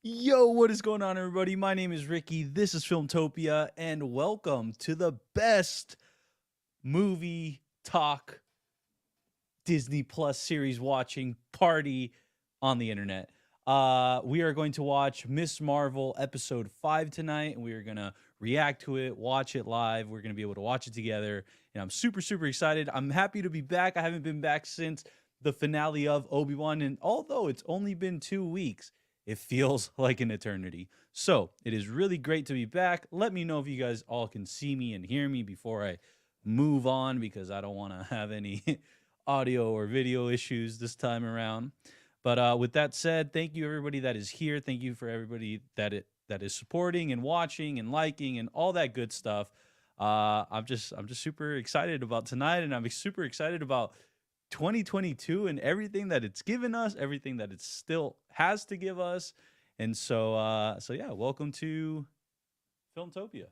Yo, what is going on, everybody? My name is Ricky. This is Filmtopia, and welcome to the best movie talk Disney Plus series watching party on the internet. We are going to watch Miss Marvel episode 5 tonight, and we are going to react to it, watch it live. We're going to be able to watch it together, and I'm super excited. I'm happy to be back. I haven't been back since the finale of Obi-Wan, and although it's only been 2 weeks, it feels like an eternity. So it is really great to be back. Let me know if you guys all can see me and hear me before I move on, because I don't want to have any audio or video issues this time around. But with that said, thank you everybody that is here. Thank you for everybody that is supporting and watching and liking and all that good stuff. I'm just super excited about tonight, and I'm super excited about 2022 and everything that it's given us, everything that it still has to give us. And so yeah, welcome to Filmtopia.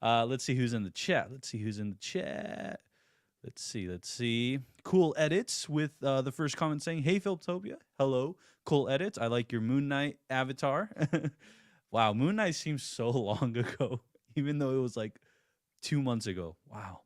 Let's see who's in the chat. Let's see. Cool Edits with the first comment saying, "Hey Filmtopia." Hello, Cool Edits. I like your Moon Knight avatar. Wow, Moon Knight seems so long ago, even though it was like 2 months ago. Wow.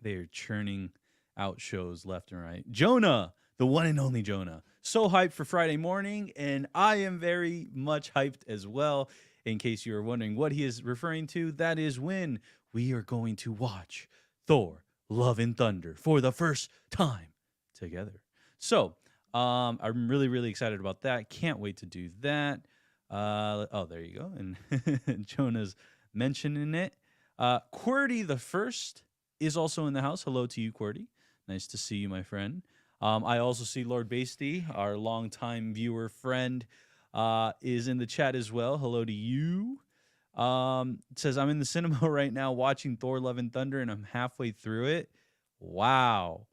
They are churning out shows left and right. Jonah, the one and only Jonah. So hyped for Friday morning, and I am very much hyped as well. In case you are wondering what he is referring to, that is when we are going to watch Thor Love and Thunder for the first time together. So I'm really excited about that. Can't wait to do that. Oh, there you go. And Jonah's mentioning it. QWERTY the first is also in the house. Hello to you, QWERTY. Nice to see you, my friend. I also see Lord Basty, our longtime viewer friend, is in the chat as well. Hello to you. It says, "I'm in the cinema right now watching Thor Love and Thunder, and I'm halfway through it." Wow.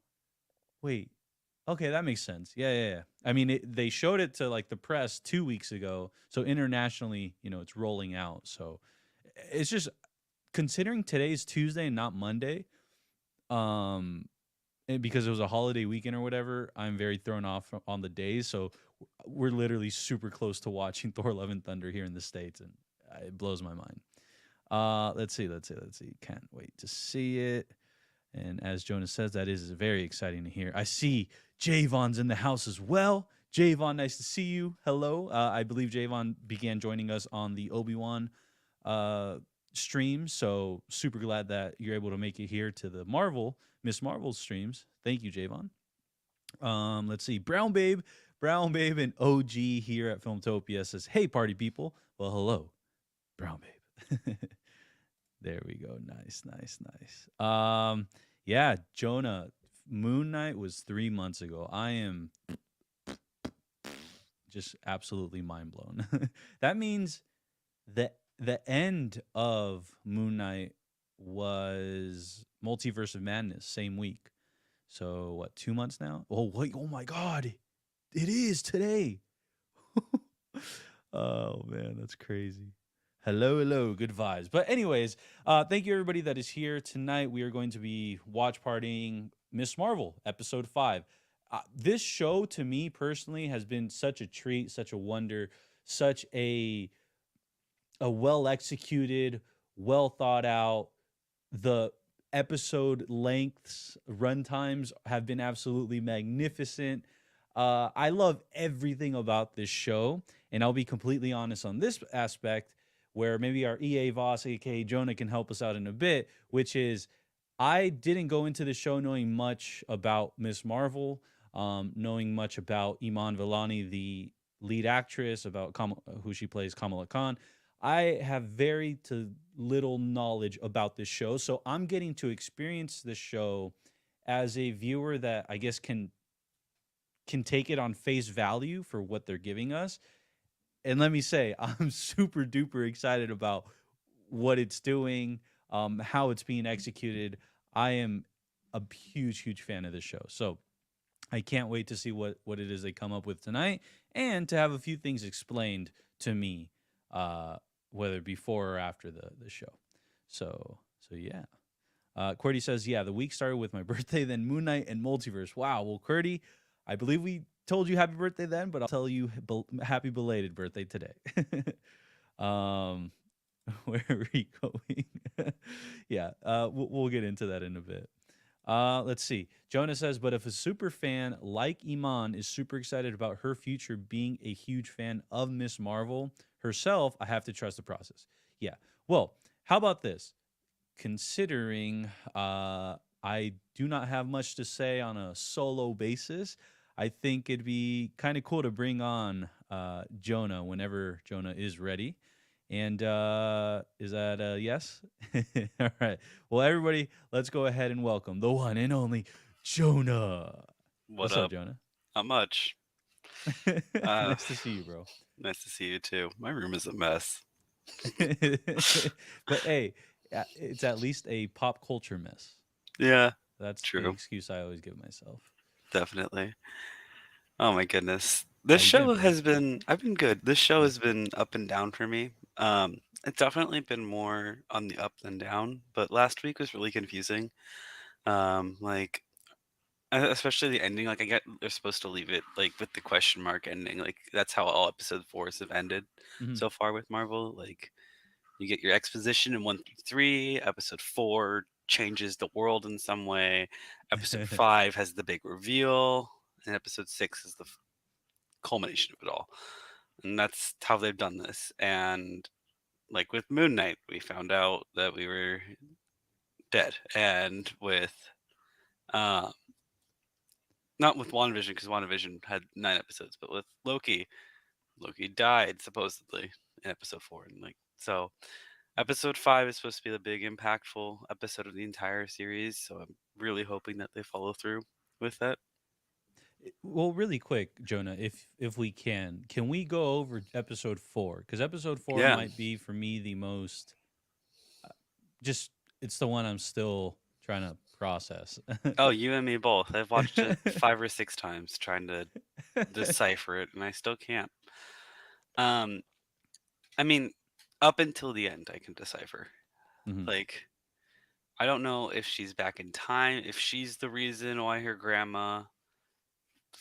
Wait. Okay, that makes sense. Yeah. I mean, they showed it to like the press 2 weeks ago. So internationally, it's rolling out. So it's just, considering today's Tuesday and not Monday, and because it was a holiday weekend or whatever, I'm very thrown off on the days. So we're literally super close to watching Thor Love and Thunder here in the States, and it blows my mind. Let's see. Can't wait to see it. And as Jonah says, that is very exciting to hear. I see Javon's in the house as well. Javon, nice to see you. Hello. I believe Javon began joining us on the Obi-Wan stream, so super glad that you're able to make it here to the Miss Marvel streams. Thank you, Javon. Let's see. Brown Babe and OG here at Filmtopia says, "Hey, party people." Well, hello, Brown Babe. There we go. Nice. Yeah, Jonah, Moon Knight was 3 months ago. I am just absolutely mind blown. That means that the end of Moon Knight was Multiverse of Madness, same week. So what, 2 months now? Oh wait, oh my God, it is today. Oh man, that's crazy. Hello, good vibes. But anyways, thank you everybody that is here tonight. We are going to be watch partying Miss Marvel episode 5. This show to me personally has been such a treat, such a wonder, such a well executed, well thought out. The episode lengths, runtimes have been absolutely magnificent. I love everything about this show, and I'll be completely honest on this aspect, where maybe our EA Voss, aka Jonah, can help us out in a bit, which is I didn't go into the show knowing much about Miss Marvel, knowing much about Iman Vellani, the lead actress, about who she plays, Kamala Khan. I have very to little knowledge about this show, so I'm getting to experience this show as a viewer that I guess can take it on face value for what they're giving us. And let me say, I'm super duper excited about what it's doing, how it's being executed. I am a huge fan of this show, so I can't wait to see what it is they come up with tonight, and to have a few things explained to me, whether before or after the show. So yeah. QWERTY says, "Yeah, the week started with my birthday, then Moon Knight and Multiverse." Wow. Well, QWERTY, I believe we told you happy birthday then, but I'll tell you happy belated birthday today. um, where are we going? Yeah, we'll get into that in a bit. Let's see. Jonah says, but if a super fan like Iman is super excited about her future being a huge fan of Miss Marvel herself, I have to trust the process. Yeah. Well, how about this? Considering I do not have much to say on a solo basis, I think it'd be kind of cool to bring on Jonah whenever Jonah is ready. And is that a yes? All right. Well, everybody, let's go ahead and welcome the one and only Jonah. What What's up, up? Jonah? Not much. Uh, Nice to see you, bro. Nice to see you too. My room is a mess. But hey, it's at least a pop culture mess. Yeah, That's the true. excuse I always give myself. Definitely. Oh my goodness. How This you been, show bro? has been, I've been good. This show Yeah. has been up and down for me. It's definitely been more on the up than down, but last week was really confusing. Like, especially the ending. Like, I get they're supposed to leave it like with the question mark ending. Like, that's how all episode fours have ended Hmm. so far with Marvel. Like, you get your exposition in 1 through 3. Episode 4 changes the world in some way. Episode 5 has the big reveal, and episode 6 is the culmination of it all. And that's how they've done this. And like with Moon Knight, we found out that we were dead. And with uh, not with WandaVision, because WandaVision had 9 episodes, but with Loki, Loki died supposedly in episode 4, and like so episode 5 is supposed to be the big impactful episode of the entire series, so I'm really hoping that they follow through with that. Well, really quick, Jonah, if we can we go over episode 4? Because episode 4 Yeah. might be for me the most just it's the one I'm still trying to process. Oh, you and me both. I've watched it 5 or 6 times trying to decipher it, and I still can't. Um, I mean, up until the end, I can decipher. Hmm. Like, I don't know if she's back in time, if she's the reason why her grandma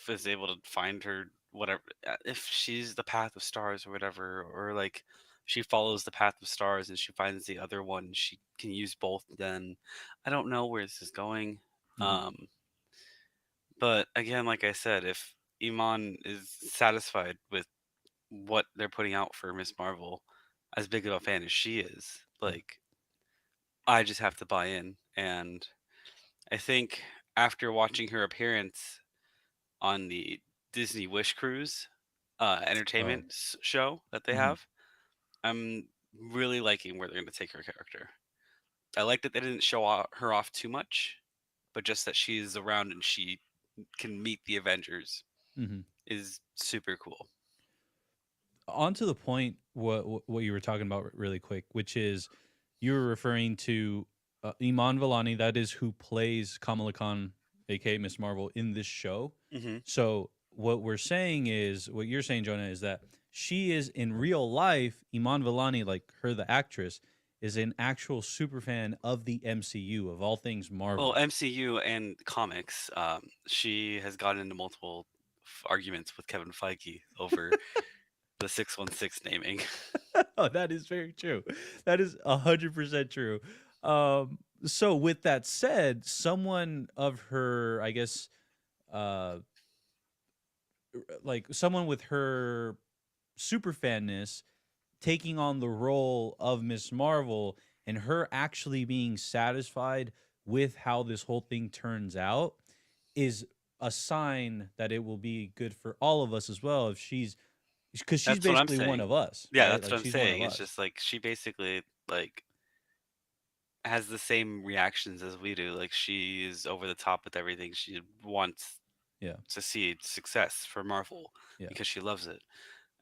is able to find her, whatever, if she's the path of stars or whatever, or like she follows the path of stars and she finds the other one, she can use both. Then I don't know where this is going. Hmm. Um, but again, like I said, if Iman is satisfied with what they're putting out for Miss Marvel, as big of a fan as she is, Yeah. like I just have to buy in. And I think after watching her appearance on the Disney Wish Cruise Oh. entertainment show that they Hmm. have, I'm really liking where they're going to take her character. I like that they didn't show her off too much, but just that she's around and she can meet the Avengers Hmm. is super cool. On to the point, what you were talking about really quick, which is you were referring to Iman Vellani, that is who plays Kamala Khan, aka Miss Marvel, in this show. Hmm. So what we're saying is, what you're saying, Jonah, is that she is in real life, Iman Vellani, like her, the actress, is an actual super fan of the MCU, of all things Well, Marvel. MCU and comics, she has gotten into multiple arguments with Kevin Feige over the 616 naming. Oh, that is very true. That is 100% true. So with that said, someone of her, I guess, uh, like someone with her super fanness taking on the role of Miss Marvel and her actually being satisfied with how this whole thing turns out is a sign that it will be good for all of us as well if she's because she's That's what I'm basically one saying. of us, Yeah, right? that's Like what I'm she's one of saying. It's us. just like she basically like has the same reactions as we do. Like she is over the top with everything. She wants Yeah. to see success for Marvel Yeah. because she loves it.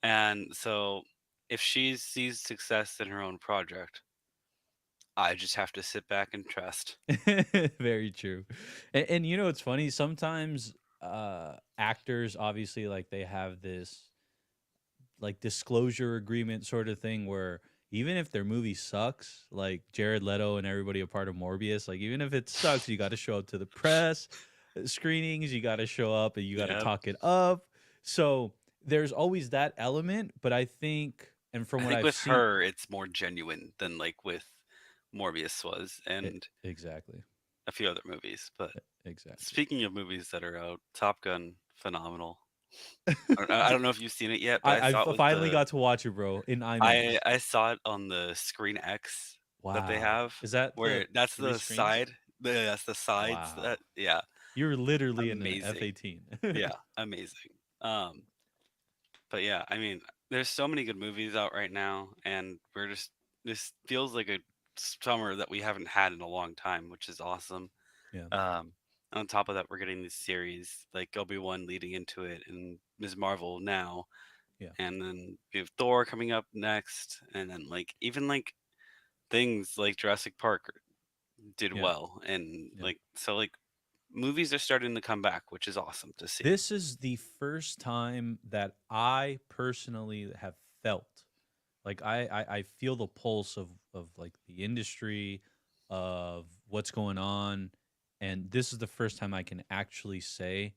And so if she sees success in her own project, I just have to sit back and trust. Very true. And you know it's funny sometimes actors obviously like they have this like disclosure agreement sort of thing where even if their movie sucks, like Jared Leto and everybody a part of Morbius, like even if it sucks, you got to show up to the press screenings, you got to show up and you got to Yeah. talk it up. So there's always that element, but I think, and from I what think I've with seen, her, it's more genuine than like with Morbius was, and exactly, a few other movies. But exactly. speaking of movies that are out, Top Gun, phenomenal. I don't know if you've seen it yet, but I I saw it with finally the got to watch it, bro, in I IMAX. I saw it on the Screen X that they Wow, have, is that the where that's three the screens? side, that's the sides Wow, that yeah, you're literally in an amazing. F-18. Yeah, amazing. But yeah, I mean, there's so many good movies out right now, and we're just this feels like a summer that we haven't had in a long time, which is awesome. Yeah, Um, on top of that, we're getting this series like Obi-Wan leading into it, and Ms. Marvel now, yeah, and then we have Thor coming up next, and then like even like things like Jurassic Park did yeah, well, and yeah. like so like movies are starting to come back, which is awesome to see. This is the first time that I personally have felt like I feel the pulse of like the industry, of what's going on, and this is the first time I can actually say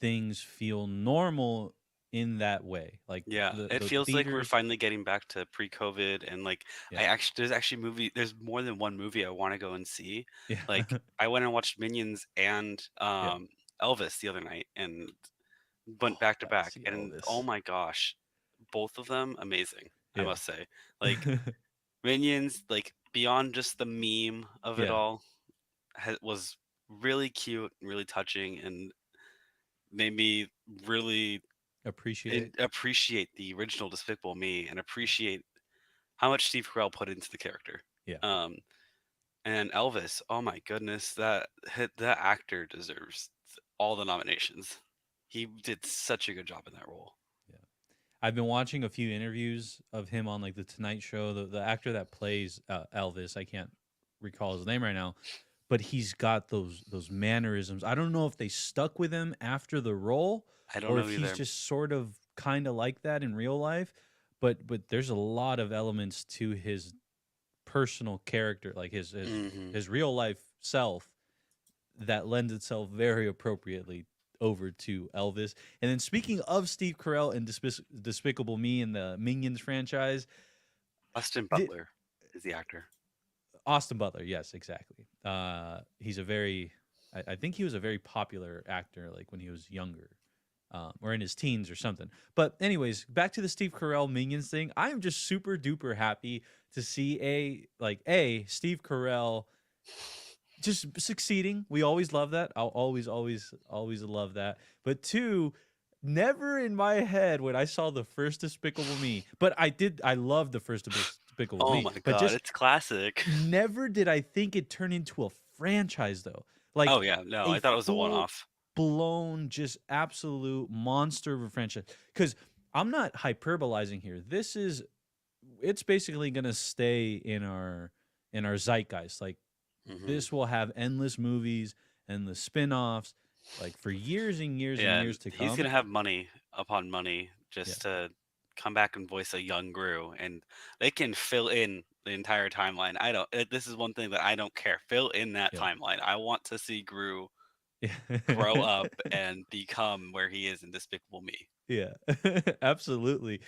things feel normal in that way. Like Yeah, it the feels like we're theaters, finally getting back to pre-COVID, and like yeah, I actually there's more than one movie I want to go and see. yeah, Like I went and watched Minions and yeah. Elvis the other night, and went back to Gotta back, see and oh Elvis. my gosh, both of them amazing, I Yeah, must say. Like Minions, like beyond just the meme of it yeah. all, was really cute, really touching, and made me really Appreciate. appreciate the original Despicable Me and appreciate how much Steve Carell put into the character. Yeah, Um, and Elvis, oh my goodness, that actor deserves all the nominations. He did such a good job in that role. yeah. I've been watching a few interviews of him on like the Tonight Show. The actor that plays Elvis, I can't recall his name right now, but he's got those mannerisms. I don't know if they stuck with him after the role I don't or know if he's either. just sort of kind of like that in real life. But there's a lot of elements to his personal character, like Hmm. his real life self, that lends itself very appropriately over to Elvis. And then speaking of Steve Carell and Despicable Me and the Minions franchise, Austin the, Butler is the actor. Austin Butler, yes, exactly. He's a very, I think he was a very popular actor, like when he was younger, or in his teens or something. But anyways, back to the Steve Carell Minions thing. I am just super duper happy to see a Steve Carell just succeeding. We always love that. I'll always love that. But two, never in my head when I saw the first Despicable Me, but I love the first Despicable Oh Me, my but god, just it's classic. never did I think it turned into a franchise though. Like Oh yeah, no, a I thought it was a full one-off. blown, just absolute monster of a franchise. Because I'm not hyperbolizing here. It's basically gonna stay in our zeitgeist. Like Hmm. this will have endless movies and the spin-offs like for years and years and Yeah, years to he's come. gonna have money upon money Yeah. just to come back and voice a young Gru, and they can fill in the entire timeline. I don't. This is one thing that I don't care. Fill in that Yeah. timeline. I want to see Gru grow Yeah. up and become where he is in Despicable Me. Yeah. Absolutely.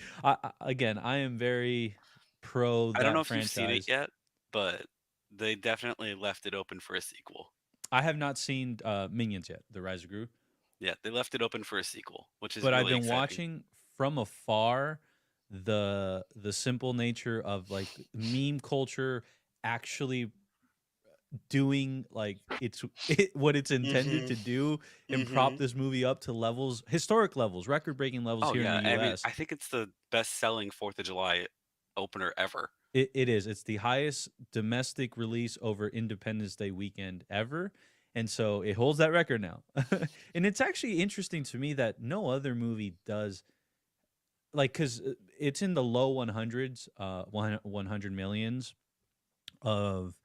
Again, I am very pro I don't know that if you've seen it franchise. yet, but they definitely left it open for a sequel. I have not seen Minions yet, The Rise of Gru, Yeah, they left it open for a sequel, which is but I've really been exciting. watching from afar the simple nature of like meme culture actually doing like what it's intended Hmm. to do and prop Hmm. this movie up to levels, historic levels, record breaking levels Oh here in the yeah, I mean, US. I think it's the best-selling Fourth of July opener ever. It is. It's the highest domestic release over Independence Day weekend ever. And so it holds that record now. And it's actually interesting to me that no other movie does, like, because it's in the low 100s, 100 millions of,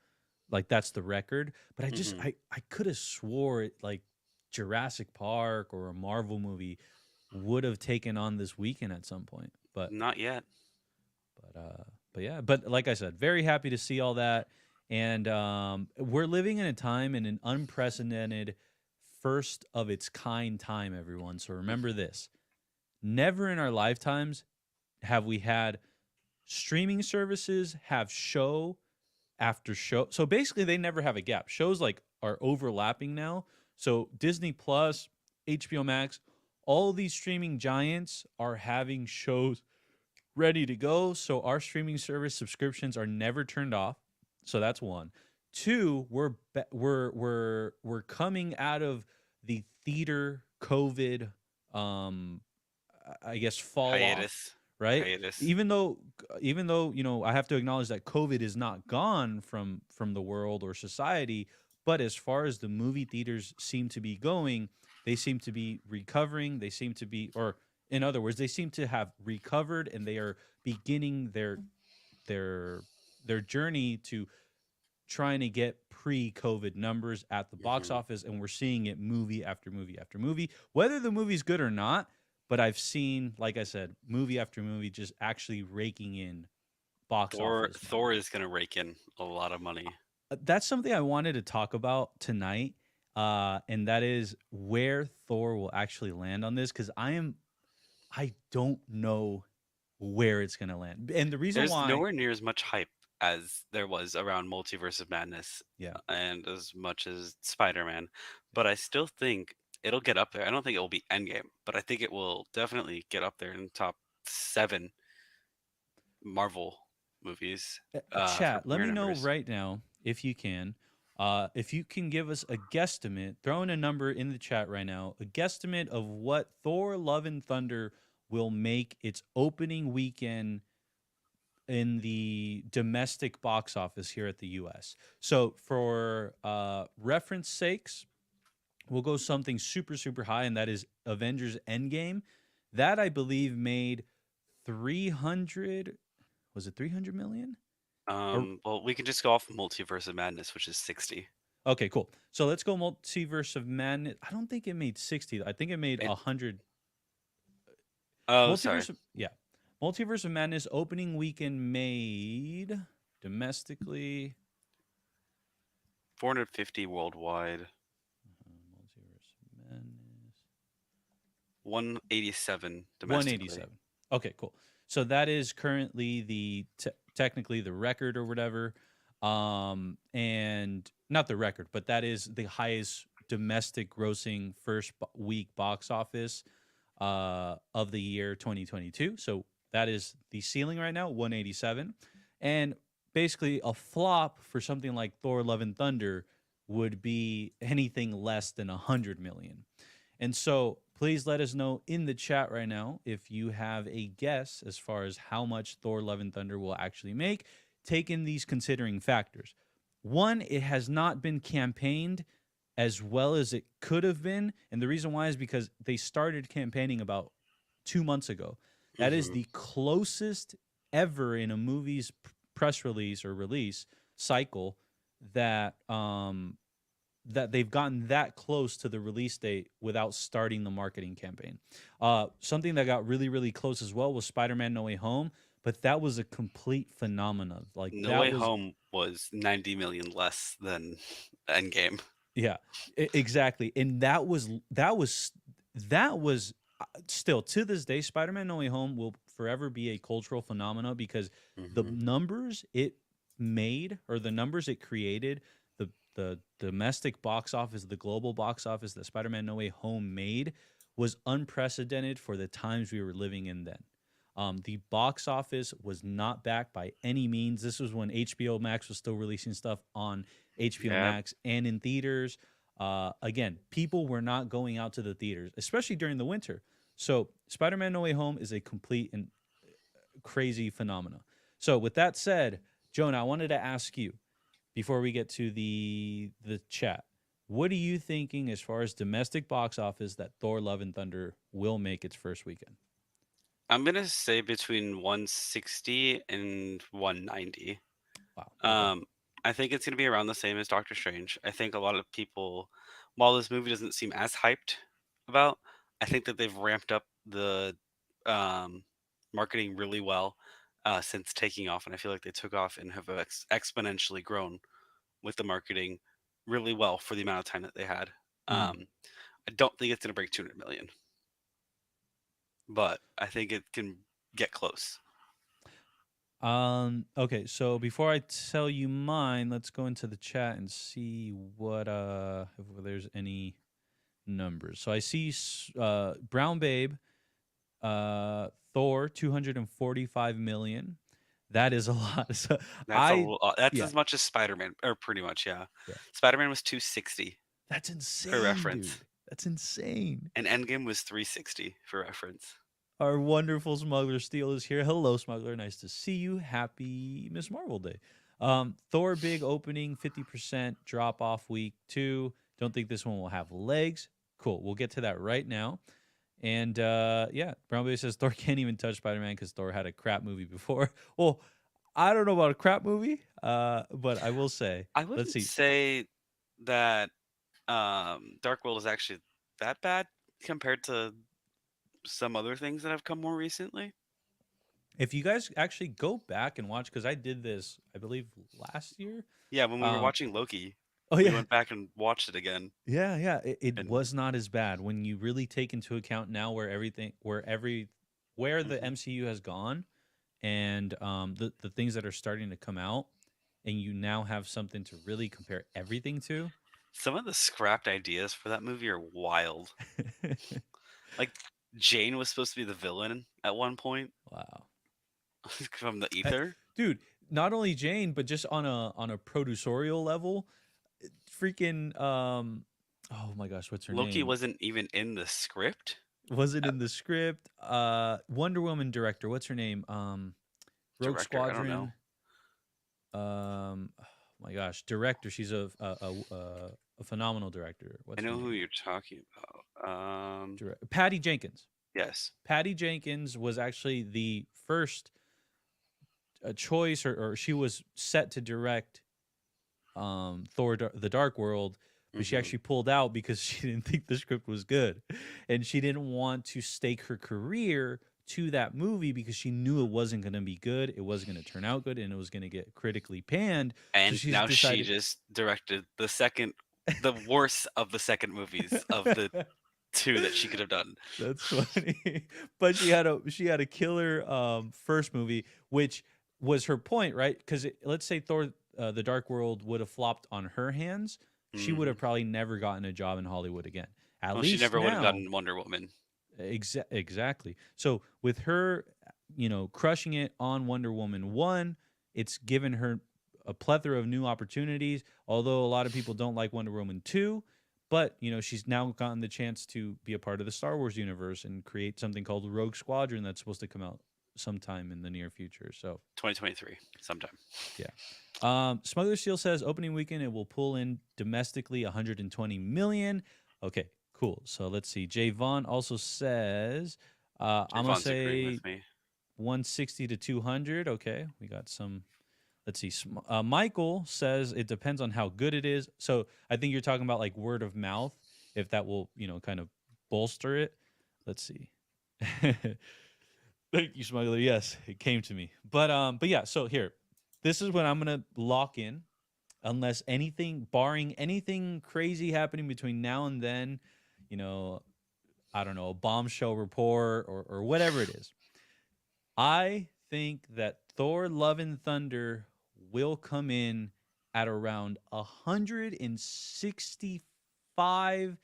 like, that's the record. But Hmm. I could have swore it, like, Jurassic Park or a Marvel movie would have taken on this weekend at some point. Not yet. But yeah, but like I said, very happy to see all that. And we're living in a time in an unprecedented, first of its kind time, everyone. So remember Hmm. this: Never in our lifetimes have we had streaming services have show after show. So basically, they never have a gap. Shows like are overlapping now. So Disney Plus, HBO Max, all these streaming giants are having shows ready to go. So our streaming service subscriptions are never turned off. So that's one. Two, we're coming out of the theater COVID, um, I guess fall off, Hiatus. right? Hiatus. Even though I have to acknowledge that COVID is not gone from the world or society, but as far as the movie theaters seem to be going, they seem to be recovering. They seem to be, or in other words, they seem to have recovered, and they are beginning their their journey to trying to get pre-COVID numbers at the box Hmm. office, and we're seeing it movie after movie after movie, whether the movie's good or not. But I've seen, like I said, movie after movie just actually raking in box office Thor money. is gonna rake in a lot of money. That's something I wanted to talk about tonight, and that is where Thor will actually land on this, because I don't know where it's gonna land, and the reason There's why, nowhere near as much hype as there was around Multiverse of Madness yeah. and as much as Spider-Man, but I still think it'll get up there. I don't think it will be Endgame, but I think it will definitely get up there in the top 7 Marvel movies for Chat, let premiere me know numbers. right now if you can give us a guesstimate, throw in a number in the chat right now, a guesstimate of what Thor Love and Thunder will make its opening weekend in the domestic box office here at the US. So for reference sakes, we'll go something super super high, and that is Avengers Endgame. That I believe made 300, was it 300 million? Or Well, we can just go off Multiverse of Madness, which is 60. okay, cool. So let's go Multiverse of Madness. I don't think it made 60. I think it made It 100. Oh, sorry. Multiverse of, yeah. Multiverse of Madness opening weekend made domestically 450 worldwide, Multiverse of Madness 187 domestically. 187. Okay, cool. So that is currently the technically the record or whatever. And not the record, but that is the highest domestic grossing first week box office of the year 2022. So that is the ceiling right now, 187. And basically a flop for something like Thor Love and Thunder would be anything less than 100 million. And so please let us know in the chat right now if you have a guess as far as how much Thor Love and Thunder will actually make, taking these considering factors. One, it has not been campaigned as well as it could have been. And the reason why is because they started campaigning about 2 months ago. That is Hmm. the closest ever in a movie's press release or release cycle that that they've gotten that close to the release date without starting the marketing campaign. Something that got really, really close as well was Spider-Man: No Way Home, but that was a complete phenomenon. Like No that Way was, Home was 90 million less than Endgame. yeah, exactly, and that was still to this day, Spider-Man: No Way Home will forever be a cultural phenomenon because the Hmm. numbers it made or the numbers it created, the domestic box office, the global box office that Spider-Man: No Way Home made was unprecedented for the times we were living in then. The box office was not backed by any means. This was when HBO Max was still releasing stuff on HBO Yeah. Max and in theaters. Again, people were not going out to the theaters, especially during the winter. So, Spider Man No Way Home is a complete and crazy phenomena. So, with that said, Jonah, I wanted to ask you before we get to the chat. What are you thinking as far as domestic box office that Thor: Love and Thunder will make its first weekend? I'm gonna say between 160 and 190. Wow. Okay. Um, I think it's gonna be around the same as Doctor Strange. I think a lot of people, while this movie doesn't seem as hyped about, I think that they've ramped up the um, marketing really well since taking off, and I feel like they took off and have exponentially grown with the marketing really well for the amount of time that they had. Mhm. I don't think it's gonna break 200 million. but I think it can get close. Okay, so before I tell you mine, let's go into the chat and see what if there's any numbers. So I see Brown Babe, Thor 245 million. That is a lot. So That's I that's yeah, as much as Spider-Man, or pretty much, yeah. yeah. Spider-Man was 260 That's for insane, reference, dude. That's insane. and Endgame was 360 for reference. Our wonderful smuggler Steel is here. Hello, smuggler. Nice to see you. Happy Miss Marvel Day. Thor big opening, 50% drop off week 2. Don't think this one will have legs. Cool. We'll get to that right now. And yeah, Brown Bay says Thor can't even touch Spider-Man because Thor had a crap movie before. Well, I don't know about a crap movie, but I will say, I let's wouldn't see. say that Dark World is actually that bad compared to some other things that have come more recently. If you guys actually go back and watch, because I did this, I believe, last year. Yeah, when we were Um, watching Loki, oh we yeah, went back and watched it again, yeah. It and was not as bad when you really take into account now where everything, where the mhm. MCU has gone, and the things that are starting to come out, and you now have something to really compare everything to. Some of the scrapped ideas for that movie are wild. Like Jane was supposed to be the villain at one point Wow. from the Uh, ether. Dude, not only Jane, but just on a producerial level, freaking oh my gosh, what's her Loki name? wasn't even in the script. Was it in the script? Wonder Woman director, what's her name? Rogue Director, I don't know. Squadron. Oh my gosh, director. She's a phenomenal director. I What's her know who name? you're talking about. Patty Jenkins. Yes. Patty Jenkins was actually the first choice, or she was set to direct Thor: The Dark World, but she Hmm. actually pulled out because she didn't think the script was good, and she didn't want to stake her career to that movie because she knew it wasn't going to be good, it wasn't going to turn out good, and it was going to get critically panned. So And she's now she decided. just directed the worst of the second movies of the two that she could have done. That's funny. But she had a killer first movie, which was her point, right? Because let's say Thor: The Dark World would have flopped on her hands, she would Hmm. have probably never gotten a job in Hollywood again. At Well, she least never would have now, gotten Wonder Woman. exactly. So with her, crushing it on Wonder Woman 1, it's given her a plethora of new opportunities. Although a lot of people don't like Wonder Woman 2, but she's now gotten the chance to be a part of the Star Wars universe and create something called Rogue Squadron that's supposed to come out sometime in the near future. So 2023, sometime. yeah. Smuggler Steel says opening weekend it will pull in domestically 120 million. Okay, cool. So let's see. Jay Vaughn also says I'm gonna Javon's agreeing say with me. 160 to 200. Okay, we got some. Let's see. Michael says it depends on how good it is. So I think you're talking about like word of mouth, if that will kind of bolster it. Let's see. Thank you, smuggler. Yes, it came to me. But yeah. So here, this is when I'm gonna lock in, unless anything, barring anything crazy happening between now and then, you know, I don't know, a bombshell report or whatever it is. I think that Thor: Love and Thunder will come in at around 165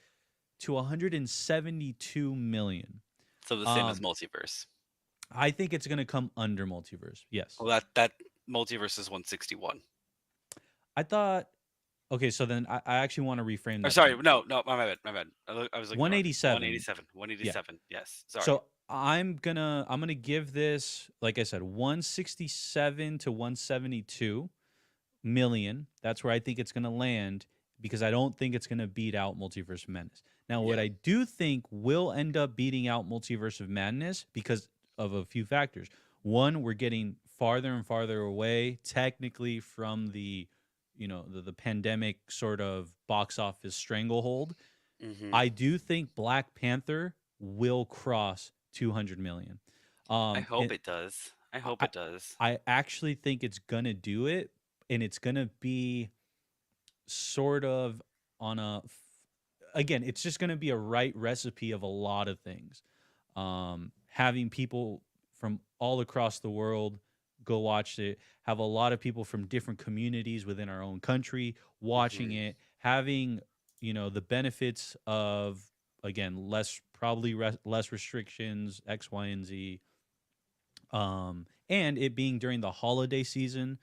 to 172 million. So the same as Um, Multiverse. I think it's going to come under Multiverse. Yes. Well, that Multiverse is 161. I thought, okay, so then I actually want to reframe Or that sorry, then. no, my bad, my bad. I was looking wrong. 187. 187, Yeah. 187. Yes, sorry. So I'm gonna give this, like I said, 167 to 172 million. That's where I think it's gonna land because I don't think it's gonna beat out Multiverse of Madness. Now, what Yeah. I do think will end up beating out Multiverse of Madness because of a few factors. One, we're getting farther and farther away technically from the pandemic sort of box office stranglehold. Hmm. I do think Black Panther will cross 200 million. I hope And it does. I hope I, it does. I actually think it's gonna do it, and it's gonna be sort of on again, it's just gonna be a right recipe of a lot of things. having people from all across the world go watch it, have a lot of people from different communities within our own country watching Hmm. it, having, the benefits of, again, less restrictions, X, Y, and Z, and it being during the holiday season.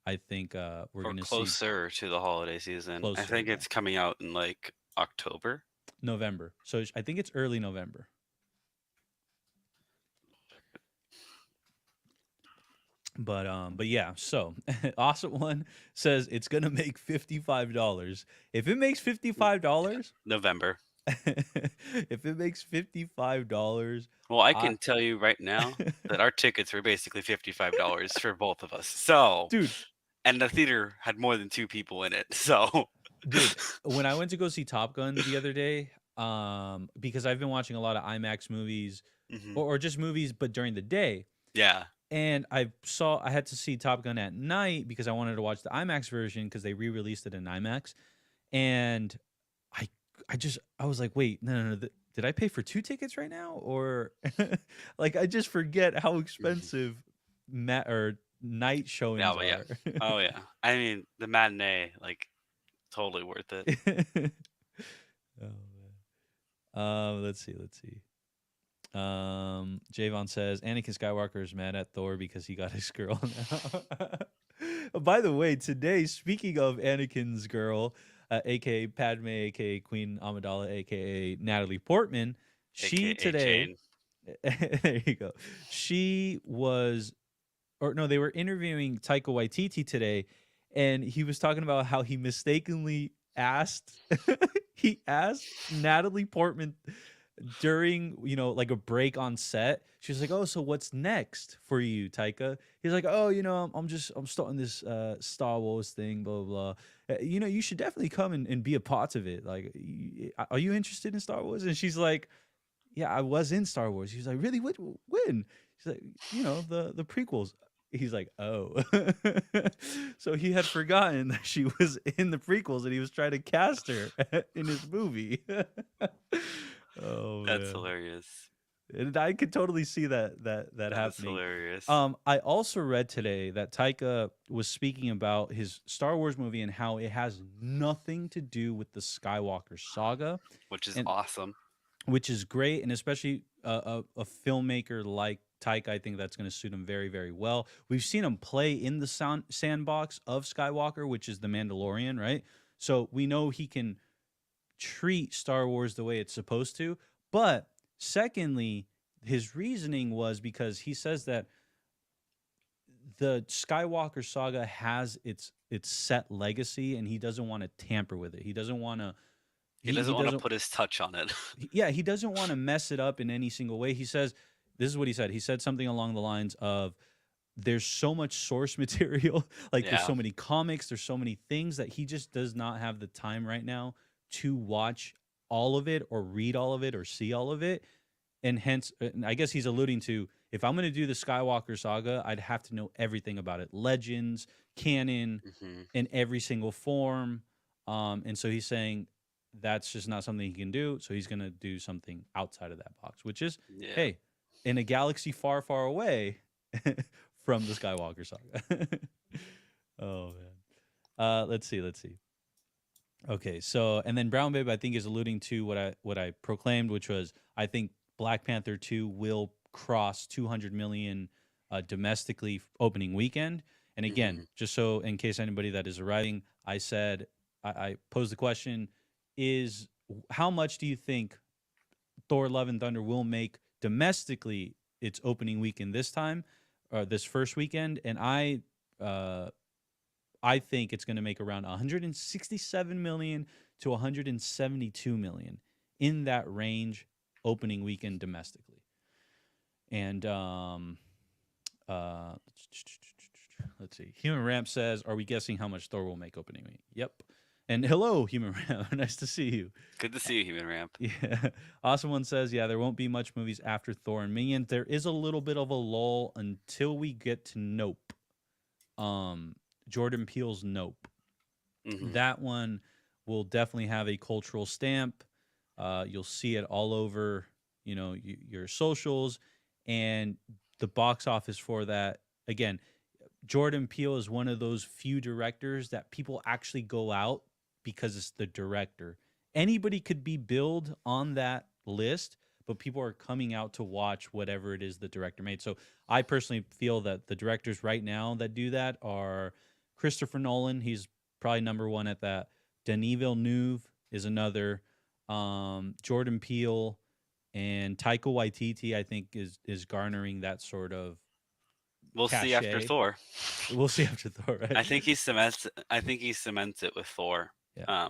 I think we're Or gonna see closer to the holiday season. I closer, think yeah, it's coming out in like October. November. So I think it's early November. But yeah, so awesome one says it's gonna make $55. If it makes Yeah, $55, November. if it makes $55, Well, I I can tell you right now that our tickets were basically $55 for both of us. So, dude, and the theater had more than 2 people in it. So, dude, when I went to go see Top Gun the other day, because I've been watching a lot of IMAX movies hmm, or just movies, but during the day, yeah, and I had to see Top Gun at night because I wanted to watch the IMAX version because they re-released it in IMAX, and I I was like, wait, no, no, no, did I pay for two tickets right now, or like I just forget how hmm, expensive or night yeah, showings but yeah, are. oh yeah. I mean, the matinee, like, totally worth it. Oh man. Let's see. Javon says Anakin Skywalker is mad at Thor because he got his girl now. By the way, today, speaking of Anakin's girl, aka Padme, aka Queen Amidala, aka Natalie Portman, she AKA today, Jane. there you go. She was, or no, they were interviewing Taika Waititi today, and he was talking about how he mistakenly asked, he asked Natalie Portman during, like a break on set. She was like, oh, so what's next for you, Taika? He's like, oh, I'm starting this Star Wars thing, blah blah blah. You should definitely come and be a part of it. Like, are you interested in Star Wars? And she's like, yeah, I was in Star Wars. He's like, really? When? She's like, the prequels. He's like, oh. So he had forgotten that she was in the prequels and he was trying to cast her in his movie. Oh That's man. hilarious. And I could totally see that That is happening. hilarious. I also read today that Taika was speaking about his Star Wars movie and how it has nothing to do with the Skywalker saga, Which is and awesome. which is great, and especially a filmmaker like Taika, I think that's going to suit him very, very well. We've seen him play in the sandbox of Skywalker, which is the Mandalorian, right? So we know he can treat Star Wars the way it's supposed to. But secondly, his reasoning was because he says that the Skywalker saga has its set legacy, and he doesn't want to tamper with it. He doesn't want to. He He doesn't want to doesn't. put his touch on it. Yeah, he doesn't want to mess it up in any single way. He says, this is what he said. He said something along the lines of, there's so much source material, like there's Yeah. so many comics, there's so many things that he just does not have the time right now to watch all of it or read all of it or see all of it. And hence, and I guess he's alluding to, if I'm going to do the Skywalker saga, I'd have to know everything about it, legends, canon, Hmm. in every single form. And so he's saying that's just not something he can do. So he's going to do something outside of that box, which is, Yeah. hey, in a galaxy far, far away from the Skywalker saga. Oh man. Let's see. Let's see. Okay, so and then Brown Babe, I think, is alluding to what I proclaimed, which was I think Black Panther 2 will cross 200 million domestically opening weekend. And again, Hmm. just so in case anybody that is arriving, I said I posed the question: is how much do you think Thor: Love and Thunder will make domestically its opening weekend this time, or this first weekend? And uh, I think it's going to make around 167 million to 172 million, in that range opening weekend domestically. And uh, let's see. Human Ramp says, "Are we guessing how much Thor will make opening week?" Yep. And hello, Human Ramp. Nice to see you. Good to see you, Human Ramp. Yeah. Awesome One says, yeah, there won't be much movies after Thor and Minions. There is a little bit of a lull until we get to Nope. Um, Jordan Peele's Nope. Hmm. That one will definitely have a cultural stamp. You'll see it all over, your socials. and the box office for that, again, Jordan Peele is one of those few directors that people actually go out because it's the director. Anybody could be billed on that list, but people are coming out to watch whatever it is the director made. So I personally feel that the directors right now that do that are Christopher Nolan. He's probably number one at that. Denis Villeneuve is another. Jordan Peele and Taika Waititi, I think, is garnering that sort of We'll see after cachet. Thor. We'll see after Thor, right? I think he cements. I think he cements it with Thor. Yeah.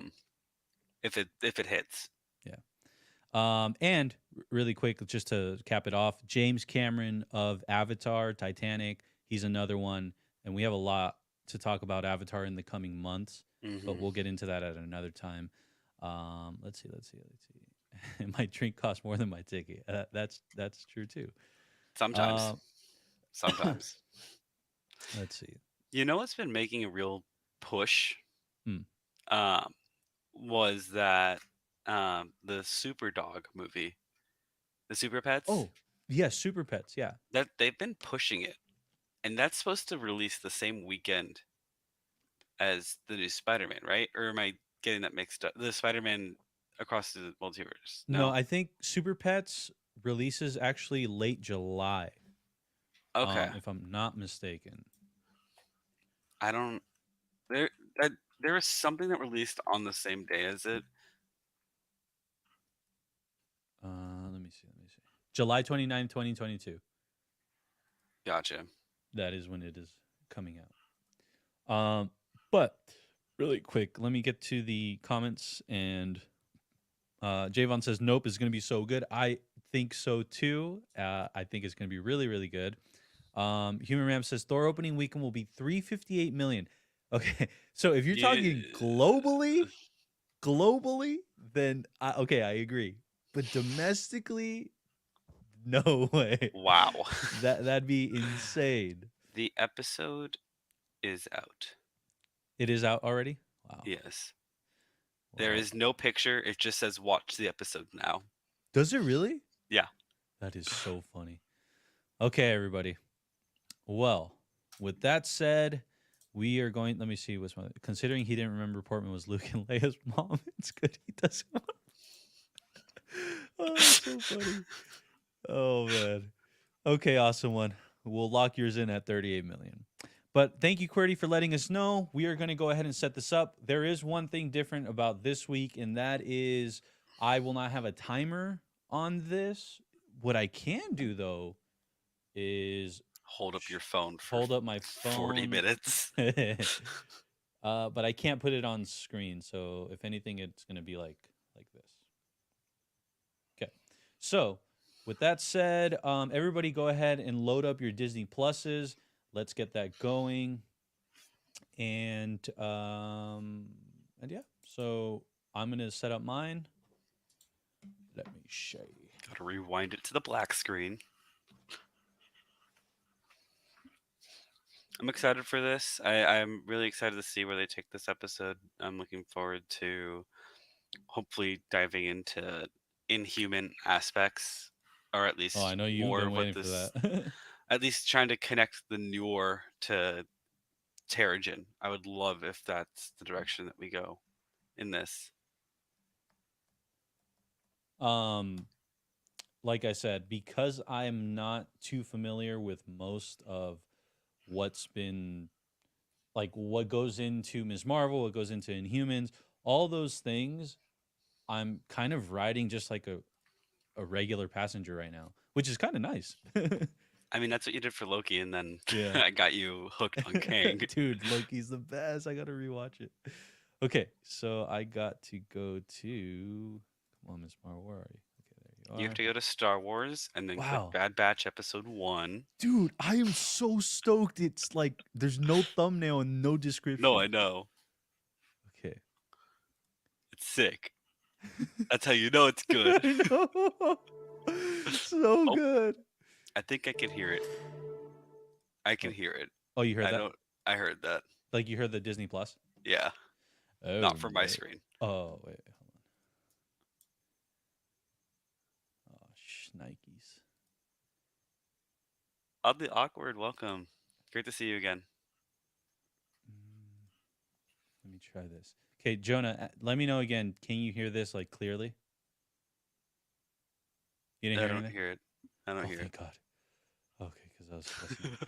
If it hits. Yeah. And really quick, just to cap it off, James Cameron of Avatar, Titanic, he's another one, and we have a lot to talk about Avatar in the coming months, but we'll get into that at another time. Let's see. My drink costs more than my ticket. That's true too. Sometimes. Sometimes. Let's see. You know what's been making a real push? Hmm. Was that the Super Dog movie, the Super Pets? Oh, yes, Super Pets. Yeah. That they've been pushing it, and that's supposed to release the same weekend as the new Spider-Man, right? Or am I getting that mixed up? The Spider-Man Across the Multiverse. No, No. I think Super Pets releases actually late July. Okay. If I'm not mistaken. I don't. There was something that released on the same day as it. Let me see. July 29, 2022. Gotcha. That is when it is coming out. But really quick, let me get to the comments. And Javon says, nope, it's going to be so good. I think so too. I think it's going to be really, really good. Human Ram says, Thor opening weekend will be 358 million. Okay, so if you're talking globally, then okay, I agree. But domestically, no way. Wow. That'd be insane. The episode is out. It is out already? Wow. Yes. Well, There is no picture. It just says watch the episode now. does it really? Yeah. That is so funny. Okay, everybody. Well, with that said, we are going. Let me see. What's my considering he didn't remember Portman was Luke and Leia's mom. It's good he doesn't. Oh, that's so funny. Oh man. Okay, awesome one. We'll lock yours in at 38 million. But thank you, QWERTY, for letting us know. We are going to go ahead and set this up. There is one thing different about this week, and that is I will not have a timer on this. What I can do, though, is Hold up your phone for hold up my phone. 40 minutes. But I can't put it on screen. So if anything, it's going to be like this. Okay. So with that said, everybody go ahead and load up your Disney Pluses. Let's get that going. And yeah, so I'm going to set up mine. Let me show you. Got to rewind it to the black screen. I'm excited for this. I'm really excited to see where they take this episode. I'm looking forward to hopefully diving into inhuman aspects, or at least I know you've more been what waiting this. for that. At least trying to connect the Noor to Terrigen. I would love if that's the direction that we go in this. Like I said, because I'm not too familiar with most of what's been like what goes into Ms. Marvel, what goes into Inhumans, all those things, I'm kind of riding just like a regular passenger right now, which is kind of nice. I mean, that's what you did for Loki, and then Yeah. I got you hooked on Kang. Dude, Loki's the best. I got to rewatch it. Okay, so I got to go to. Come on, Miss Marvel, where are you? Okay, there you are. You have to go to Star Wars and then click Bad Batch Episode 1. Dude, I am so stoked. It's like there's no thumbnail and no description. No, I know. Okay. It's sick. That's how you know it's good. I know. So good. I think I can hear it. I can hear it. Oh, you heard that? I heard that. Like you heard the Disney Plus? Yeah. Oh, not from my screen. Oh, wait, hold on. Oh, shnikes. Oddly awkward. Welcome. Great to see you again. Mm, Let me try this. Okay, Jonah, let me know again. Can you hear this like clearly? You didn't I hear don't anything? hear it. I don't Oh, hear it. thank God. Okay, because I was stressing out there.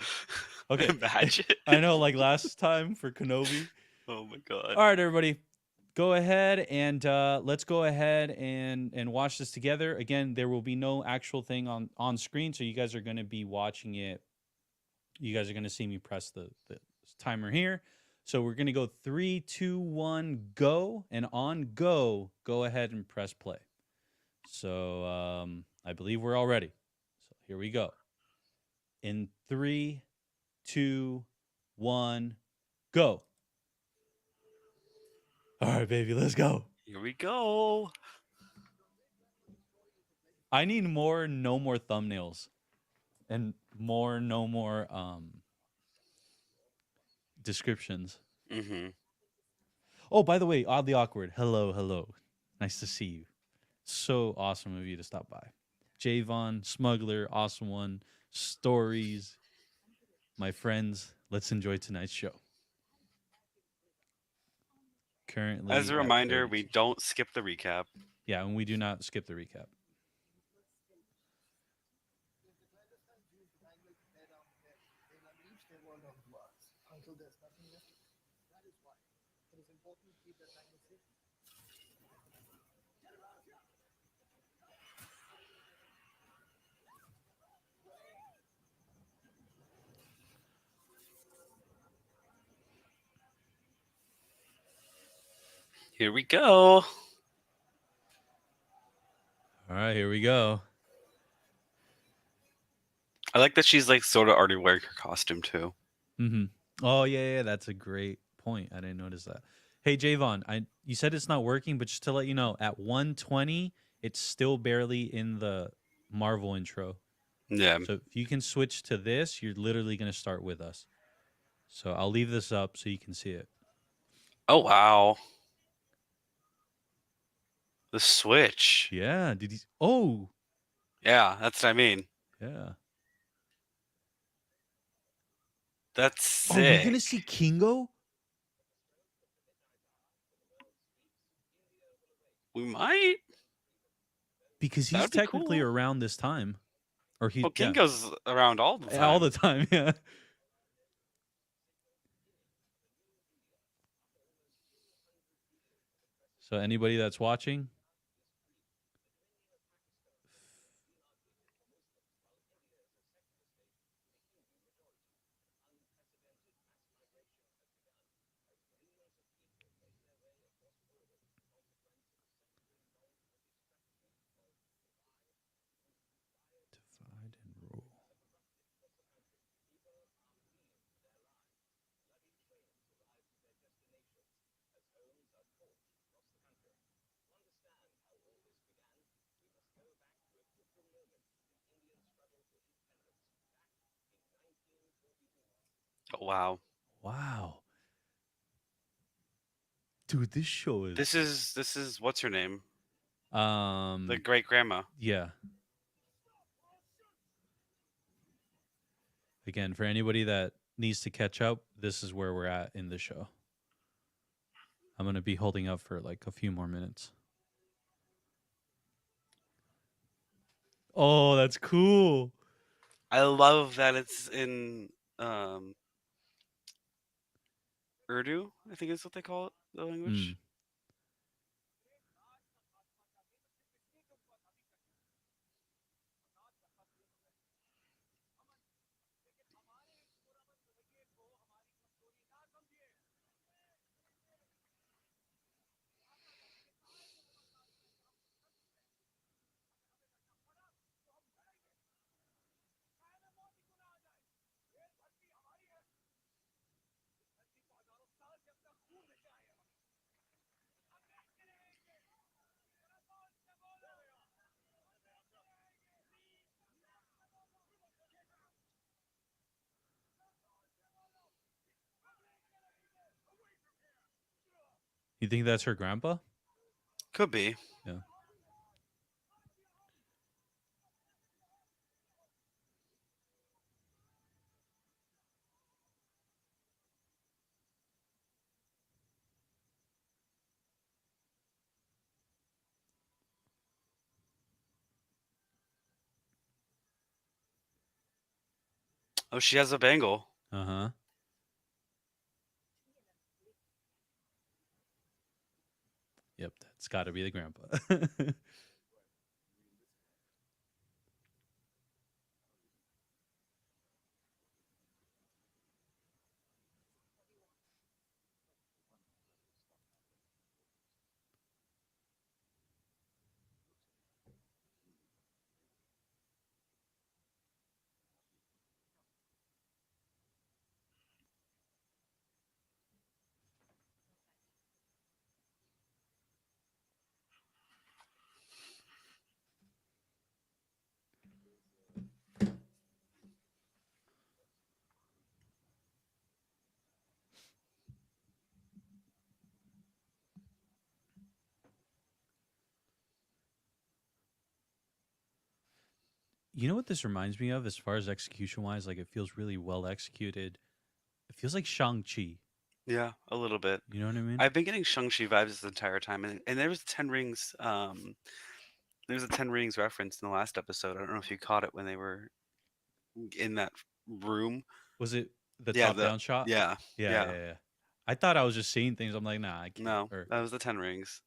Okay, Imagine. I know. Like last time for Kenobi. Oh my god. All right, everybody, go ahead and let's go ahead and watch this together. Again, there will be no actual thing on screen, so you guys are going to be watching it. You guys are going to see me press the timer here. So we're going to go 3, 2, 1, go, and on go ahead and press play. So I believe we're all ready. So here we go. In 3, 2, 1, go. All right, baby, let's go. Here we go. I need more no more thumbnails and more no more descriptions. Mm-hmm. Oh, by the way, oddly awkward. Hello, hello. Nice to see you. So awesome of you to stop by. Javon, Smuggler, awesome one. Stories, my friends. Let's enjoy tonight's show. As Currently a at reminder, we 32. don't skip the recap. Yeah, and we do not skip the recap. Here we go. All right, here we go. I like that she's like sort of already wearing her costume too. Mm-hmm. Oh yeah, that's a great point. I didn't notice that. Hey Javon, you said it's not working, but just to let you know, at 120, it's still barely in the Marvel intro. Yeah. So if you can switch to this, you're literally gonna start with us. So I'll leave this up so you can see it. Oh wow. The switch. Yeah. Did you? Oh, Yeah, that's what I mean. yeah. That's Are we sick. gonna see Kingo? We might. Because That he's would be technically cool. around this time, or Well, yeah, Kingo's around all the all time. the time. Yeah. So anybody that's watching, divide and rule. Oh, wow. Wow, dude, this show is This is what's her name? The um great grandma. yeah. Again, for anybody that needs to catch up, this is where we're at in the show. I'm gonna be holding up for like a few more minutes. Oh, that's cool. I love that it's in um Urdu, I think is what they call it, the Mm. language. You think that's her grandpa? Could be. Yeah. Oh, she has a bangle. Uh-huh. Yep, that's got to be the grandpa. You know what this reminds me of as far as execution wise? Like it feels really well executed. It feels like Shang-Chi. Yeah, a little bit. You know what I mean? I've been getting Shang-Chi vibes this entire time, and there was Ten Rings. There was a Ten Rings reference in the last episode. I don't know if you caught it when they were in that room. Was it the Yeah, top down shot? yeah, Yeah, yeah. yeah, yeah. I thought I was just seeing things. I'm like, nah, I can't. No, Or that was the Ten Rings.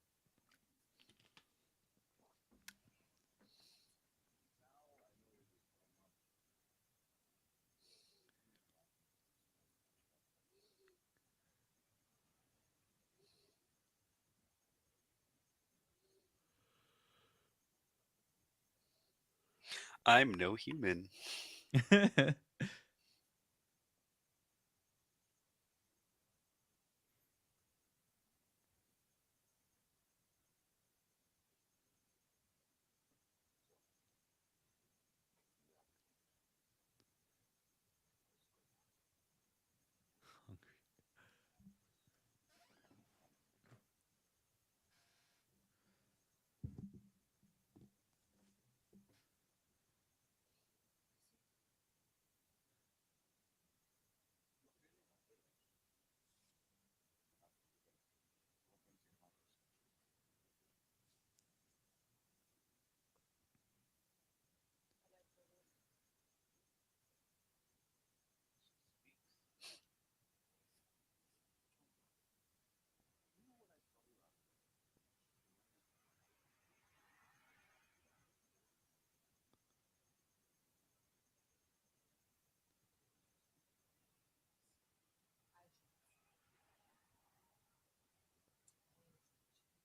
I'm no human.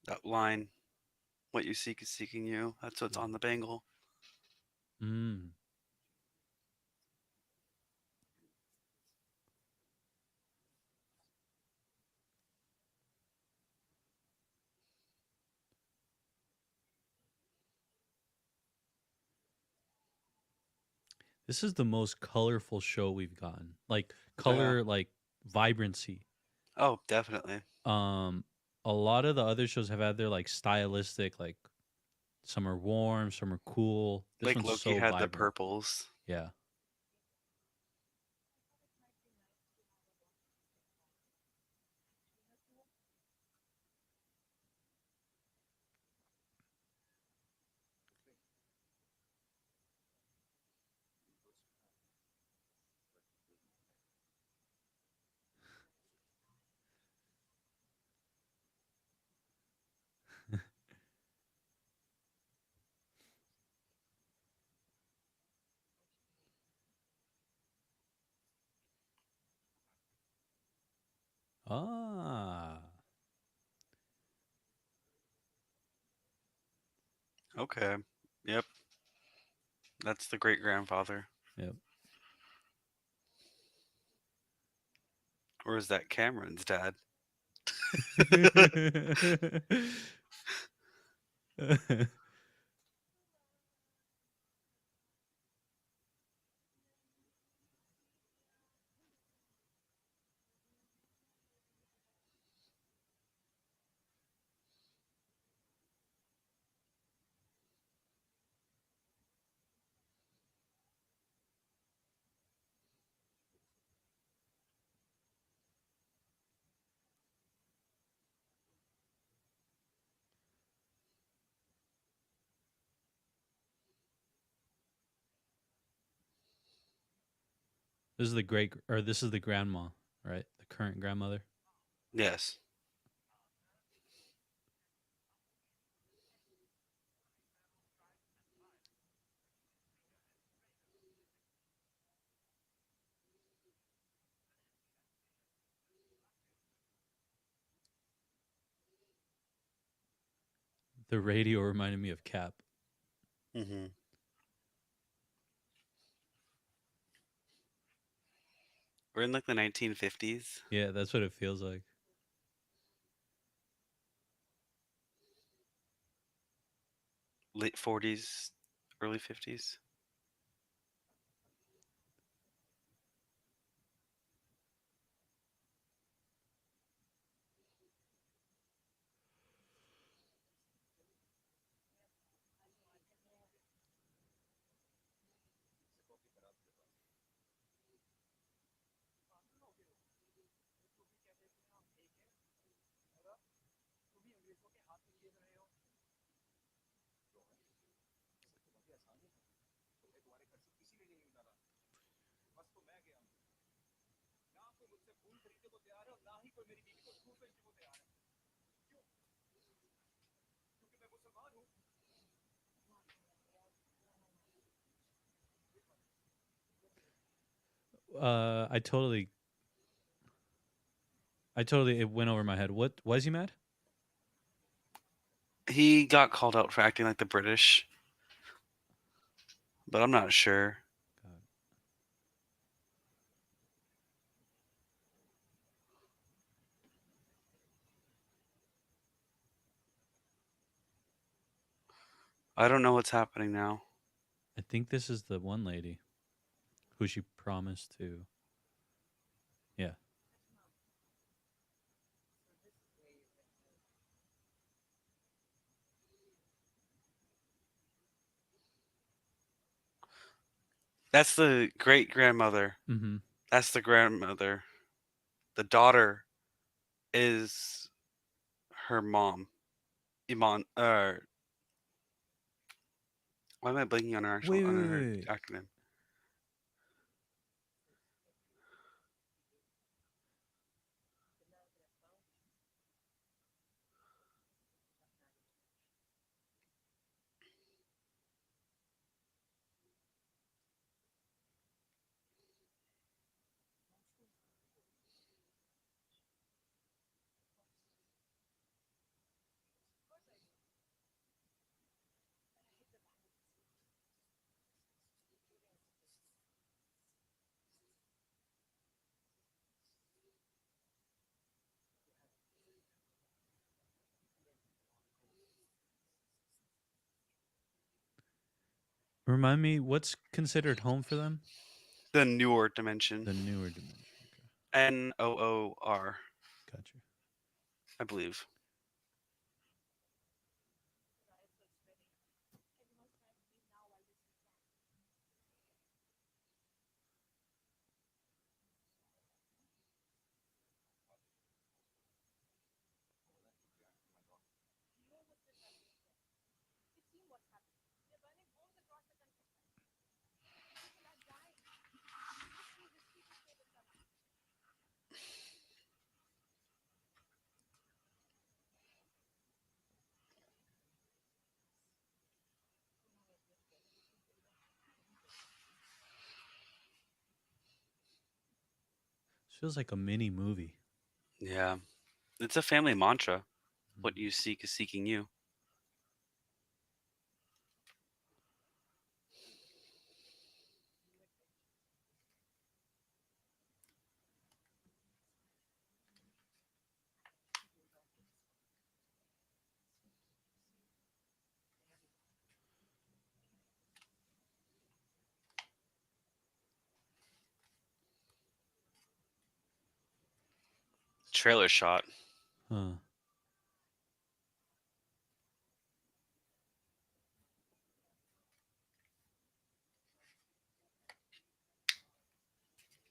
That line, "What you seek is seeking you." That's what's on the bangle. mm. This is the most colorful show we've gotten. Like Yeah. color, like vibrancy. Oh, definitely. Um, a lot of the other shows have had their like stylistic, like some are warm, some are cool. This Like one's Loki so had the vibrant. purples. Yeah. Ah. Okay. Yep. That's the great grandfather. Yep. Or is that Cameron's dad? This is the great, or this is the grandma, right? The current grandmother. Yes. The radio reminded me of Cap. Mm-hmm. We're in like the 1950s, Yeah, that's what it feels like. late 40s, early 50s. Uh, I totally, it went over my head. What was he mad? He got called out for acting like the British, but I'm not sure. God. I don't know what's happening now. I think this is the one lady who she promised to. Yeah. That's the great grandmother. Mm-hmm. That's the grandmother. The daughter is her mom. Iman. Why am I blanking on her actual Wait, wait, on wait, her wait. acronym? Remind me, what's considered home for them? The newer dimension. The newer dimension. Okay, Noor, gotcha. I believe. This feels like a mini movie. Yeah. It's a family mantra. What Mhm. you seek is seeking you. Trailer shot. Huh.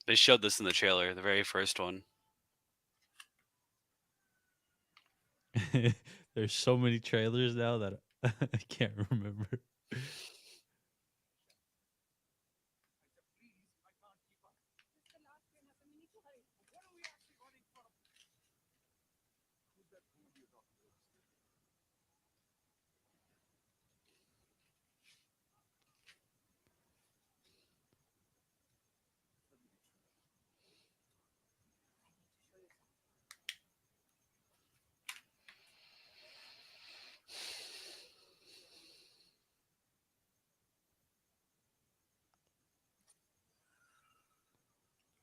They showed this in the trailer, the very first one. There's so many trailers now that I can't remember.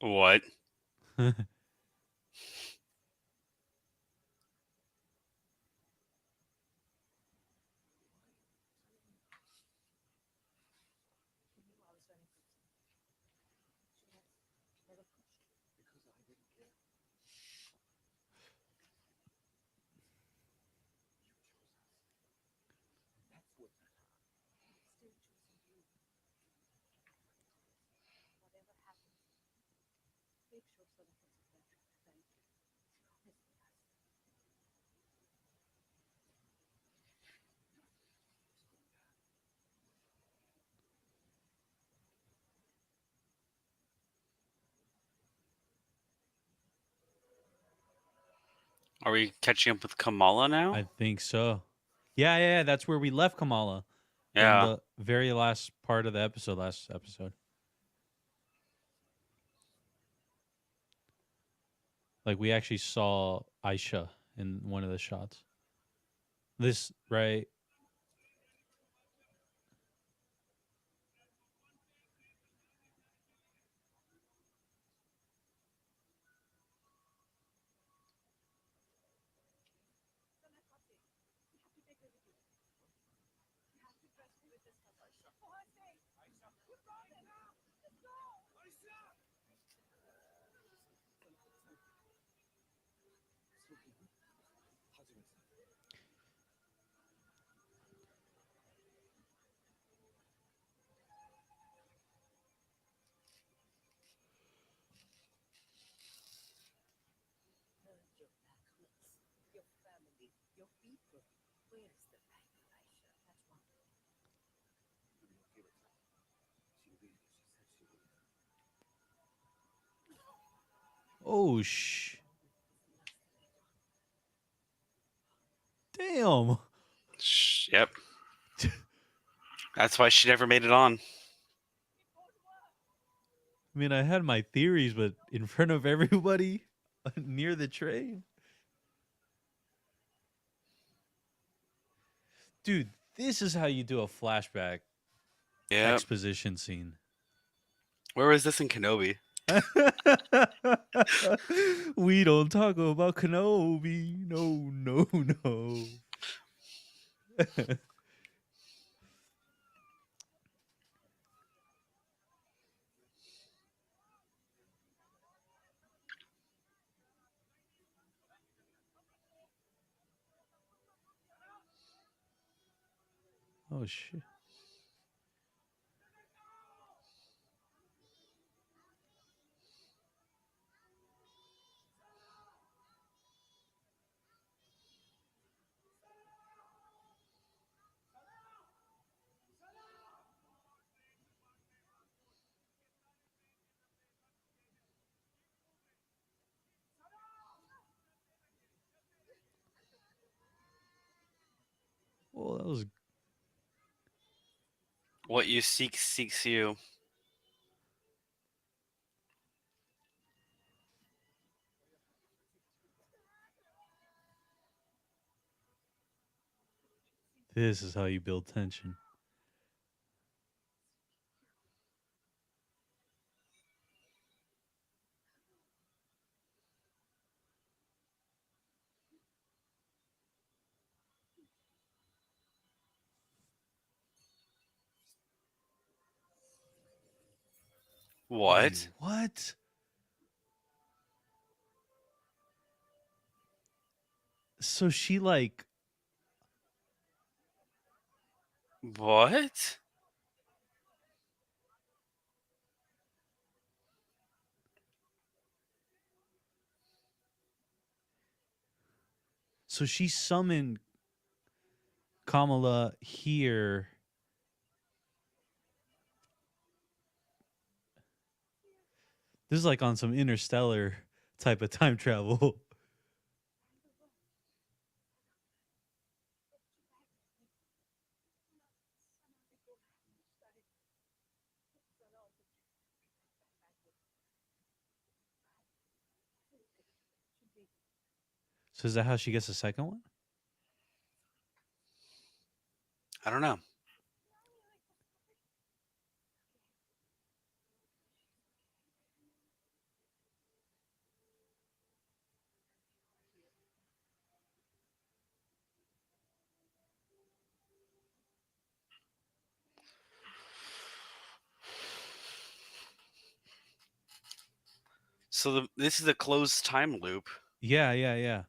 What? Are we catching up with Kamala now? I think so. Yeah. That's where we left Kamala in Yeah. the very last part of the episode. Last episode. Like we actually saw Aisha in one of the shots. This right. Oh damn. Yep. That's why she never made it on. I mean, I had my theories, but in front of everybody near the train. Dude, this is how you do a flashback Yeah. exposition scene. Where was this in Kenobi? We don't talk about Kenobi. No. Oh shit. Well, that was. What you seek seeks you. This is how you build tension. Wait, What? what? So she like. What? So she summoned Kamala here. This is like on some interstellar type of time travel. So is that how she gets the second one? I don't know. So this is a closed time loop. Yeah, yeah, yeah.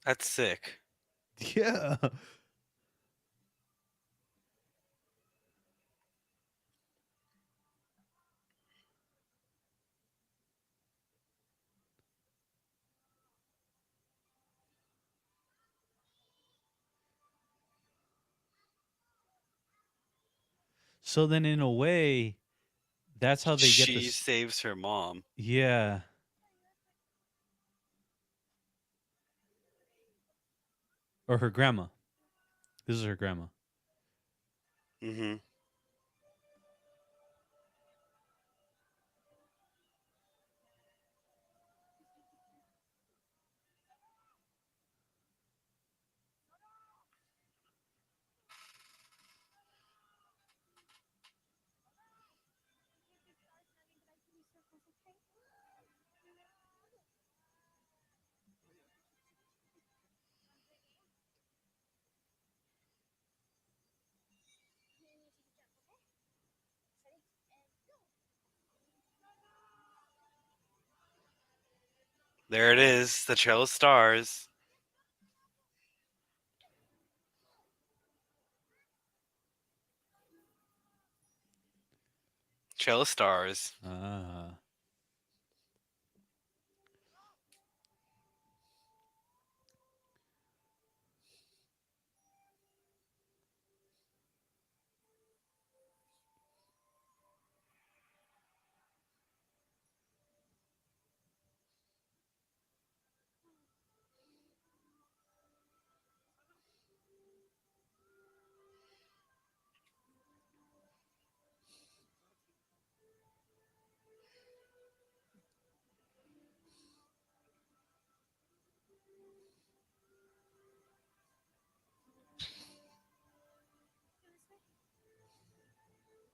That's sick. Yeah. So then in a way, that's how they get She this. saves her mom. Yeah. Or her grandma. This is her grandma. Mm-hmm. There it is, the Trail of Stars. Trail of Stars. Ah.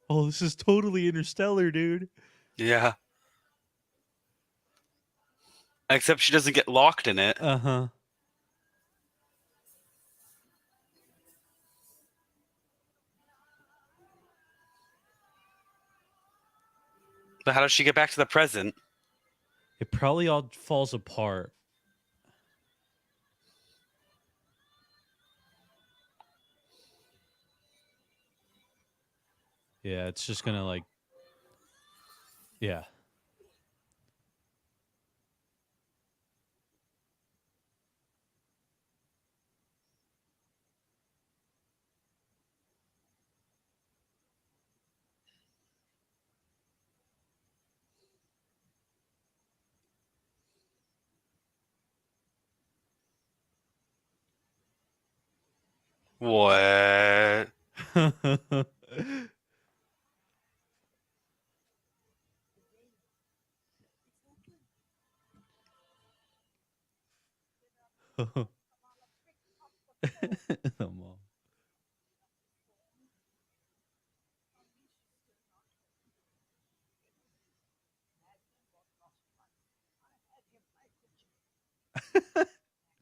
Oh, this is totally interstellar, dude. Yeah. Except she doesn't get locked in it. Uh-huh. But how does she get back to the present? It probably all falls apart. Yeah, it's just gonna like, yeah. What? The mom.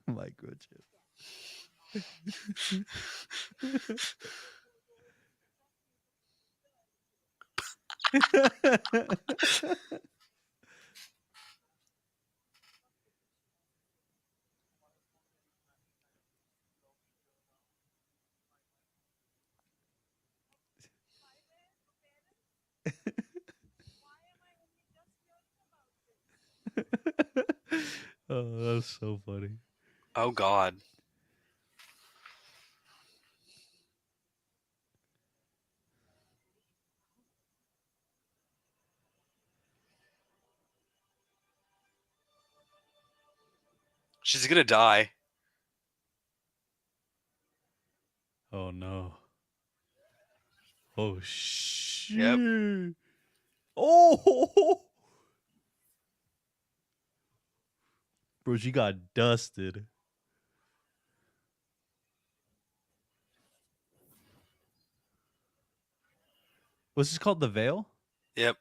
Microchip. Oh, that's so funny. Oh God. She's gonna die. Oh no. Oh shit. Yep. Oh, bro, she got dusted. What's this called? The Veil? Yep.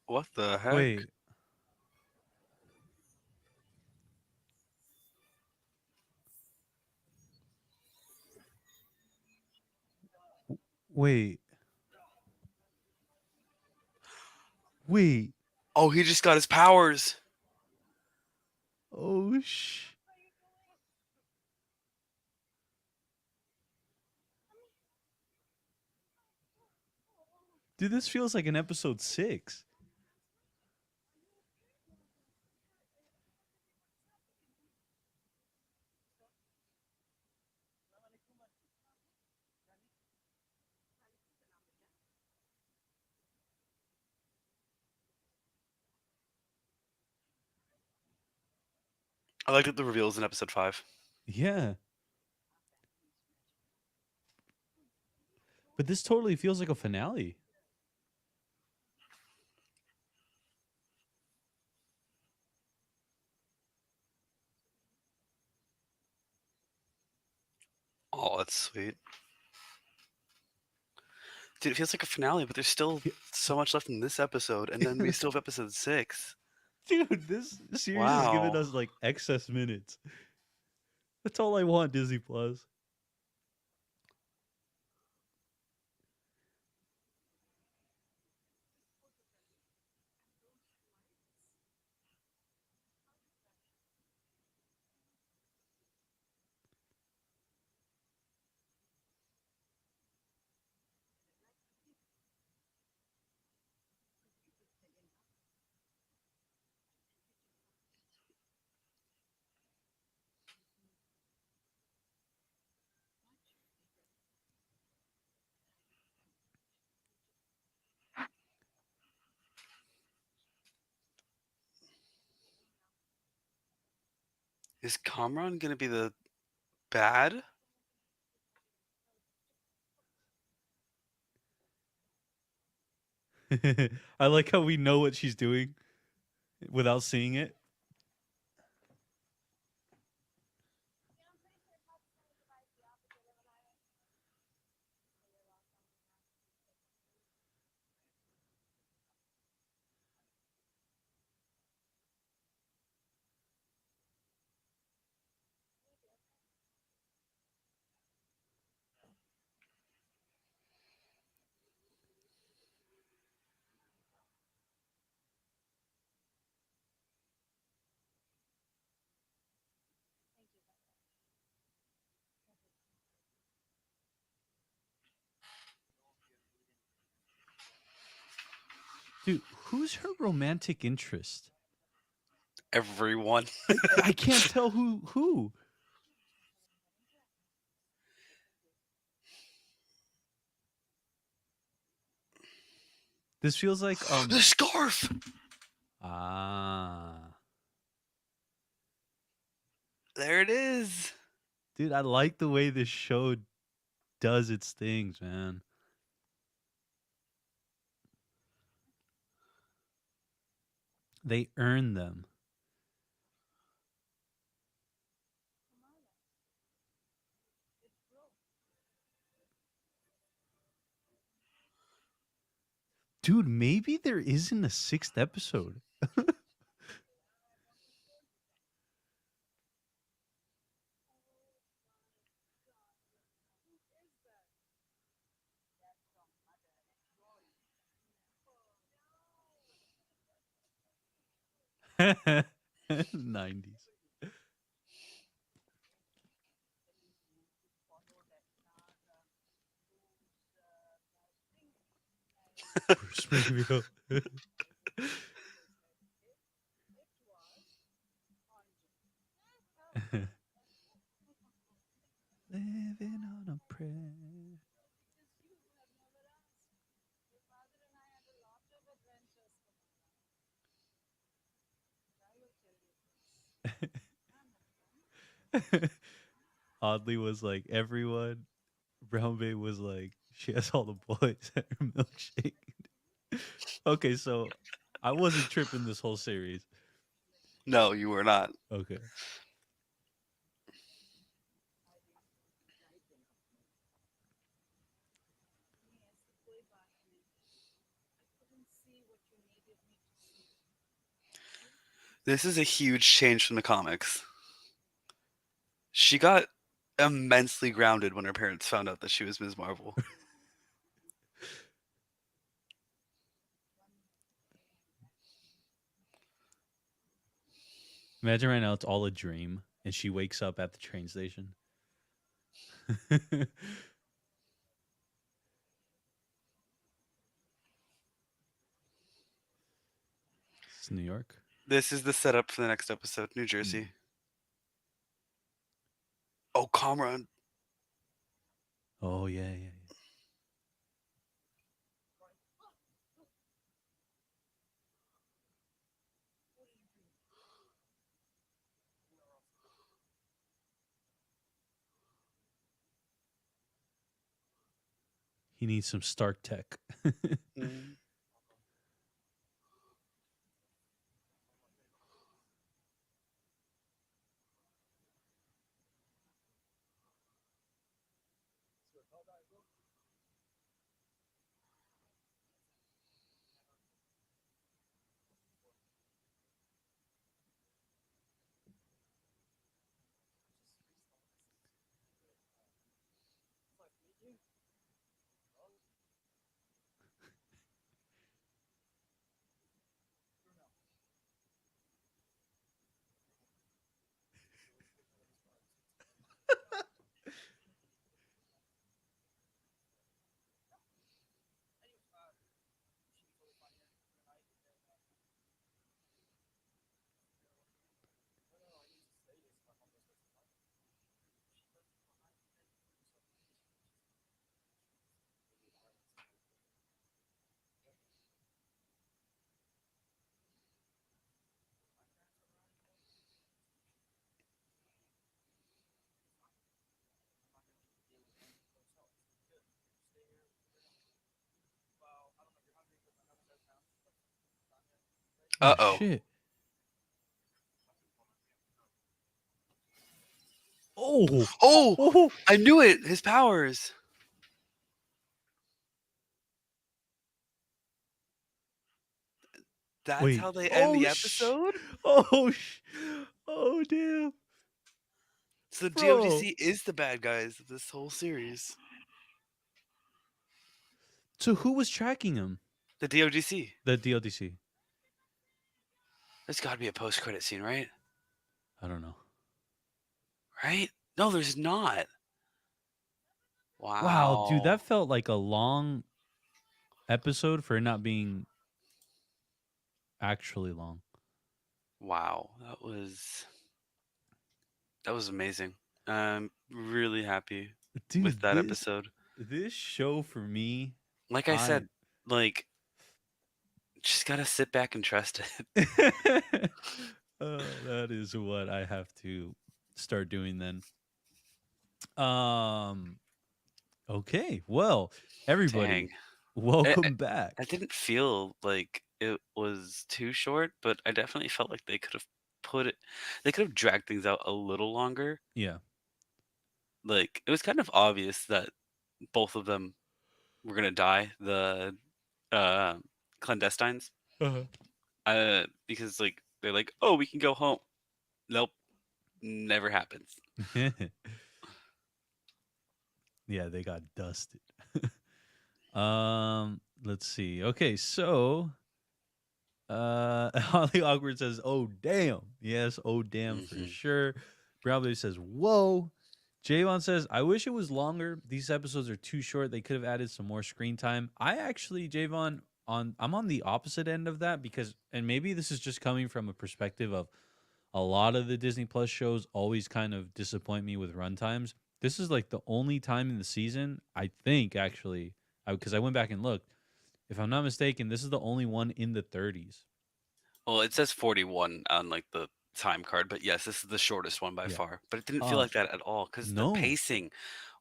What the heck? Wait. Wait. Wait. Oh, he just got his powers. Oh sh. Dude, this feels like an episode 6. I like that the reveals in episode 5. Yeah. But this totally feels like a finale. Oh, that's sweet. Dude, it feels like a finale, but there's still Yeah. so much left in this episode, and then we still have episode 6. Dude, this series is giving Wow. us like excess minutes. That's all I want, Disney Plus. Is Kamran gonna be the bad? I like how we know what she's doing without seeing it. Dude, who's her romantic interest? Everyone. I can't tell who. This feels like The scarf! Ah. There it is. Dude, I like the way this show does its things, man. They earn them. Dude, maybe there isn't a sixth episode. '90s. Bruce Springfield. Living on a prayer. Oddly was like everyone. Brown Bay was like she has all the boys at her milkshake. Okay, so I wasn't tripping this whole series. No, you were not. Okay. This is a huge change from the comics. She got immensely grounded when her parents found out that she was Ms. Marvel. Imagine right now it's all a dream and she wakes up at the train station. It's New York. This is the setup for the next episode, New Jersey. Oh, Kamran. Oh yeah, yeah, yeah. He needs some Stark tech. Mm. Oh Uh-oh. shit. Oh. Oh, Oh. I knew it. His powers. That's Wait. how they end Oh the sh. episode? Oh sh. Oh damn. So Bro. DOGC is the bad guys of this whole series. So who was tracking him? The DOGC. The DLDC. There's got to be a post-credit scene, right? I don't know. Right? No, there's not. Wow, dude, Wow. that felt like a long episode for it not being actually long. Wow. That was amazing. I'm really happy with Dude, that episode. this show for me, Like I I said, like just gotta sit back and trust it. That is what I have to start doing then. Um. Okay. Well, Dang. everybody, It, welcome it, back. I didn't feel like it was too short, but I definitely felt like they could have dragged things out a little longer. Yeah. Like, it was kind of obvious that both of them were gonna die, the uh, clandestines. Uh-huh. Because like they're like, oh, we can go home. Nope, never happens. Yeah, they got dusted. Let's see. Okay, so Holly Awkward says, "Oh damn." Yes, oh damn for Hmm. sure. Brown Baby says, "Whoa." Javon says, "I wish it was longer. These episodes are too short. They could have added some more screen time." I actually, Javon, I'm on the opposite end of that because, and maybe this is just coming from a perspective of a lot of the Disney Plus shows always kind of disappoint me with runtimes. This is like the only time in the season, I think, actually, because I went back and looked. If I'm not mistaken, this is the only one in the 30s. Well, it says 41 on like the time card, but yes, this is the shortest one by Yeah. far. But it didn't feel Uh, like that at all because the no. pacing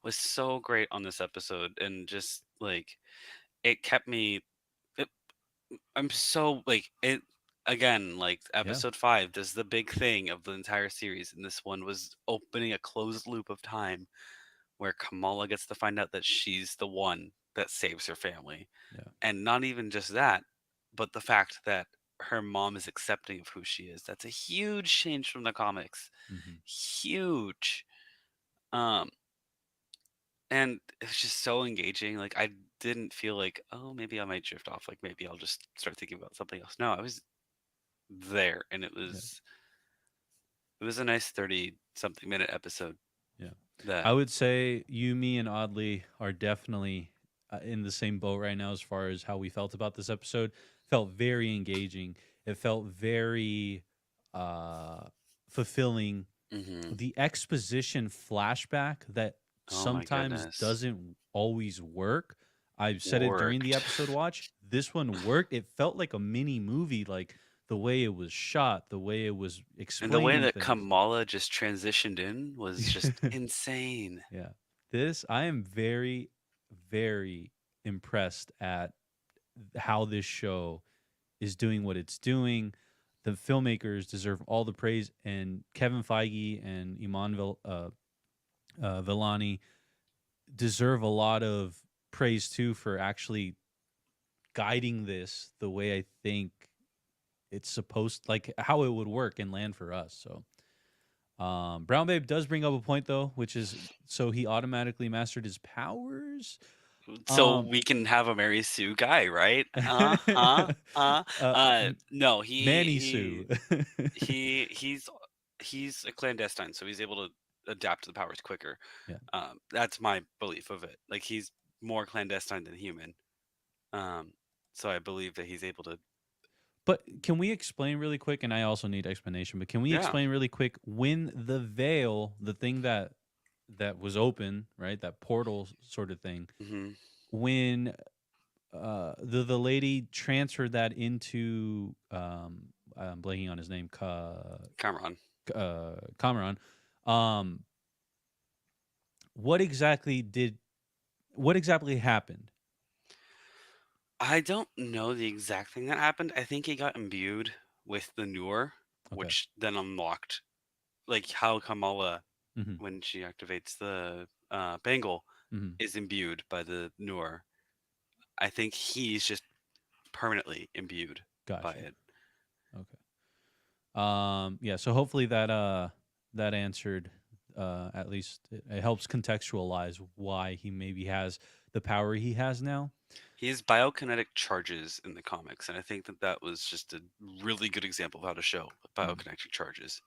was so great on this episode, and just like it kept me. It, I'm so like it again. Like Yeah. episode 5 does the big thing of the entire series, and this one was opening a closed loop of time where Kamala gets to find out that she's the one that saves her family. Yeah. And not even just that, but the fact that her mom is accepting of who she is. That's a huge change from the comics. Hmm. Huge. Um, and it was just so engaging. Like I didn't feel like, oh, maybe I might drift off. Like maybe I'll just start thinking about something else. No, I was there, and Yeah. it was a nice 30 something minute episode Yeah. I that would say you, me, and Oddly are definitely in the same boat right now as far as how we felt about this episode. Felt very engaging. It felt very uh, fulfilling. mhm. The exposition flashback that Oh my sometimes goodness. doesn't always work. I've said it during the Worked. episode watch. This one worked. It felt like a mini movie, like the way it was shot, the way it was And the way explaining that things. Kamala just transitioned in was just insane. Yeah. This, I am very, very impressed at how this show is doing what it's doing. The filmmakers deserve all the praise, and Kevin Feige and Villani deserve a lot of praise too for actually guiding this the way I think it's supposed, like how it would work and land for us. So Brown Babe does bring up a point though, which is so he automatically mastered his powers. So Um, we can have a Mary Sue guy, right? uh, No, Manny Sue. he's a clandestine, so he's able to adapt to the powers quicker. Yeah, That's my belief of it. Like he's more clandestine than human. Um, so I believe that he's able to. but can we explain really quick? And I also need explanation. But can we Yeah. explain really quick when the veil, the thing that was open, right, that portal sort of thing, Hmm. when the lady transferred that into I'm blanking on his name, Cameron. Cameron. Um, what exactly did what exactly happened? I don't know the exact thing that happened. I think he got imbued with the Noor, Okay. which then unlocked like how Kamala, Hmm. when she activates the bangle, Hmm. is imbued by the Noor. I think he's just permanently imbued by Gotcha. it. Okay. Yeah, so hopefully that answered at least it helps contextualize why he maybe has the power he has now. He has biokinetic charges in the comics, and I think that that was just a really good example of how to show Mm. biokinetic charges.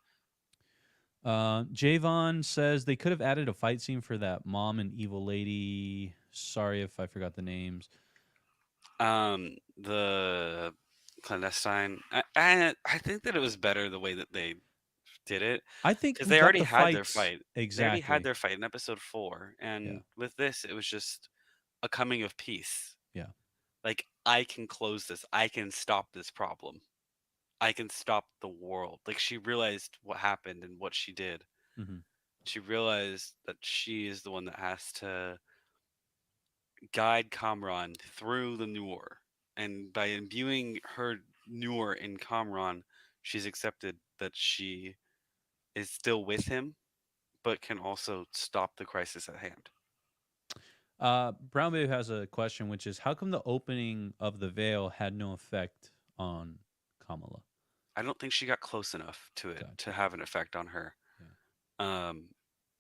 Javon says they could have added a fight scene for that mom and evil lady. Sorry if I forgot the names. The clandestine. I think that it was better the way that they did it I think because we they got already the had their fights fight. They already had exactly. their fight in episode 4, Yeah. and with this, it was just a coming of peace. Yeah. Like, I can close this. I can stop this problem. I can stop the world. Like, she realized what happened and what she did. Hmm. She realized that she is the one that has to guide Kamran through the Noor. And by imbuing her Noor in Kamran, she's accepted that she is still with him, but can also stop the crisis at hand. Brown Babe has a question, which is how come the opening of the veil had no effect on Kamala? I don't think she got close enough to it to Gotcha. have an effect on her. Yeah. Um,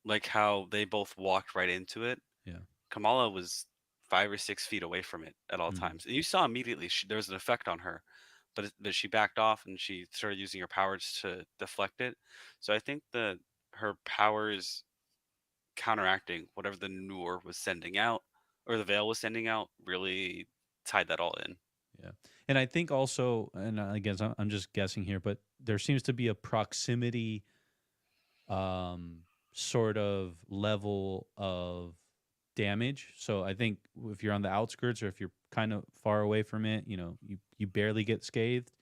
like how they both walked right into it. Yeah. Kamala was 5 or 6 feet away from it at all Mm, times, and you saw immediately there was an effect on her, but she backed off and she started using her powers to deflect it. So I think that her powers counteracting whatever the Noor was sending out or the veil was sending out really tied that all in. yeah. And I think also, and again, I'm just guessing here, but there seems to be a proximity um, sort of level of damage. So I think if you're on the outskirts or if you're kind of far away from it, you barely get scathed.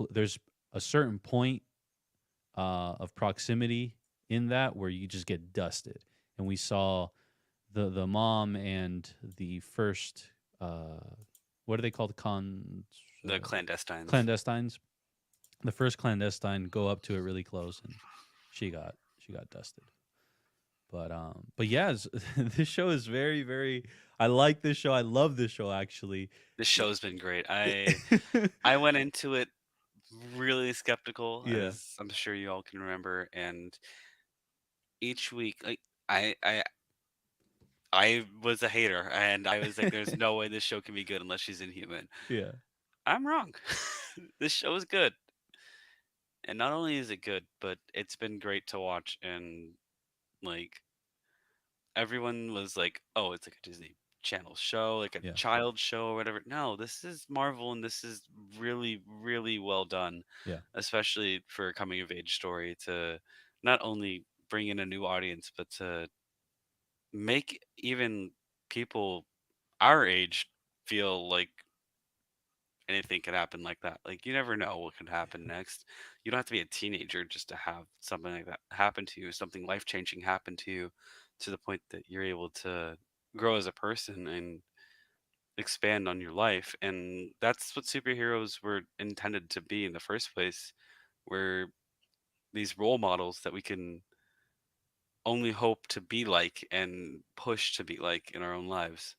There's a certain point of proximity in that where you just get dusted. And we saw the mom and the first what are they called The uh, clandestines. clandestines. The first clandestine go up to it really close, and she got dusted. But yeah, this show is very very. I like this show. I love this show actually. This show's been great. I went into it really skeptical, Yeah, as I'm sure you all can remember, and each week, like I I I was a hater, and I was like, "There's no way this show can be good unless she's Inhuman." yeah, I'm wrong. This show is good, and not only is it good, but it's been great to watch. And like everyone was like, "Oh, it's like a Disney Channel show, like a yeah, child show or whatever." No, this is Marvel, and this is really, really well done, yeah, especially for a coming of age story to not only bring in a new audience, but to make even people our age feel like anything could happen like that. Like you never know what could happen next. You don't have to be a teenager just to have something like that happen to you, something life changing happen to you, to the point that you're able to grow as a person and expand on your life. And that's what superheroes were intended to be in the first place. Were these role models that we can only hope to be like and push to be like in our own lives.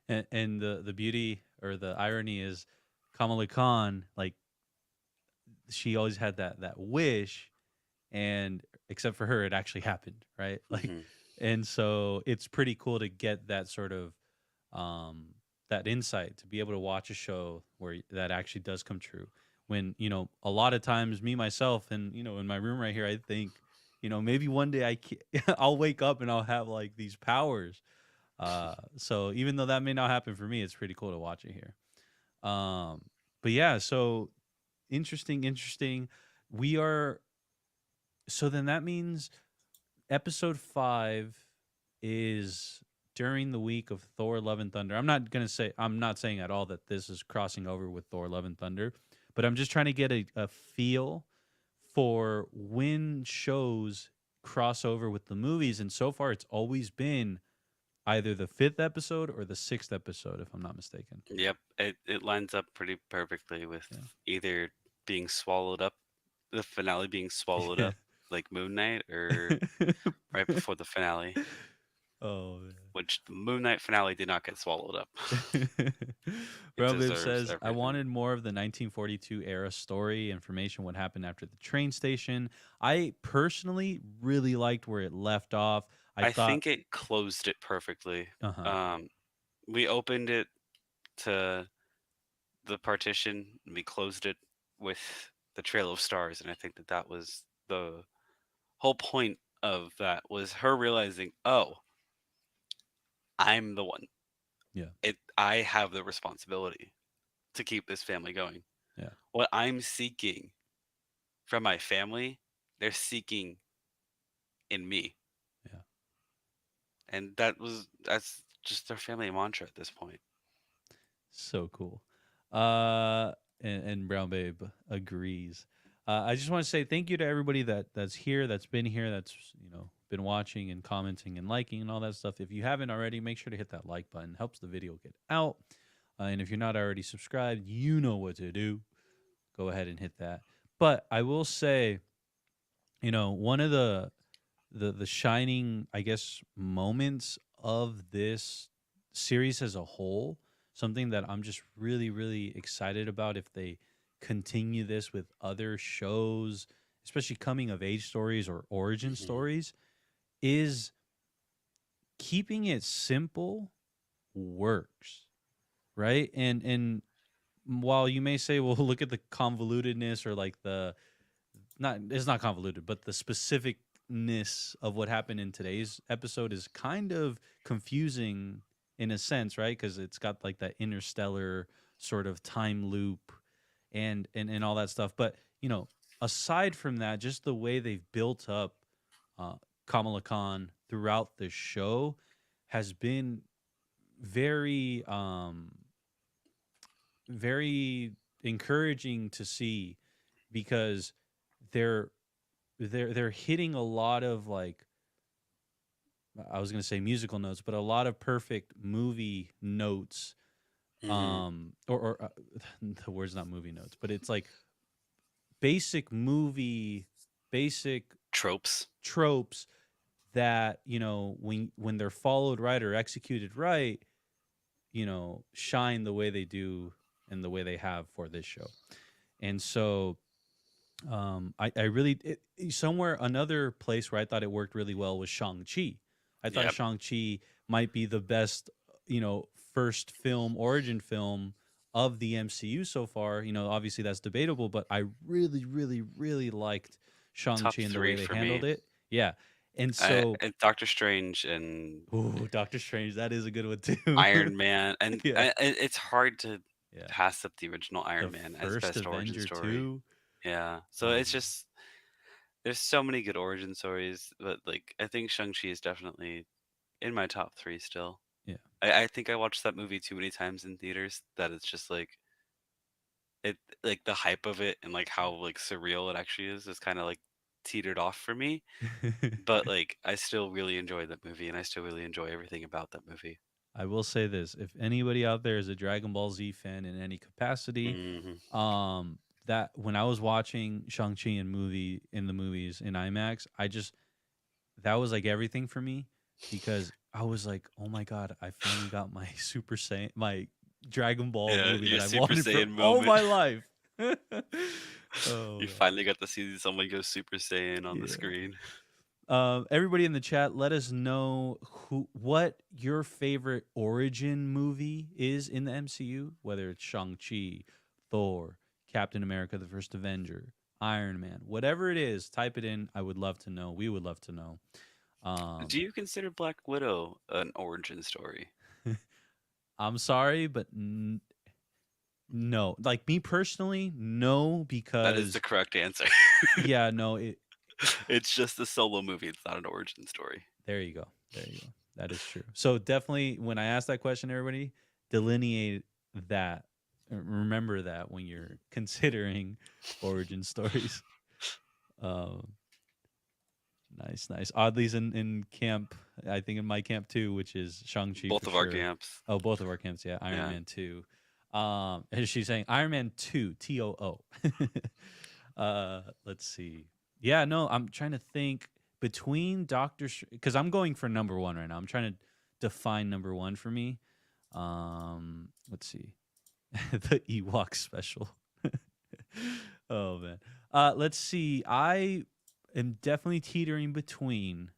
yeah. And the beauty or the irony is Kamala Khan, like she always had that wish, and except for her it actually happened, right? Like, Hmm. and so it's pretty cool to get that sort of um that insight, to be able to watch a show where that actually does come true. When a lot of times me myself and in my room right here, I think maybe one day I'll wake up and I'll have like these powers. So even though that may not happen for me, it's pretty cool to watch it here. um but yeah, so interesting. We are So then that means episode 5 is during the week of Thor Love and Thunder. I'm not saying at all that this is crossing over with Thor Love and Thunder, but I'm just trying to get a feel for when shows cross over with the movies. And so far it's always been either the 5th episode or the 6th episode, if I'm not mistaken. Yep, it lines up pretty perfectly with either being swallowed up, the finale being swallowed Yeah. up like Moon Knight, or right before the finale, Oh, which the Moon Knight finale did not get swallowed up. It Brown Bib deserves says, I everything. wanted more of the 1942 era story information, what happened after the train station. I personally really liked where it left off. I I thought, think it closed it perfectly. uh huh, Um, we opened it to the partition, and we closed it with the Trail of Stars, and I think that that was the whole point of that was her realizing, oh, I'm the one. yeah, I have the responsibility to keep this family going. yeah, What I'm seeking from my family, they're seeking in me. yeah. And that's just their family mantra at this point. So cool. And Brown Babe agrees. I just want to say thank you to everybody that's here, that's been here, that's been watching and commenting and liking and all that stuff. If you haven't already, make sure to hit that like button. Helps the video get out. And if you're not already subscribed, you know what to do. Go ahead and hit that. But I will say, one of the shining, I guess, moments of this series as a whole, something that I'm just really, really excited about if they continue this with other shows, especially coming of age stories or origin Hmm. stories, is keeping it simple works, right? And while you may say, well, look at the convolutedness or like the not it's not convoluted, but the specificness of what happened in today's episode is kind of confusing in a sense, right? Because it's got like that interstellar sort of time loop and all that stuff. But aside from that, just the way they've built up uh, Kamala Khan throughout the show has been very very encouraging to see because they're they're hitting a lot of like I was going to say musical notes, but a lot of perfect movie notes. Hmm. Or the word's not movie notes, but it's like basic movie, basic Tropes. tropes that when they're followed right or executed right, shine the way they do and the way they have for this show. And so I really somewhere another place where I thought it worked really well was Shang-Chi. I thought Yep. Shang-Chi might be the best, first film origin film of the MCU so far. Obviously that's debatable, but I really, really, really liked Top Shang-Chi and the way three they for handled me. it. Yeah. And so, And Doctor Strange and ooh, Doctor Strange, that is a good one too. Iron Man, and Yeah. it's hard to Yeah. pass up the original The Iron Man as first best origin Avenger story. too. Yeah, so Oh it's man. just there's so many good origin stories, but like I think Shang-Chi is definitely in my top three still. Yeah. I think I watched that movie too many times in theaters that it's just it like the hype of it and like how like surreal it actually is kind of like teetered off for me. Yeah. But like I still really enjoy that movie and I still really enjoy everything about that movie. I will say this: if anybody out there is a Dragon Ball Z fan in any capacity, Hmm. um, that when I was watching Shang Chi in the movies in IMAX, that was like everything for me because I was like, oh my god, I finally got my Super Saiyan, my Dragon Ball Yeah, movie your that I Super wanted for Saiyan all moment. my life. Oh You man, finally got to see someone go Super Saiyan on the yeah. screen. Everybody in the chat, let us know what your favorite origin movie is in the MCU, whether it's Shang-Chi, Thor, Captain America, the First Avenger, Iron Man, whatever it is, type it in. I would love to know. We would love to know. Do Um, you consider Black Widow an origin story? I'm sorry, but no. Like me personally, no, That is the because correct answer. yeah, no. It's just a solo movie. It's not an origin story. There you go. There you go. That is true. So definitely, when I ask that question, everybody delineate that. Remember that when you're considering origin stories. Um, nice, nice. Oddly's in camp. I think in my camp too, which is Shang Chi Both for of our sure. camps. Oh, both of our camps. Yeah, Iron Yeah. Man 2. And she's saying Iron Man 2, TOO. Let's see. Yeah, no, I'm trying to think between because I'm going for number one right now. I'm trying to define number one for me. Let's see. The Ewok special. Oh man. Let's see. I am definitely teetering between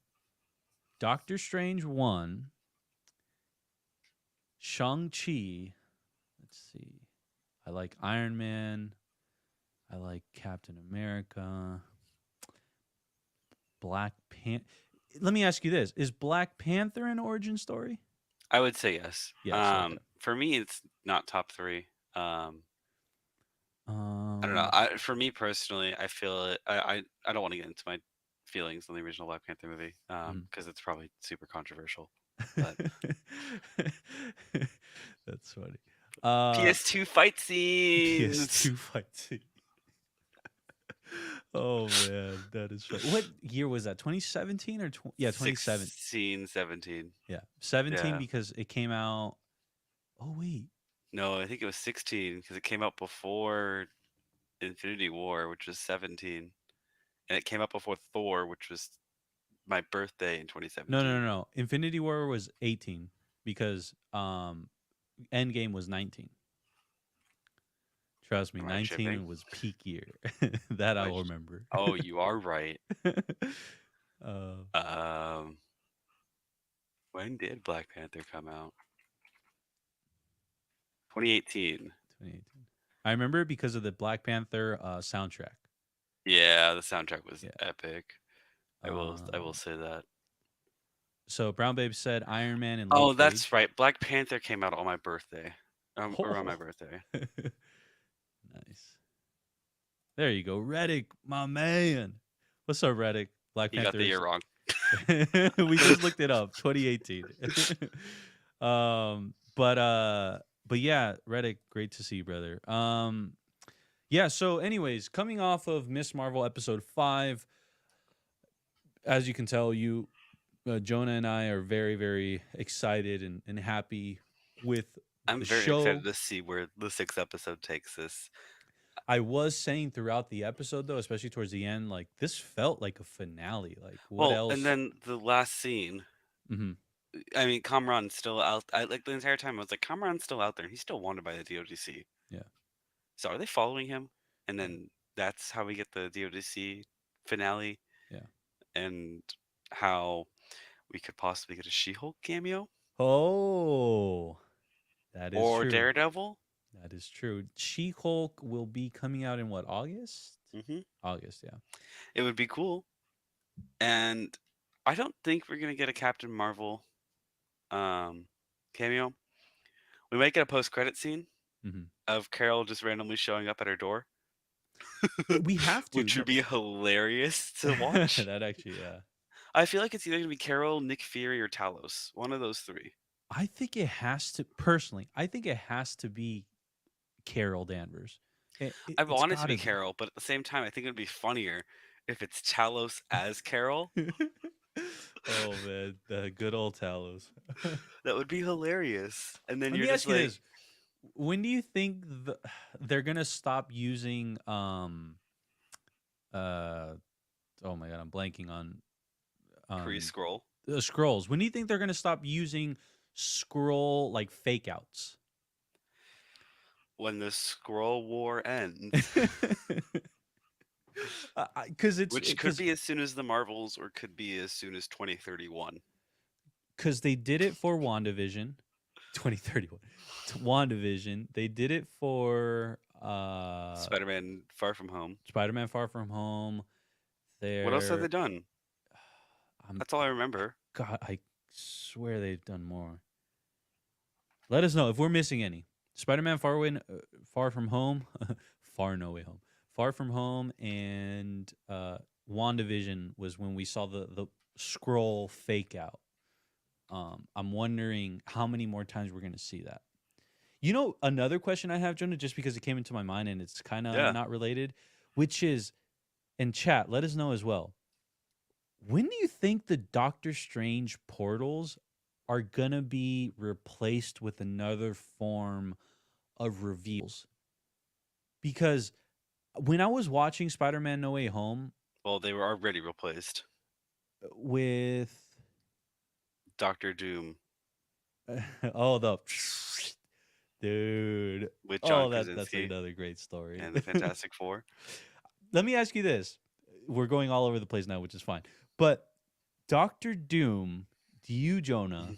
Doctor Strange 1, Shang-Chi. Let's see. I like Iron Man. I like Captain America. Black Panther. Let me ask you this: is Black Panther an origin story? I would say yes. Yes. Okay. For me, it's not top three. Um, I don't know. Um. For me personally, I feel it. I don't want to get into my feelings on the original Black Panther movie mm. because it's probably super controversial. But That's funny. PS2 fight scenes. PS2 fight scene. Oh man, that is funny. What year was that? 2017 or 2017? 16, 17. Yeah, 17 Yeah. because it came out. Oh wait, No, I think it was 16 because it came out before Infinity War, which was 17. And it came out before Thor, which was my birthday in no, 2017. no. Infinity War was 18 because Endgame was 19. Trust me, Am I 19 tripping? was peak year. That Am I I'll j- remember. Oh, you are right. uh, Um, when did Black Panther come out? 2018. 2018. I remember it because of the Black Panther soundtrack. Yeah, the soundtrack was Yeah. epic. I will say that. So Brown Babe said Iron Man and Oh, Luke that's Cage. right. Black Panther came out on my birthday. Around my Oh, birthday. nice. There you go, Reddick, my man. What's up, Reddick? Black You got the year Panther's. wrong. We just looked it up, 2018. But yeah, Reddick, great to see you, brother. Yeah. So, anyways, coming off of Miss Marvel episode 5, as you can tell, Jonah and I are very, very excited and happy with I'm the very excited show. to see where the 6th episode takes us. I was saying throughout the episode, though, especially towards the end, like this felt like a finale. Like, what Well, and else? then the last scene. Hmm. I mean, Kamran's still out. I like the entire time. I was like, Kamran's still out there. And he's still wanted by the DODC. Yeah. So are they following him? And Yeah. then that's how we get the DODC finale, Yeah. and how we could possibly get a She-Hulk cameo Oh, that is or true. Daredevil. That is true. She-Hulk will be coming out in what, August? Hmm. August, yeah. It would be cool. And I don't think we're gonna get a Captain Marvel cameo. We might get a post-credit scene Hmm. of Carol just randomly showing up at her door, We have to. which No, would be hilarious to watch. that actually, yeah. I feel like it's either gonna be Carol, Nick Fury, or Talos. One of those three. I think it has to, personally, I think it has to be Carol Danvers. I It's want it to got be to be. Carol, but at the same time, I think it would be funnier if it's Talos as Carol. Oh, man. The good old Talos. That would be hilarious. And then Let you're me just ask you like, this. When do you think they're going to stop using uh oh my god, I'm blanking on Kree um Scroll. the scrolls. When do you think they're going to stop using scroll like fake outs? When the Scroll War ends, Cuz which could be as soon as the Marvels or could be as soon as 2031. cuz they did it for WandaVision 2031. WandaVision, they did it for Spider-Man Far From Home. Spider-Man Far From Home. What else have they They're done? I'm That's all I remember. God, I swear they've done more. Let us know if we're missing any. Spider-Man Far From Home, Far No Way Home, Far From Home, and WandaVision was when we saw the scroll fake out. I'm wondering how many more times we're gonna see that. You know, another question I have, Jonah, just because it came into my mind and it's kind of Yeah. not related, which is, in chat, let us know as well. When do you think the Doctor Strange portals are gonna be replaced with another form of reveals? Because when I was watching Spider-Man No Way Home Well, they were already replaced. with Doctor Doom oh the dude, with John oh that's Krasinski another great story. and the Fantastic Four. Let me ask you this: we're going all over the place now, which is fine, but Doctor Doom, do you, Jonah,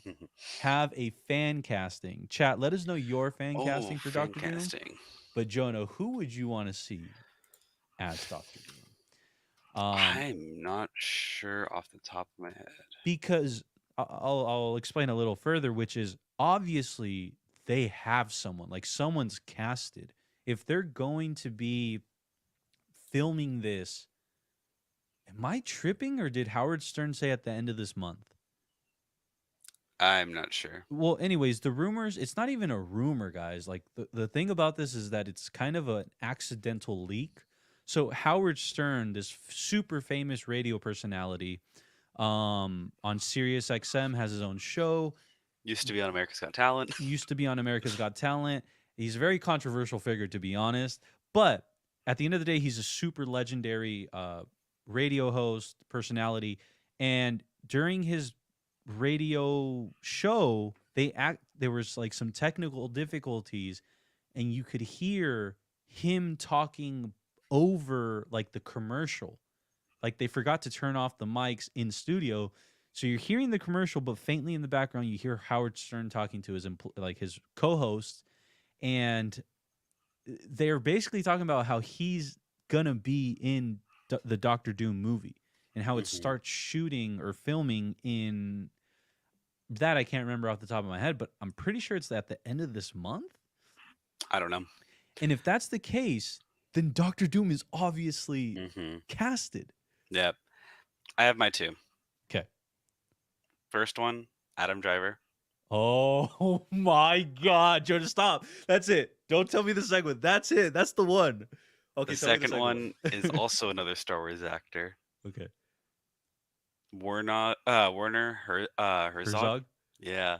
have a fan casting? Chat, let us know your fan Oh, casting for fan Doctor Doom. casting. But Jonah, who would you want to see as Doctor Doom? I'm not sure off the top of my head. Because I'll explain a little further, which is obviously they have someone, like someone's casted. If they're going to be filming this, am I tripping or did Howard Stern say at the end of this month? I'm not sure. Well, anyways, the rumors, it's not even a rumor, guys. Like the thing about this is that it's kind of an accidental leak. So Howard Stern, this super famous radio personality, on Sirius XM has his own show, Used to be on America's Got Talent. used to be on America's Got Talent. He's a very controversial figure, to be honest. But at the end of the day, he's a super legendary radio host, personality. And during his radio show, there was like some technical difficulties, and you could hear him talking over like the commercial. Like they forgot to turn off the mics in studio, so you're hearing the commercial, but faintly in the background you hear Howard Stern talking to his co-hosts, and they're basically talking about how he's gonna be in the Doctor Doom movie and how it Mhm. starts shooting or filming in that I can't remember off the top of my head, but I'm pretty sure it's at the end of this month. I don't know. And if that's the case, then Doctor Doom is obviously Hmm. casted. Yep. I have my two. Okay. First one, Adam Driver. Oh my God, Jonah, stop. That's it. Don't tell me the second one. That's it. That's the one. Okay, The tell me the second second one is also another Star Wars actor, Okay. Werner Herzog. Herzog? Yeah,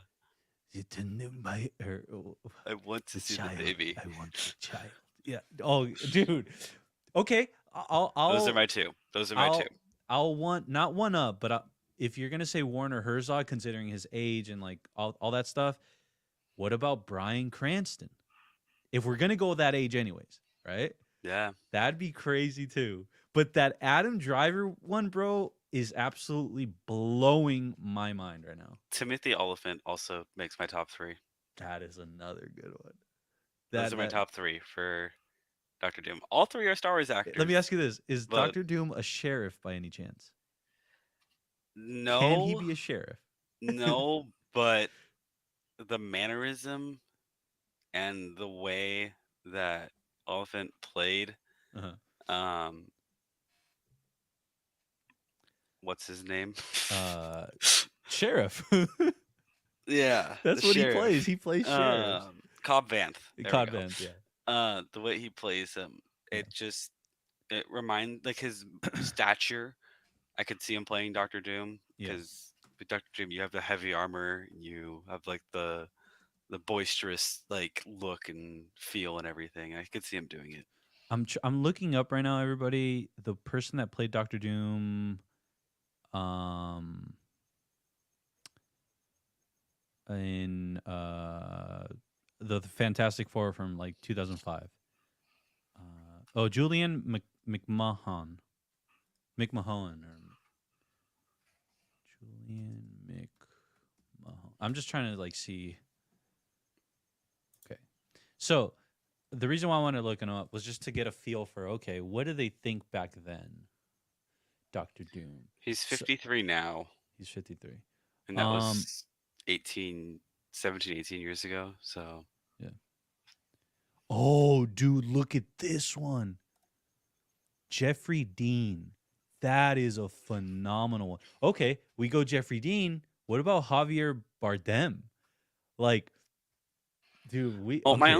You didn't my I want to the see child. the baby. I want the child. Yeah. Oh, dude. Okay. Those are my two. Those are my two. I'll want not one up, but if you're gonna say Warner Herzog, considering his age and like all that stuff, what about Bryan Cranston? If we're gonna go with that age, anyways, right? Yeah. That'd be crazy too. But that Adam Driver one, bro, is absolutely blowing my mind right now. Timothy Oliphant also makes my top three. That is another good one. Those are my top three for Doctor Doom. All three are Star Wars actors. Let me ask you this: is but Doctor Doom a sheriff by any chance? Can he no, be a sheriff? no, but the mannerism and the way that Oliphant played, Uh-huh. what's his name? Sheriff. Yeah, That's the what sheriff. he plays. He plays sheriff. Cobb Vanth. There Cod we go. Vanth, yeah. The way he plays him, Yeah. it reminds like his stature. I could see him playing Doctor Doom Yeah. because with Doctor Doom you have the heavy armor, you have like the boisterous like look and feel and everything. I could see him doing it. I'm looking up right now, everybody. The person that played Doctor Doom, in the Fantastic Four from like 2005. Julian McMahon, or Julian McMahon. I'm just trying to like see. Okay, so the reason why I wanted to look him up was just to get a feel for, okay, what do they think back then? Doctor Doom. He's 53 now, He's 53. and that was 17, 18 years ago. So yeah. Oh, dude, look at this one. Jeffrey Dean. That is a phenomenal one. Okay, we go Jeffrey Dean. What about Javier Bardem? Like, dude, well, my okay.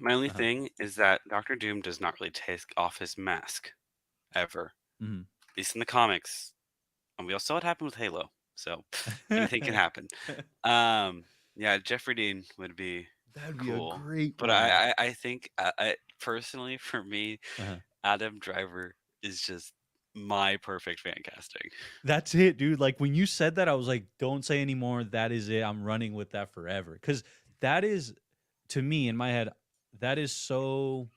only thing is that Doctor Doom does not really take off his mask ever. Mhm. At least in the comics. And we all saw what happened with Halo. So anything can happen. Yeah, Jeffrey Dean would be That'd be cool. a great But one. I think I personally, for me, Adam Driver is just my perfect fan casting. That's it, dude. Like when you said that, I was like, don't say anymore. That is it. I'm running with that forever. Because that is, to me, in my head, that is so.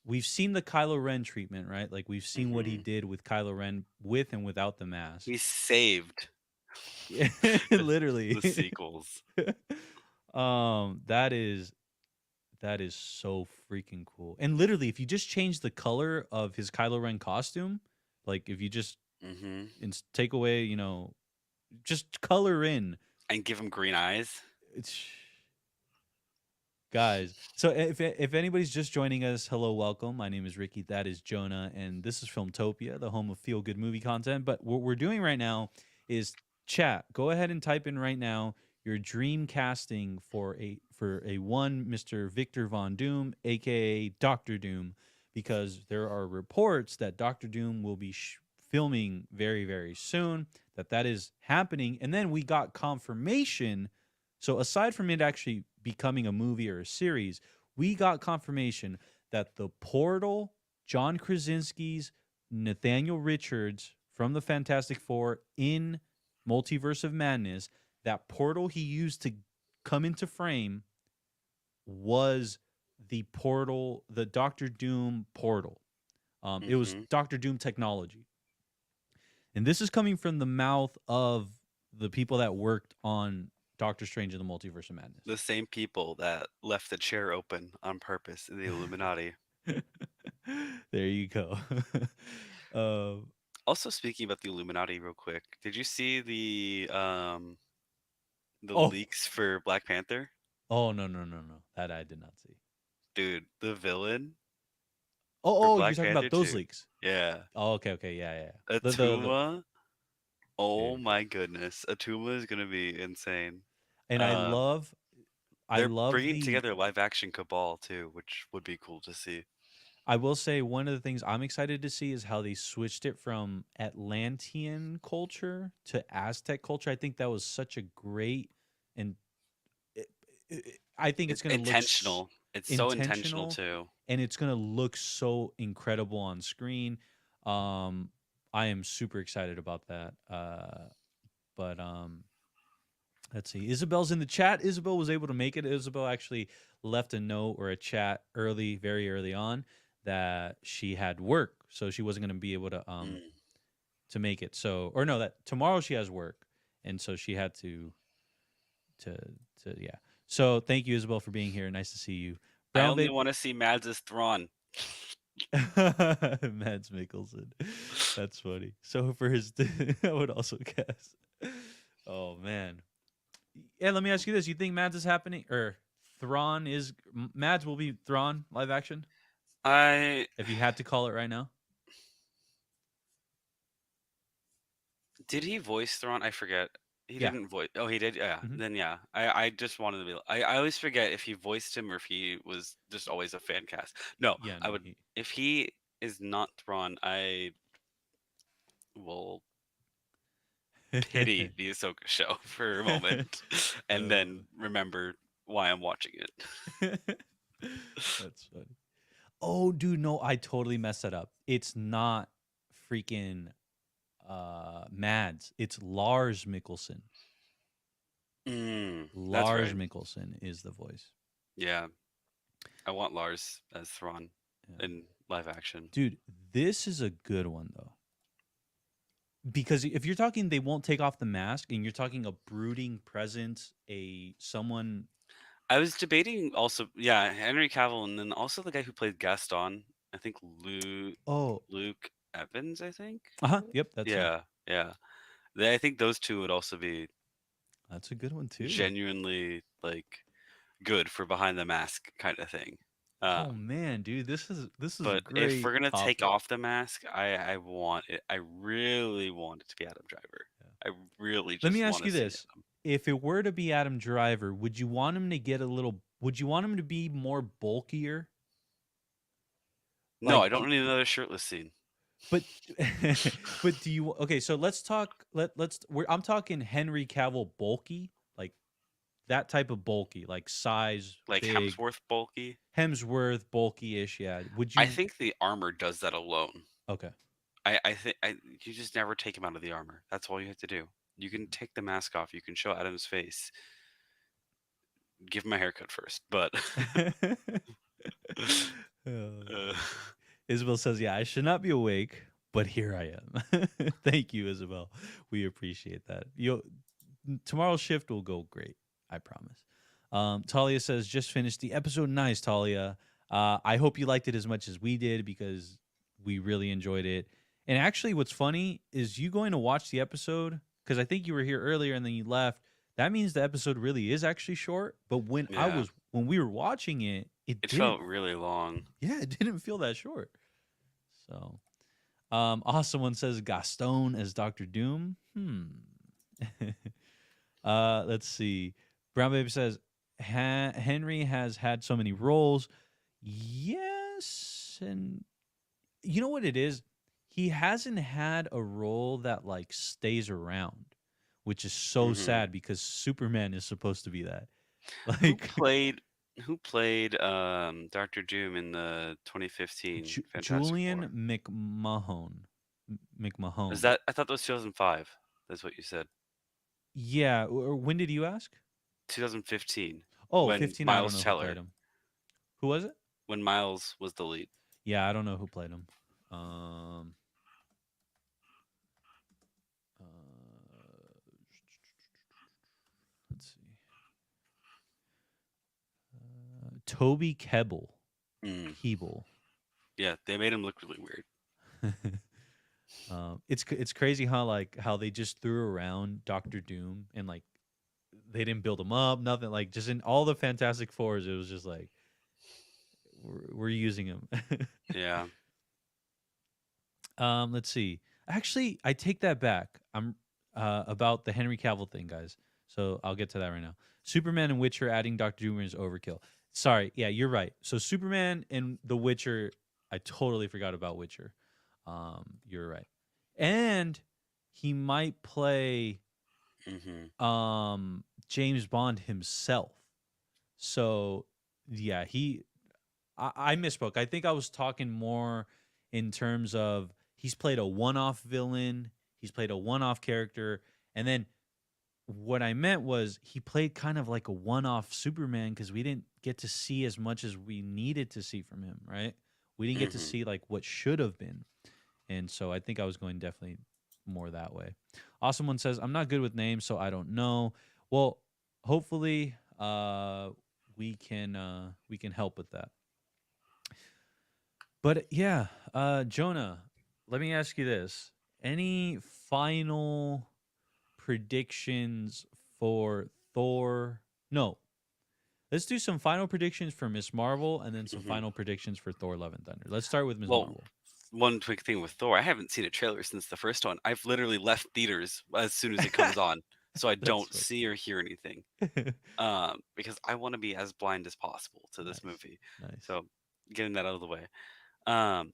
We've seen the Kylo Ren treatment, right? Like we've seen what he did with Kylo Ren with and without the mask. He saved literally the sequels. That is so freaking cool. And literally, if you just change the color of his Kylo Ren costume, like if you just take away, just color in and give him green eyes. Guys, so if anybody's just joining us, hello, welcome. My name is Ricky. That is Jonah, and this is Filmtopia, the home of feel-good movie content. But what we're doing right now is Chat, go ahead and type in right now your dream casting for a one Mr. Victor Von Doom, aka Doctor Doom, because there are reports that Doctor Doom will be filming very very soon. That is happening, and then we got confirmation. So aside from it actually becoming a movie or a series, we got confirmation that the Portal, John Krasinski's Nathaniel Richards from the Fantastic Four in Multiverse of Madness, that portal he used to come into frame was the portal, the Doctor Doom portal. It was Mm-hmm. Doctor Doom technology. And this is coming from the mouth of the people that worked on Doctor Strange in the Multiverse of Madness. The same people that left the chair open on purpose in the Illuminati. There you go. Also, speaking about the Illuminati, real quick, did you see the oh, leaks for Black Panther? oh no, that I did not see. Dude, the villain for Oh, you're Black talking Panther about those 2. leaks. Yeah. Oh, okay, yeah. The Atuma. yeah. Oh my goodness. Atuma is gonna be insane. And Um, I they're love bringing the. together live action Cabal too, which would be cool to see. I will say one of the things I'm excited to see is how they switched it from Atlantean culture to Aztec culture. I think that was such a great and I think it's It's going to look intentional. It's so intentional intentional too. and it's going to look so incredible on screen. Um, I am super excited about that. But let's see. Isabel's in the chat. Isabel was able to make it. Isabel actually left a note or a chat early, very early on, that she had work, so she wasn't going to be able Mm. to make it. So, or no, that tomorrow she has work, and so she had to yeah. So thank you, Isabel, for being here. Nice to see you. I Brown only Vape, want to see Mads as Thrawn. Mads Mikkelsen. That's funny. So for his, I would also guess. Oh man. Yeah, let me ask you this: you think Mads is happening, or Thrawn is Mads will be Thrawn live action? I If you had to call it right now, Did he voice Thrawn? I forget. He yeah. didn't voice. Oh, he did. Yeah. Hmm. Then yeah. I just wanted to be. I always forget if he voiced him or if he was just always a fan cast. No, Yeah, I no, would. If he is not Thrawn, I will pity the Ahsoka show for a moment, and then remember why I'm watching it. That's funny. Oh, dude, no, I totally messed that up. It's not freaking Mads. It's Lars Mikkelsen. That's Lars right. Mikkelsen is the voice. Yeah, I want Lars as Thrawn Yeah. in live action. Dude, this is a good one though. Because if you're talking they won't take off the mask and you're talking a brooding presence, a someone. I was debating also, yeah, Henry Cavill, and then also the guy who played Gaston. I think Oh, Luke Evans. I think. yep, that's him. Yeah, yeah. I think those two would also be That's a good one too. genuinely like good for behind the mask kind of thing. Oh Um, man, dude, this is a but if great we're gonna take topic. off the mask, I want it. I really want it to be Adam Driver. Yeah. I really Let me just want ask to you see this. him. If it were to be Adam Driver, would you want him to get a little would you want him to be more bulkier? No, I Like don't need another shirtless scene. but but do you okay, so let's talk I'm talking Henry Cavill bulky, like that type of bulky, like size, Like big, Hemsworth bulky. Hemsworth, bulky-ish, yeah. Would I you think the armor does that alone. okay. I think you just never take him out of the armor. That's all you have to do. You can take the mask off. You can show Adam's face. Give him a haircut first, but Oh, uh, Isabel says, "Yeah, I should not be awake, but here I am." Thank you, Isabel. We appreciate that. Tomorrow's shift will go great. I promise. Talia says, "Just finished the episode. Nice, Talia. I hope you liked it as much as we did because we really enjoyed it. And actually, what's funny is you going to watch the episode because I think you were here earlier and then you left. That means the episode really is actually short. But yeah, when we were watching it, it felt really long. yeah, it didn't feel that short. So, awesome one says Gaston as Doctor Doom. Let's see. Brown Baby says Henry has had so many roles. Yes, and you know what it is? He hasn't had a role that like stays around, which is so Hmm. sad because Superman is supposed to be that. Who Like played who played Doctor Doom in the 2015 Fantastic Julian Four? Is McMahon. that I thought that was 2005. That's what you said. Yeah, or when did you ask? 2015 Oh, when 15. I don't Miles know who played Teller, him. Who was it? when Miles was the lead. Yeah, I don't know who played him. Um, uh, let's see. Toby Mm. Keeble. Yeah, they made him look really weird. It's crazy how like how they just threw around Doctor Doom and like they didn't build him up, nothing like just in all the Fantastic Fours, it was just like we're using him. Yeah. Let's see. Actually, I take that back. I'm about the Henry Cavill thing, guys. So I'll get to that right now. Superman and Witcher adding Doctor Doom is overkill. Sorry, yeah, you're right. So Superman and The Witcher, I totally forgot about Witcher. You're right, and he might play Hmm. James Bond himself. So yeah, I misspoke. I think I was talking more in terms of he's played a one-off villain, he's played a one-off character, and then what I meant was he played kind of like a one-off Superman because we didn't get to see as much as we needed to see from him, right? We didn't get to Hmm. see like what should have been. And so I think I was going definitely more that way. Awesome one says, I'm not good with names, so I don't know. Well, hopefully we can help with that. But yeah, Jonah, let me ask you this. Any final predictions for Thor? No. Let's do some final predictions for Miss Marvel and then some Hmm. final predictions for Thor Love and Thunder. Let's start with Miss Well, Marvel. one quick thing with Thor, I haven't seen a trailer since the first one. I've literally left theaters as soon as it comes on, so I That's don't funny. see or hear anything. Because I want to be as blind as possible to this Nice. movie. Nice. So getting that out of the way.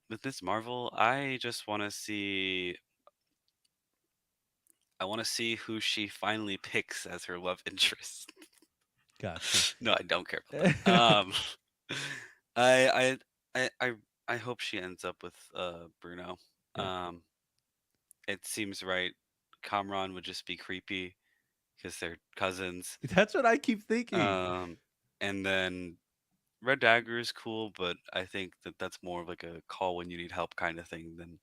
With Miss Marvel, I just want to see. I want to see who she finally picks as her love interest. Got you. No, I don't care about that. I, I, I, I, I hope she ends up with Bruno. Yeah. Um, it seems right. Kamran would just be creepy because they're cousins. That's what I keep thinking. Um, and then Red Dagger is cool, but I think that that's more of like a call when you need help kind of thing than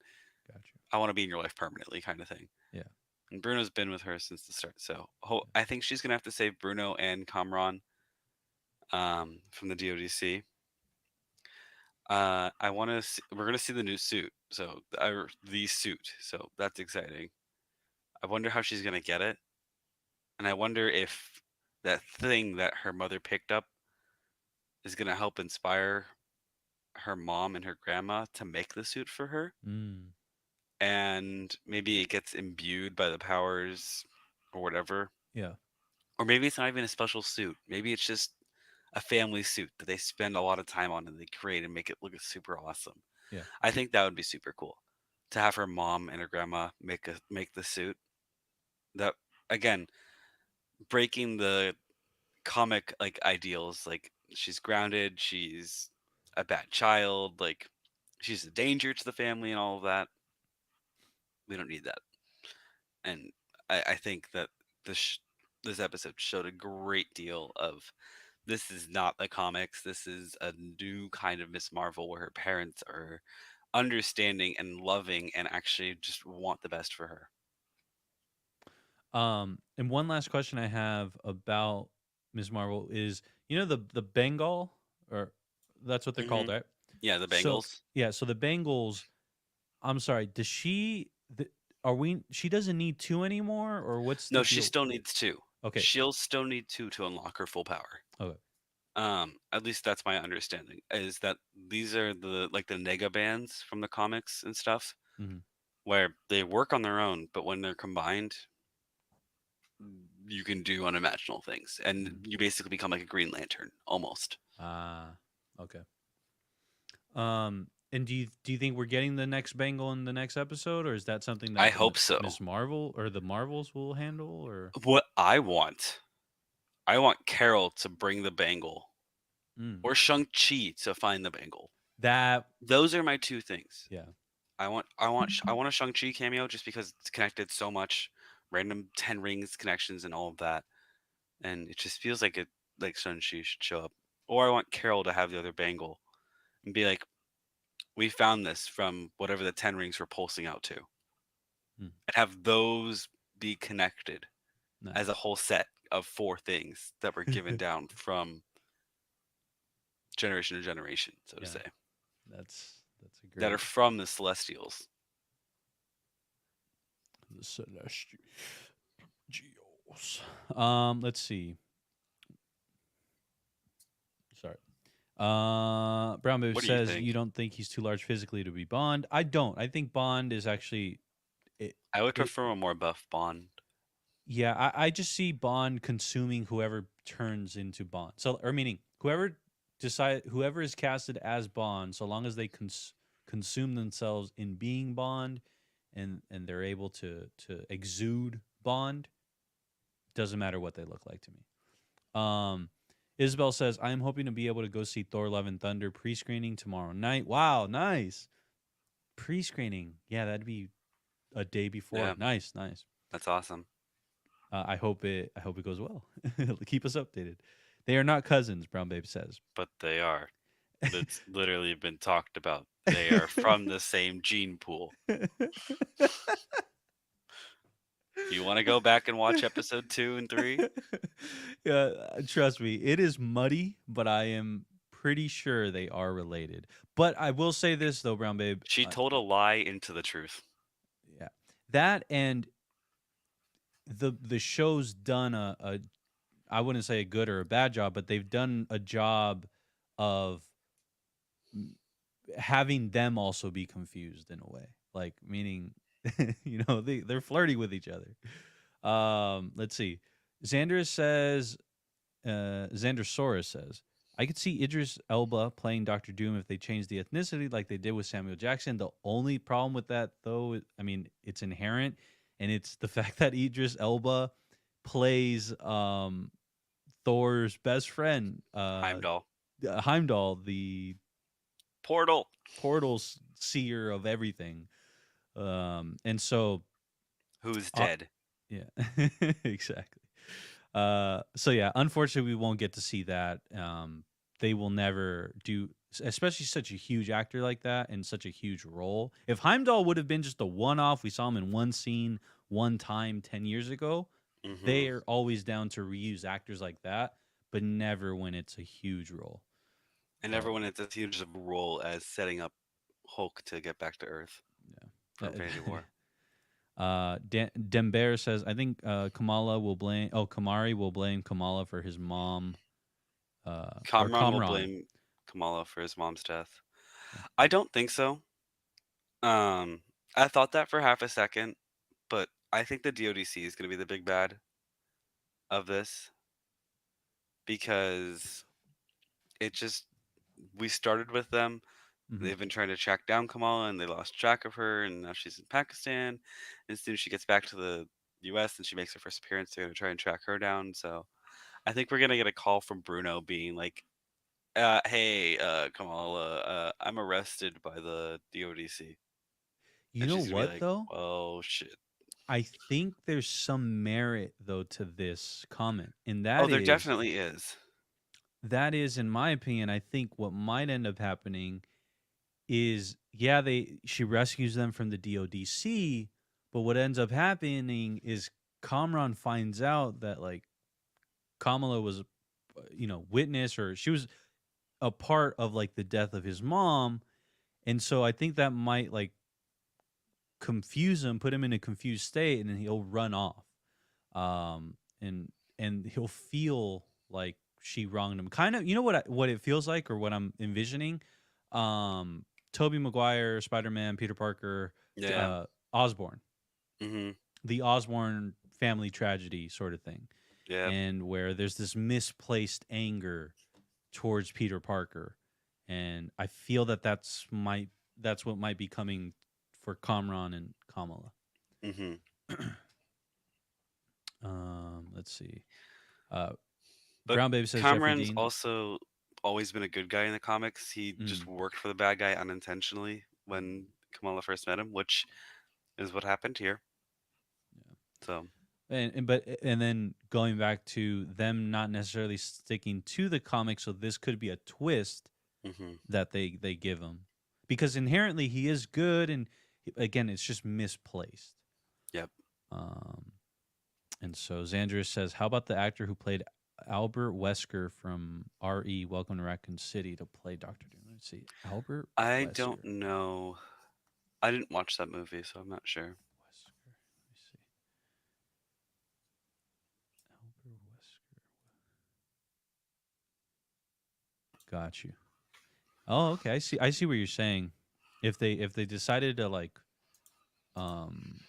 Got you. I want to be in your life permanently kind of thing. Yeah. And Bruno's been with her since the start, so I think she's gonna have to save Bruno and Kamran from the DODC. I want to. We're gonna see the new suit, so the suit. So that's exciting. I wonder how she's gonna get it, and I wonder if that thing that her mother picked up is gonna help inspire her mom and her grandma to make the suit for her, Mm. and maybe it gets imbued by the powers or whatever, Yeah. or maybe it's not even a special suit. Maybe it's just a family suit that they spend a lot of time on and they create and make it look super awesome. Yeah. I think that would be super cool to have her mom and her grandma make the suit. That again, breaking the comic like ideals. Like she's grounded, she's a bad child, like she's a danger to the family and all of that. We don't need that. And I think that this episode showed a great deal of this is not the comics. This is a new kind of Miss Marvel where her parents are understanding and loving and actually just want the best for her. And one last question I have about Ms. Marvel is, you know, the Bengal, or that's what they're Hmm. called, right? Yeah, the So Bengals. yeah, so the Bengals. I'm sorry. Does she? Are we? She doesn't need two anymore, or what's the No, she deal? still needs two. Okay. She'll still need two to unlock her full power. Okay. At least that's my understanding. Is that these are the like the nega bands from the comics and stuff, Hmm. where they work on their own, but when they're combined, you can do unimaginable things, and Mm. you basically become like a Green Lantern almost. Ah, okay. And do you think we're getting the next Bangle in the next episode, or is that something I that hope so. Miss Marvel or the Marvels will handle? Or What I want Carol to bring the bangle, mm, or Shang-Chi to find the bangle. that? Those are my two things. Yeah, I want a Shang-Chi cameo just because it's connected so much, random 10 rings connections and all of that, and it just feels like Shang-Chi should show up. Or I want Carol to have the other bangle and be like, we found this from whatever the 10 rings were pulsing out to, mm, and have those be connected as a nice. whole set of 4 things that were given down from generation to generation, so to Yeah, say, that's a that are great from the Celestials. the Celestials. Let's see. Sorry. Brown Baby What do you says you think? don't think he's too large physically to be Bond. I don't. I think Bond is actually it. I would It prefer a more buff Bond. Yeah, I just see Bond consuming whoever turns into Bond. So, or meaning whoever is casted as Bond, so long as they consume themselves in being Bond, and they're able to exude Bond, doesn't matter what they look like to me. Um, Isabel says I am hoping to be able to go see Thor: Love and Thunder pre-screening tomorrow night. Wow, nice pre-screening. Yeah, that'd be a day before. Yeah, Nice, nice. that's awesome. I hope it goes well. Keep us updated. They are not cousins, Brown Babe says. But they are. That's literally been talked about. They are from the same gene pool. Do you want to go back and watch episode 2 and 3? Yeah, trust me, it is muddy, but I am pretty sure they are related. But I will say this though, Brown Babe. She told a lie into the truth. Yeah, that and the show's done a I wouldn't say a good or a bad job, but they've done a job of having them also be confused in a way, like meaning they're flirty with each other. Let's see. Xander says, Xander Soros says, I could see Idris Elba playing Doctor Doom if they changed the ethnicity like they did with Samuel Jackson. The only problem with that, though, I mean, it's inherent, and it's the fact that Idris Elba plays Thor's best friend, Heimdall. Heimdall, the Portal. portal seer of everything. And so, Who's uh, dead? yeah, exactly. So yeah, unfortunately, we won't get to see that. They will never do, especially such a huge actor like that in such a huge role. If Heimdall would have been just a one-off, we saw him in one scene, one time 10 years ago. Hmm. They are always down to reuse actors like that, but never when it's a huge role. And So everyone has as huge of a role as setting up Hulk to get back to Earth for yeah. Infinity War. Dembear says, I think Kamari will blame Kamala for his mom, or Kamran will Kamran. blame Kamala for his mom's death. Yeah. I don't think so. I thought that for half a second, but I think the DODC is going to be the big bad of this because it just we started with them. Mhm. They've been trying to track down Kamala and they lost track of her, and now she's in Pakistan. And as soon as she gets back to the US and she makes her first appearance, they're going to try and track her down. So I think we're going to get a call from Bruno being like, hey, Kamala, I'm arrested by the DODC. You And know she's going to be what like, though? oh, shit. I think there's some merit though to this comment, and Oh, there definitely is. that is, in my opinion, I think what might end up happening is, yeah, she rescues them from the DODC, but what ends up happening is Kamran finds out that like Kamala was, witness, or she was a part of like the death of his mom, and so I think that might like confuse him, put him in a confused state, and then he'll run off. And he'll feel like she wronged him. Kind of, what it feels like, or what I'm envisioning. Tobey Maguire, Spider-Man, Peter Parker, Yeah. uh, Osborn, Hmm. the Osborn family tragedy sort of thing, Yep. and where there's this misplaced anger towards Peter Parker, and I feel that that's what might be coming for Kamran and Kamala. Hmm. Let's see. Uh, But Brown Baby says Jeffrey Cameron's Dean. also always been a good guy in the comics. He just Mm, worked for the bad guy unintentionally when Kamala first met him, which is what happened here. yeah. So, And then going back to them not necessarily sticking to the comic, so this could be a twist hmm, that they give him, because inherently he is good, and again it's just misplaced. yep. Um, and so Xandris says, "How about the actor who played Albert Wesker from R.E. Welcome to Raccoon City to play Doctor Doom?" Let's see, Albert I don't Wesker. know. I didn't watch that movie, so I'm not sure. Wesker. Let me see. Albert Wesker. Got you. Oh, okay. I see. I see what you're saying. If they decided to like um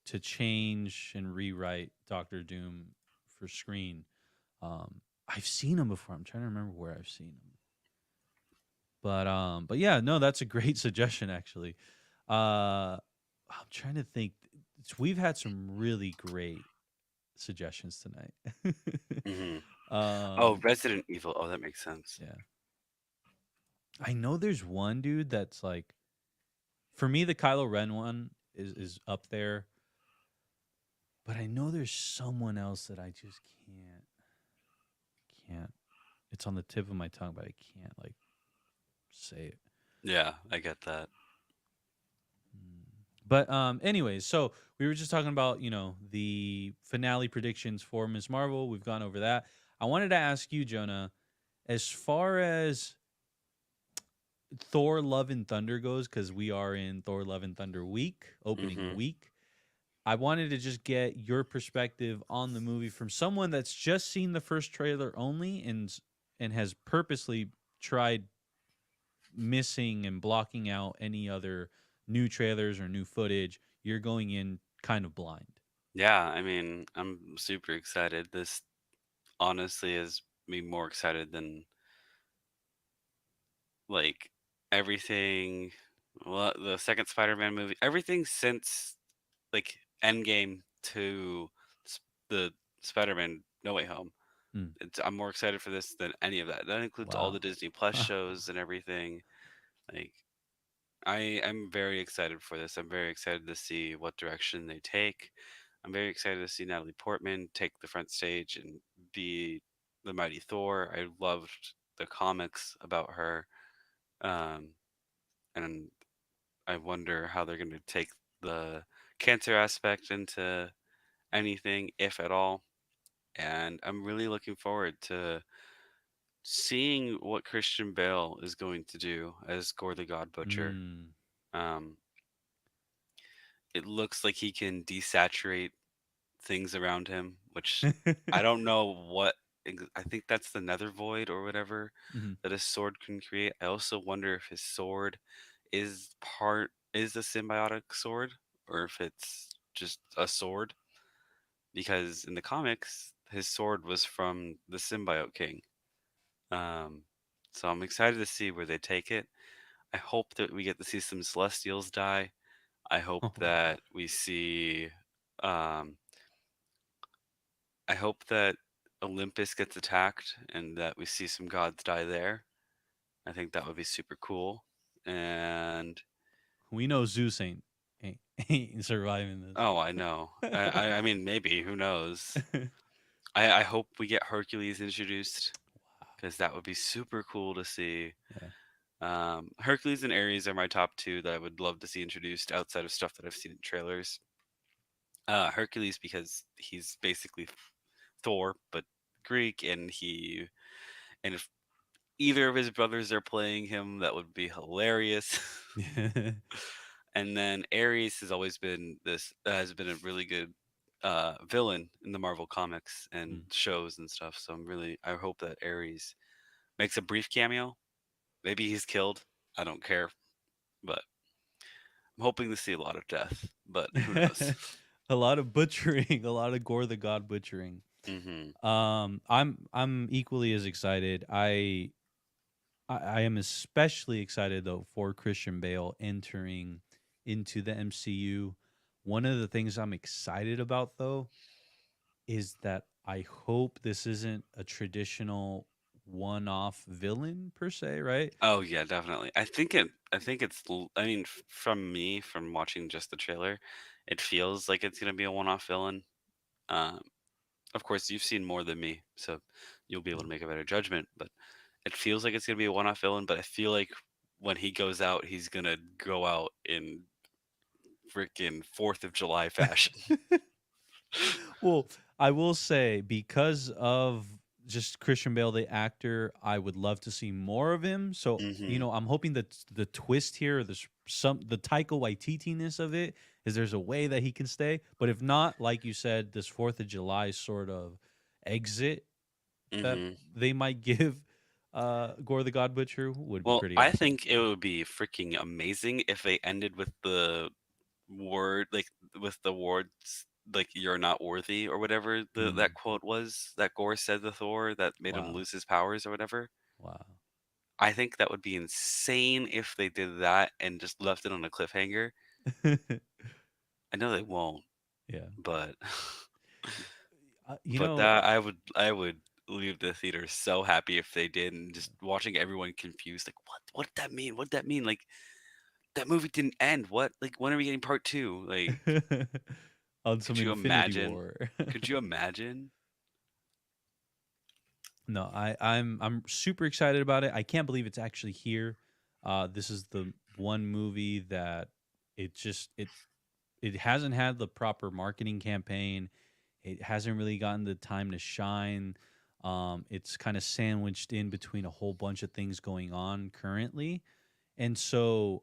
to change and rewrite Doctor Doom for screen, I've seen him before. I'm trying to remember where I've seen him. But yeah, no, that's a great suggestion actually. I'm trying to think. We've had some really great suggestions tonight. Hmm. Oh, um, Resident Evil. Oh, that makes sense. yeah, I know there's one dude that's like, for me the Kylo Ren one is up there, but I know there's someone else that I just can't. It's on the tip of my tongue, but I can't like say it. Yeah, I get that. Mm. But anyways, so we were just talking about, the finale predictions for Ms. Marvel. We've gone over that. I wanted to ask you, Jonah, as far as Thor Love and Thunder goes, because we are in Thor Love and Thunder week, opening Hmm. week. I wanted to just get your perspective on the movie from someone that's just seen the first trailer only, and has purposely tried missing and blocking out any other new trailers or new footage. You're going in kind of blind. Yeah, I mean, I'm super excited. This honestly is me more excited than like everything. Well, the second Spider-Man movie, everything since like Endgame to the Spider-Man No Way Home. Mm. I'm more excited for this than any of that. That includes all the Wow. Disney Plus shows and everything. Like I'm very excited for this. I'm very excited to see what direction they take. I'm very excited to see Natalie Portman take the front stage and be the mighty Thor. I loved the comics about her. Um, and I wonder how they're going to take the cancer aspect into anything, if at all. And I'm really looking forward to seeing what Christian Bale is going to do as Gore the God Butcher. Mm. Um, it looks like he can desaturate things around him, which I don't know what. I think that's the Nether Void or whatever Mhm. that his sword can create. I also wonder if his sword is a symbiotic sword or if it's just a sword, because in the comics his sword was from the symbiote king. Um, so I'm excited to see where they take it. I hope that we get to see some Celestials die. I hope that we see. Um, I hope that Olympus gets attacked and that we see some gods die there. I think that would be super cool. And We know Zeus ain't, ain't surviving oh, I know. I mean, maybe who knows? this. I hope we get Hercules introduced Wow. because that would be super cool to see. Yeah. Hercules and Ares are my top two that I would love to see introduced outside of stuff that I've seen in trailers. Hercules because he's basically Thor but Greek, and if either of his brothers are playing him, that would be hilarious. And then Ares has been a really good villain in the Marvel comics and Mm. shows and stuff. So I hope that Ares makes a brief cameo. Maybe he's killed. I don't care, but I'm hoping to see a lot of death. But who knows? A lot of butchering, a lot of Gore the God butchering. Mm-hmm. I'm equally as excited. I am especially excited though for Christian Bale entering into the MCU. One of the things I'm excited about though is that I hope this isn't a traditional one-off villain per se, right? Oh yeah, definitely. I mean, from me, from watching just the trailer, it feels like it's gonna be a one-off villain. Um, of course, you've seen more than me, so you'll be able to make a better judgment. But it feels like it's gonna be a one-off villain. But I feel like when he goes out, he's gonna go out in freaking Fourth of July fashion. Well, I will say because of just Christian Bale, the actor, I would love to see more of him. So Hmm. I'm hoping that the twist here, the Taika Waititi-ness of it, is there's a way that he can stay. But if not, like you said, this Fourth of July sort of exit that Hmm. they might give Gore the God Butcher would be Well, pretty I awesome. think it would be freaking amazing if they ended with the word, like with the words, like "you're not worthy" or whatever that Mm, quote was that Gore said to Thor that made him wow, lose his powers or whatever. wow. I think that would be insane if they did that and just left it on a cliffhanger. I know they won't, Yeah. but You but know, that I would leave the theater so happy if they did, and just watching everyone confused, like what did that mean? What did that mean? Like that movie didn't end. What? Like when are we getting part two? Like on some could you Infinity imagine? War. Could you imagine? No, I'm super excited about it. I can't believe it's actually here. This is the one movie that it hasn't had the proper marketing campaign. It hasn't really gotten the time to shine. It's kind of sandwiched in between a whole bunch of things going on currently. And so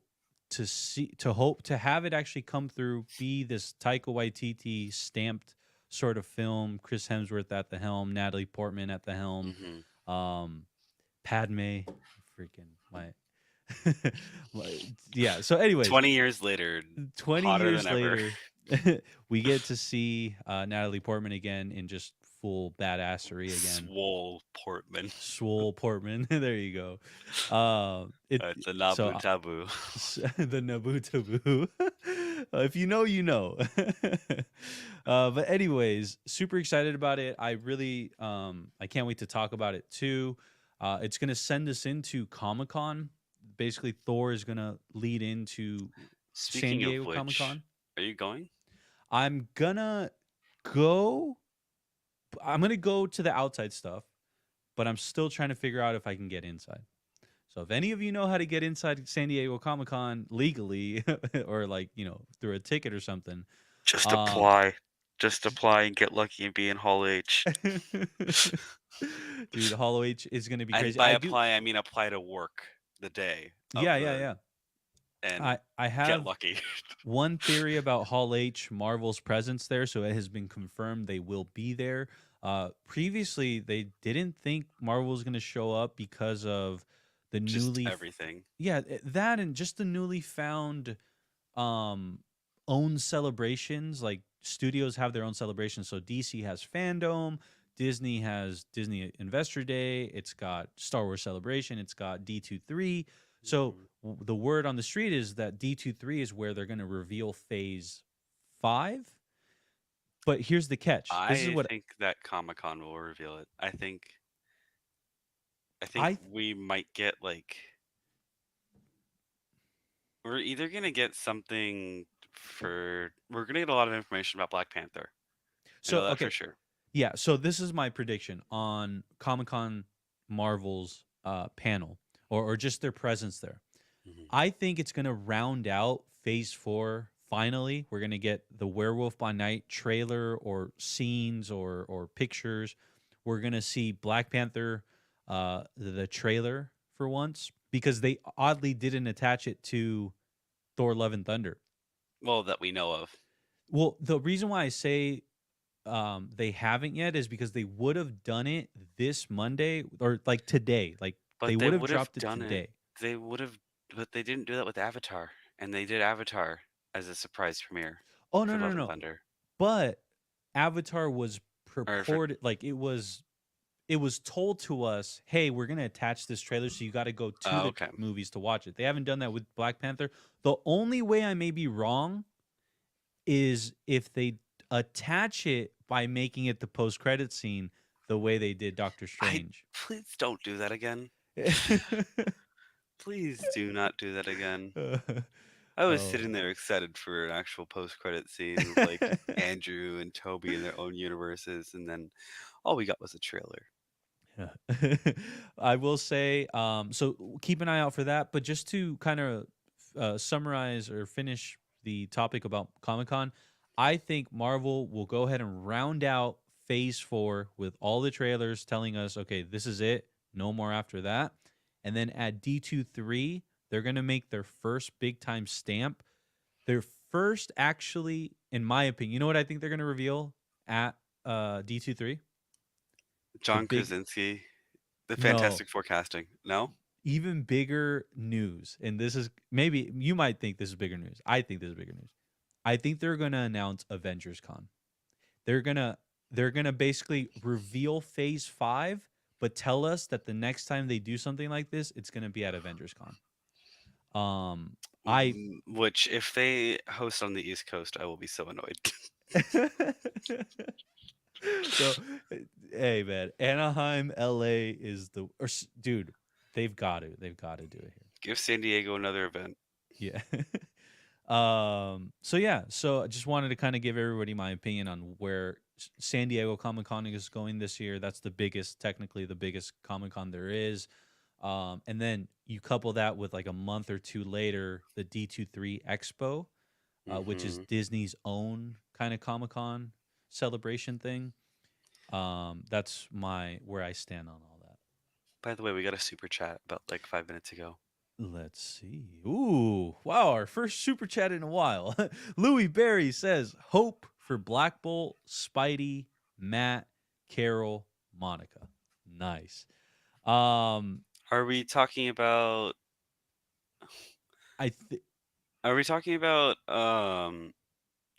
to hope to have it actually come through, be this Taika Waititi stamped sort of film, Chris Hemsworth at the helm, Natalie Portman at the helm, Hmm. um, Padme, freaking my, my yeah. So, anyways, 20 years later, 20 hotter than years ever. later, we get to see Natalie Portman again in just full badassery again. Swole Portman. Swole Portman, there you go. It It's a so Nabu Tabu. the Naboo Taboo. If you know, you know. But anyways, super excited about it. I can't wait to talk about it too. It's gonna send us into Comic Con. Basically, Thor is gonna lead into San Speaking of Diego Comic which, Con. are you going? I'm gonna go. I'm gonna go to the outside stuff, but I'm still trying to figure out if I can get inside. So if any of you know how to get inside San Diego Comic Con legally, or like through a ticket or something, Just um, apply. Just apply and get lucky and be in Hall H. dude, Hollow H is gonna be And crazy. by I do, apply, I mean apply to work the day yeah, of yeah, the yeah. and I get have lucky. one theory about Hall H, Marvel's presence there, so it has been confirmed they will be there. Previously, they didn't think Marvel was going to show up because of the Just everything. yeah, that and just the newly found um own celebrations. Like studios have their own celebrations. So DC has Fandom, Disney has Disney Investor Day, it's got Star Wars Celebration, it's got D23. So Mhm. the word on the street is that D23 is where they're going to reveal phase 5. But here's the catch. This is I what think that Comic Con will reveal it. I think I we might get like we're either gonna get something we're gonna get a lot of information about Black Panther. I so know that for okay. sure. Yeah, so this is my prediction on Comic-Con Marvel's panel, or just their presence there. Hmm. I think it's going to round out phase 4 finally. We're going to get the Werewolf by Night trailer or scenes or pictures. We're going to see Black Panther the trailer for once because they oddly didn't attach it to Thor Love and Thunder. Well, that we know of, Well, the reason why I say they haven't yet is because they would have done it this Monday or like today. Like they but they would have would have dropped it done it. today. They would have, but they didn't do that with Avatar, and they did Avatar as a surprise premiere Oh no for no no Love and no. Thunder. but Avatar was Or for, purported like it was told to us, hey, we're gonna attach this trailer, so you got to go to oh, the okay. movies to watch it. They haven't done that with Black Panther. The only way I may be wrong is if they attach it by making it the post credit scene the way they did Doctor I Strange. please don't do that again. Please do not do that again. I was Oh. sitting there excited for an actual post-credit scene with like Andrew and Toby in their own universes, and then all we got was a trailer. Yeah. I will say, so keep an eye out for that. But just to kind of summarize or finish the topic about Comic Con, I think Marvel will go ahead and round out Phase 4 with all the trailers telling us, okay, this is it, no more after that. And then at D23, they're going to make their first big time stamp. Their first, actually, in my opinion, you know what I think they're going to reveal at D23? The John big, Krasinski, the no, Fantastic Forecasting. No, even bigger news, and this is maybe you might think this is bigger news. I think this is bigger news. I think they're going to announce Avengers Con. They're going to basically reveal Phase 5 but tell us that the next time they do something like this, it's going to be at Avengers Con. Um I which if they host on the East Coast, I will be so annoyed. so hey man, Anaheim, LA is the dude, they've got to do it here. Give San Diego another event. Yeah. So yeah, so I just wanted to kind of give everybody my opinion on where San Diego Comic Con is going this year. That's the biggest, technically the biggest Comic Con there is. And then you couple that with like a month or two later, the D23 Expo, which is Hmm. Disney's own kind of Comic Con celebration thing. That's my where I stand on all that. By the way, we got a super chat about like 5 minutes ago. Let's see. Ooh, wow, our first super chat in a while. Louis Berry says, hope for Black Bolt, Spidey, Matt, Carol, Monica. Nice. Um, Are we talking about? I th- Are we talking about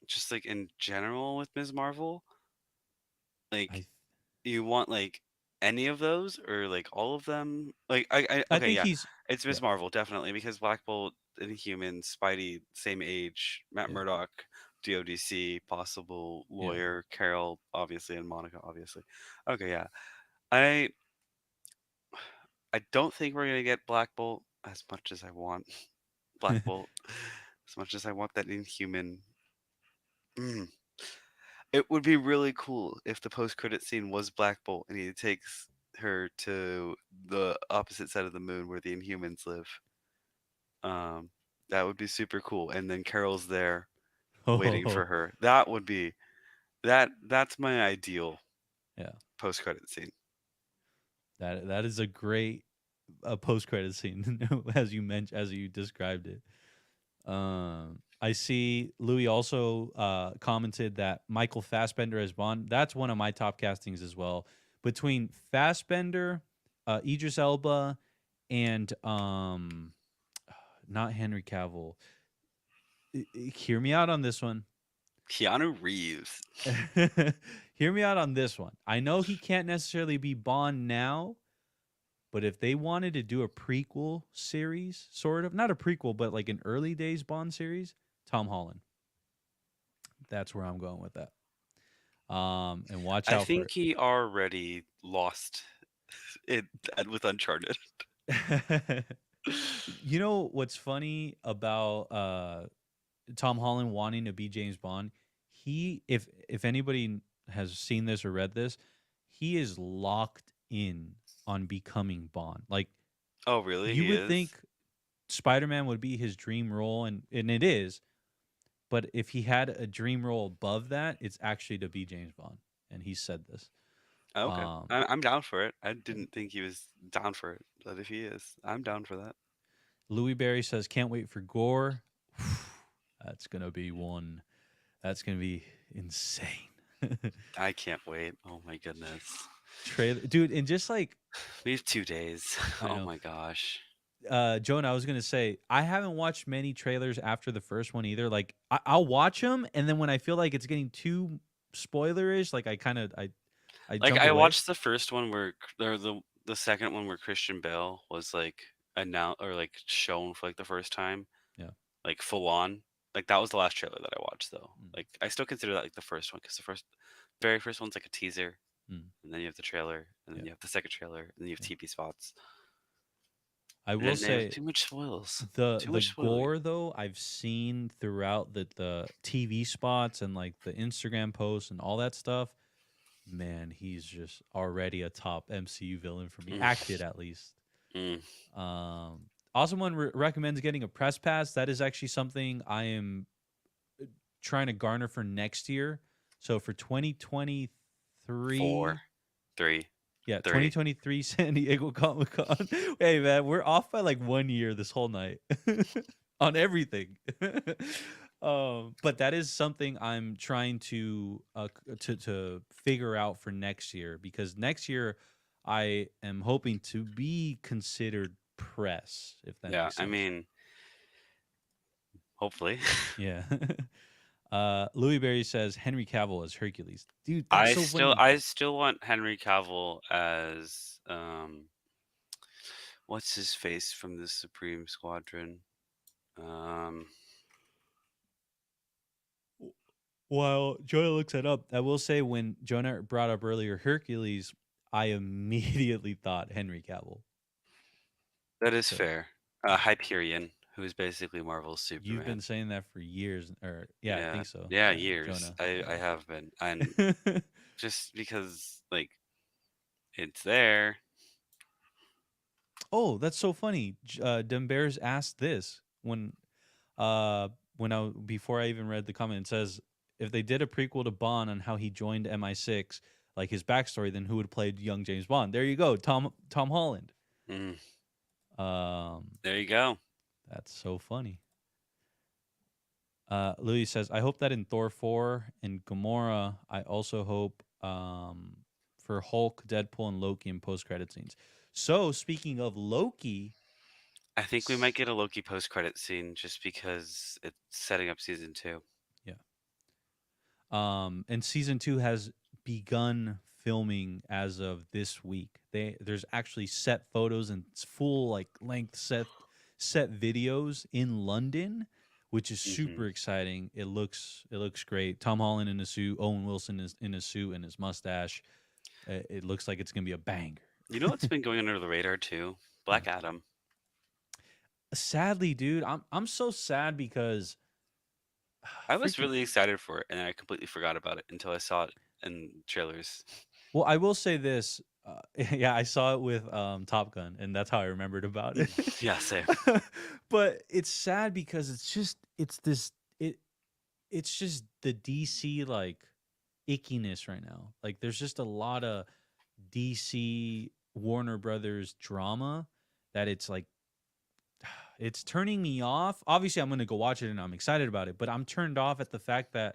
just like in general with Ms. Marvel? I Like th- you want like any of those or like all of them? Like I I okay, think yeah. he's It's yeah, Ms. Marvel definitely because Black Bolt, Inhuman, Spidey, same age, Matt yeah, Murdock, DODC, possible yeah. lawyer, Carol obviously and Monica obviously. Okay, yeah. I I don't think we're going to get Black Bolt as much as I want Black Bolt. As much as I want that Inhuman. Mm. It would be really cool if the post-credit scene was Black Bolt and he takes her to the opposite side of the moon where the Inhumans live. Um, that would be super cool. And then Carol's there waiting for Oh, her. That would be that's my ideal yeah. post-credit scene. That is a great post credit scene as you mentioned, as you described it. I see Louis also commented that Michael Fassbender as Bond. That's one of my top castings as well. Between Fassbender, Idris Elba, and not Henry Cavill. Hear me out on this one. Keanu Reeves. Hear me out on this one. I know he can't necessarily be Bond now, but if they wanted to do a prequel series, sort of, not a prequel, but like an early days Bond series, Tom Holland. That's where I'm going with that. And watch I out for think he already lost it with Uncharted. it. You know what's funny about Tom Holland wanting to be James Bond? He, if anybody has seen this or read this, he is locked in on becoming Bond. Like Oh, really? you He would is? think Spider Man would be his dream role, and it is. But if he had a dream role above that, it's actually to be James Bond, and he said this. Okay. Um, I'm down for it. I yeah. didn't think he was down for it, but if he is, I'm down for that. Louis Berry says, "Can't wait for Gore." That's gonna be one. That's gonna be insane. I can't wait. Oh my goodness. Trailer, dude, and just like We have 2 days. I Oh know, my gosh. Jonah, I was gonna say I haven't watched many trailers after the first one either. Like I'll watch them, and then when I feel like it's getting too spoilerish, like I Like jump I away. watched the first one where or the second one where Christian Bale was like announced or like shown for like the first time, Yeah. like full on. Like that was the last trailer that I watched though. Mm, Like I still consider that like the first one because very first one's like a teaser, mm, and then you have the trailer, and then yeah. you have the second trailer, and then you have Yeah. TP spots, I and will then they have say too much spoils, the too the much spoiling. gore though I've seen throughout the TV spots and like the Instagram posts and all that stuff. Man, he's just already a top MCU villain for me. Mm, Acted at least. mm. Also, one recommends getting a press pass. That is actually something I am trying to garner for next year. So for 2023, 4, 3, yeah, 3. 2023 San Diego Comic Con. Hey man, we're off by like 1 year this whole night on everything. But that is something I'm trying to figure out for next year because next year I am hoping to be considered press, if that Yeah, makes I sense. mean, hopefully. Yeah. Louis Berry says Henry Cavill as Hercules. Dude, that's so funny. I still want Henry Cavill as what's his face from the Supreme Squadron? Um, While Jonah looks it up, I will say when Jonah brought up earlier Hercules, I immediately thought Henry Cavill. that is So fair. Hyperion, who is basically Marvel's you've Superman. been saying that for years, or yeah, I Yeah, think so. yeah, Yeah, years. Jonah. I have been, and Yeah. just because like it's there. Oh, that's so funny. Dembears asked this uh when I before I even read the comment. It says if they did a prequel to Bond on how he joined MI6, like his backstory, then who would play young James Bond? There you go, Tom Holland. Mm, Um, there you go. that's so funny. Louis says, I hope that in Thor 4 and Gamora, I also hope for Hulk, Deadpool, and Loki in post credit scenes. So speaking of Loki, I think we might s- get a Loki post-credit scene just because it's setting up season 2. yeah. And season 2 has begun filming as of this week. There's actually set photos and full like length set videos in London, which is Hmm. super exciting. It looks great. Tom Holland in a suit, Owen Wilson is in a suit and his mustache. It looks like it's gonna be a banger. You know what's been going under the radar too? Yeah. Black Adam. Sadly, dude, I'm so sad because I was freaking really excited for it, and I completely forgot about it until I saw it in trailers. well, I will say this. Yeah, I saw it with Top Gun, and that's how I remembered about it. Yeah, same. But it's sad because it's just the DC like ickiness right now. Like there's just a lot of DC Warner Brothers drama that it's like it's turning me off. Obviously, I'm going to go watch it and I'm excited about it, but I'm turned off at the fact that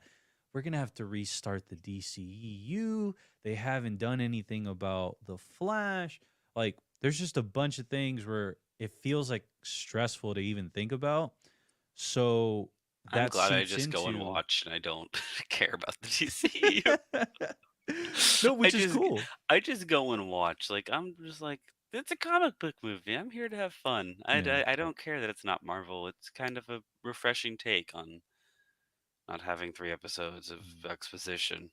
we're going to have to restart the DCEU. They haven't done anything about the Flash. Like, there's just a bunch of things where it feels like stressful to even think about. So I'm that glad I seeps just go and into. watch, and I don't care about the DCU. No, I which is just cool. I just go and watch. Like I'm just like it's a comic book movie. I'm here to have fun. Yeah. I don't care that it's not Marvel. It's kind of a refreshing take on not having 3 episodes of exposition.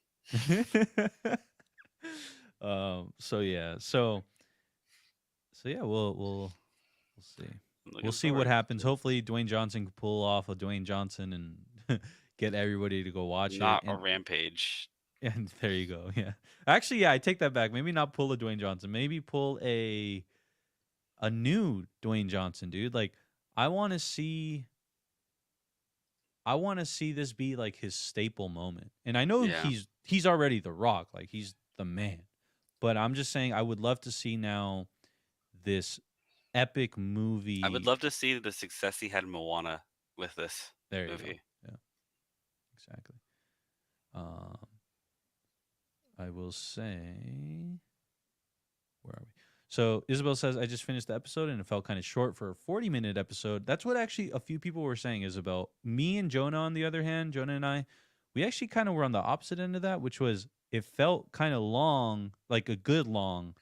So yeah. So yeah, we'll see. I'm We'll looking see what forward happens. to it. Hopefully, Dwayne Johnson can pull off a Dwayne Johnson and get everybody to go watch it. Not a rampage. And there you go. Yeah. Actually, yeah, I take that back. Maybe not pull a Dwayne Johnson. Maybe pull a new Dwayne Johnson, dude. Like I want to see I want to see this be like his staple moment. And I know Yeah. he's already the Rock, like he's the man. But I'm just saying I would love to see now this epic I would movie. love to see the success he had in Moana with this There you go. movie. Yeah, exactly. Um, I will say, where are we? So Isabel says, I just finished the episode and it felt kind of short for a 40-minute episode. That's what actually a few people were saying, Isabel. Me and Jonah, on the other hand, Jonah and I, we actually kind of were on the opposite end of that, which was it felt kind of long, like a good long,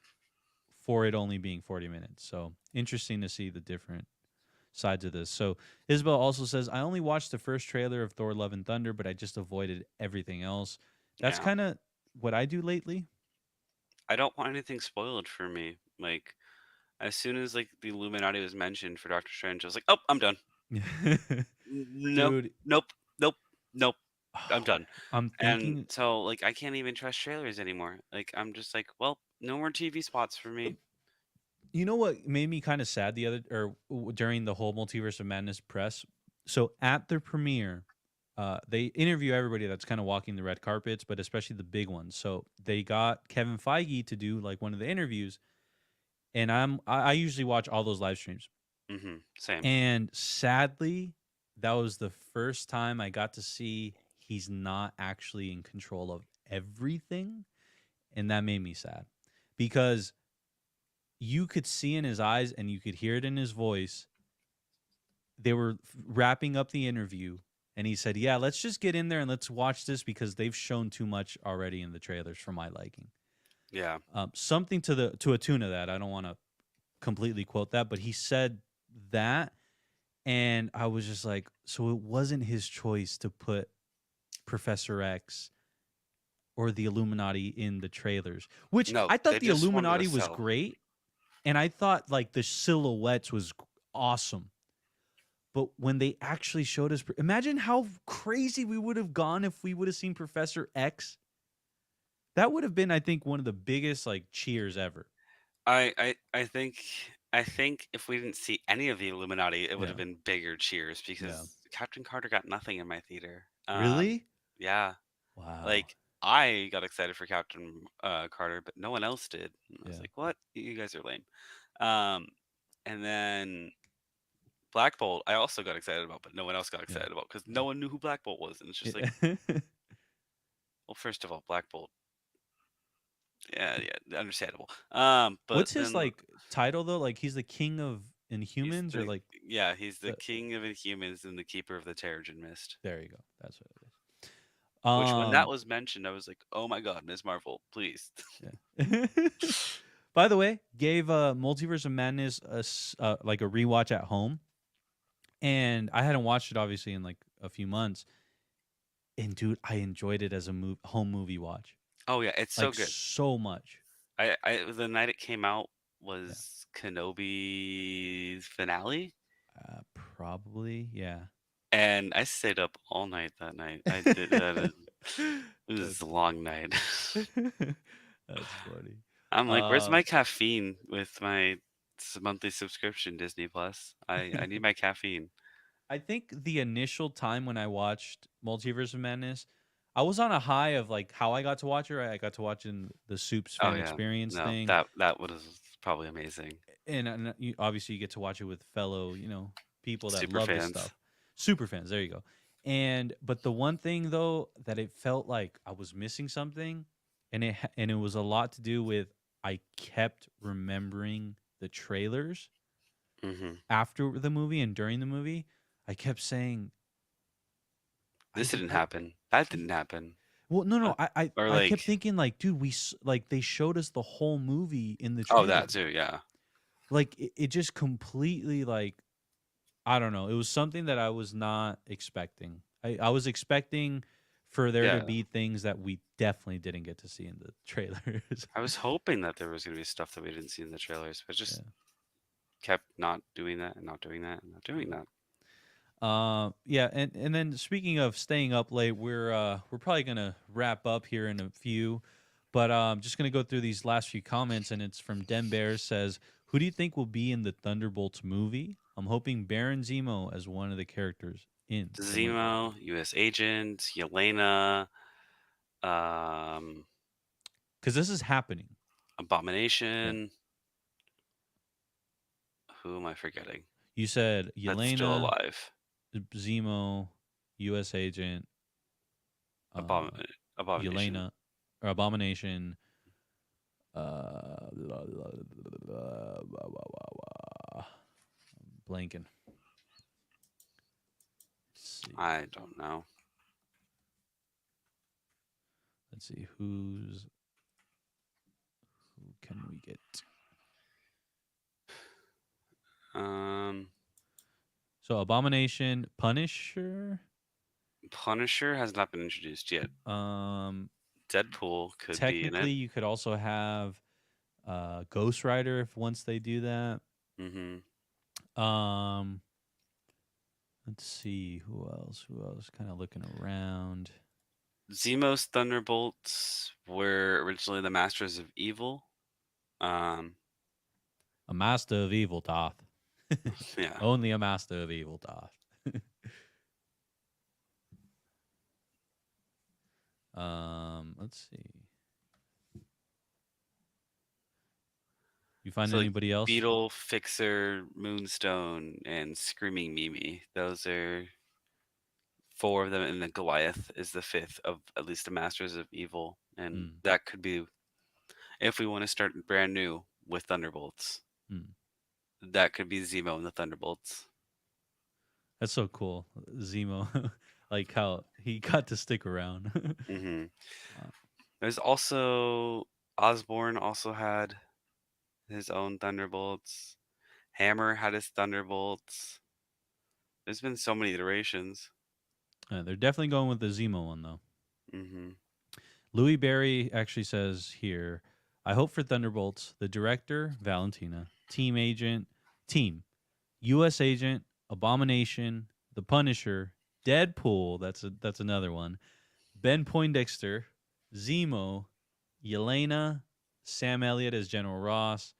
for it only being 40 minutes. So interesting to see the different sides of this. So Isabel also says, I only watched the first trailer of Thor Love and Thunder, but I just avoided everything else. That's Yeah. kind of what I do lately. I don't want anything spoiled for me. Like, as soon as like the Illuminati was mentioned for Doctor Strange, I was like, oh, I'm done. Nope, Dude, nope, nope, nope. I'm oh, done. I'm And thinking, so like I can't even trust trailers anymore. Like I'm just like, well, no more TV spots for me. you know what made me kind of sad during the whole Multiverse of Madness press? So at the premiere, they interview everybody that's kind of walking the red carpets, but especially the big ones. So they got Kevin Feige to do like one of the interviews, and I usually watch all those live streams. Same. And sadly, that was the first time I got to see he's not actually in control of everything, and that made me sad because you could see in his eyes and you could hear it in his voice. They were wrapping up the interview, and he said, "Yeah, let's just get in there and let's watch this because they've shown too much already in the trailers for my liking." Yeah. Something to a tune of that. I don't want to completely quote that, but he said that, and I was just like, so it wasn't his choice to put Professor X or the Illuminati in the trailers, which No, I thought they the just wanted to Illuminati was sell. great, and I thought like the silhouettes was awesome. But when they actually showed us, imagine how crazy we would have gone if we would have seen Professor X. That would have been, I think, one of the biggest like cheers ever. I think if we didn't see any of the Illuminati, it would have Yeah. been bigger cheers Yeah. because Captain Carter got nothing in my theater. Really? Yeah, Wow. like I got excited for Captain Carter, but no one else did. And I was Yeah. like, "What? You guys are lame." Um, and then Black Bolt, I also got excited about, but no one else got Yeah. excited about because no one knew who Black Bolt was, and it's just like, Yeah. well, first of all, Black Bolt, yeah, yeah, understandable. But What's his then like title though? Like he's the king of he's Inhumans or the like yeah, he's the the king of Inhumans and the keeper of the Terrigen Mist. there you go. That's what it is. Which, when that was mentioned, I was like, "Oh my God, Ms. Marvel, please." Yeah. By the way, gave Multiverse of Madness like a rewatch at home, and I hadn't watched it obviously in like a few months. And dude, I enjoyed it as a home movie watch, Oh yeah, it's so like good. so much. I the night it came out Yeah, was Kenobi's finale, probably. Yeah. and I stayed up all night that night. I did that. It was a That's long night. that's funny. I'm like, "Where's my Um, caffeine with my monthly subscription, Disney Plus? I need my caffeine." I think the initial time when I watched Multiverse of Madness, I was on a high of like how I got to watch it. Right? I got to watch in the Soups Oh fan yeah, experience no, thing, that was probably amazing. and obviously you get to watch it with fellow people that Super love this fans. stuff, super fans. There you go. And but the one thing though that it felt like I was missing something, and it was a lot to do with I kept remembering the trailers hmm after the movie and during the movie. I kept saying I This did didn't happen. That didn't happen. well, no, no. What? Or I kept like, thinking like, dude, like they showed us the whole movie in the oh, that trailers. too, yeah. Like it just completely like I don't know. It was something that I was not expecting. I was expecting for there to Yeah. be things that we definitely didn't get to see in the trailers. I was hoping that there was gonna be stuff that we didn't see in the trailers, but just Yeah. kept not doing that and not doing that and not doing that. Yeah, and then speaking of staying up late, we're probably gonna wrap up here in a few, but just gonna go through these last few comments, and it's from Den Bear says, "Who do you think will be in the Thunderbolts movie? I'm hoping Baron Zemo as one of the characters in the movie Zemo, U.S. Agent, Yelena, um, because this is happening." Yeah, Abomination. Who am I forgetting? you said That's still Yelena, alive. Zemo, U.S. Agent, Abom- uh, Abomination. Yelena, or Abomination, Blanking. Let's see. I don't know. Let's see who can we get? Um, So Abomination, Punisher. Punisher has not been introduced yet. Um, Deadpool could be in technically, it. you could also have Ghost Rider if once they do that. Um, let's see who else. Who else? Kind of looking around. Zemo's Thunderbolts were originally the Masters of Evil. Um, A master of evil, Toth. yeah. Only a master of evil, Toth. Let's see. You find So like anybody else? Beetle, Fixer, Moonstone, and Screaming Mimi. Those are four of them, and then Goliath is the fifth of at least the Masters of Evil. And Mm, that could be if we want to start brand new with Thunderbolts. mm. That could be Zemo and the Thunderbolts. That's so cool, Zemo. Like how he got to stick around. hmm Uh, There's also Osborn also had his own Thunderbolts. Hammer had his Thunderbolts. There's been so many iterations. they're definitely going with the Zemo one though. hmm Louis Barry actually says here, I hope for Thunderbolts, the director, Valentina, team, US agent, Abomination, the Punisher, Deadpool, that's another one. Ben Poindexter, Zemo, Yelena, Sam Elliott as General Ross,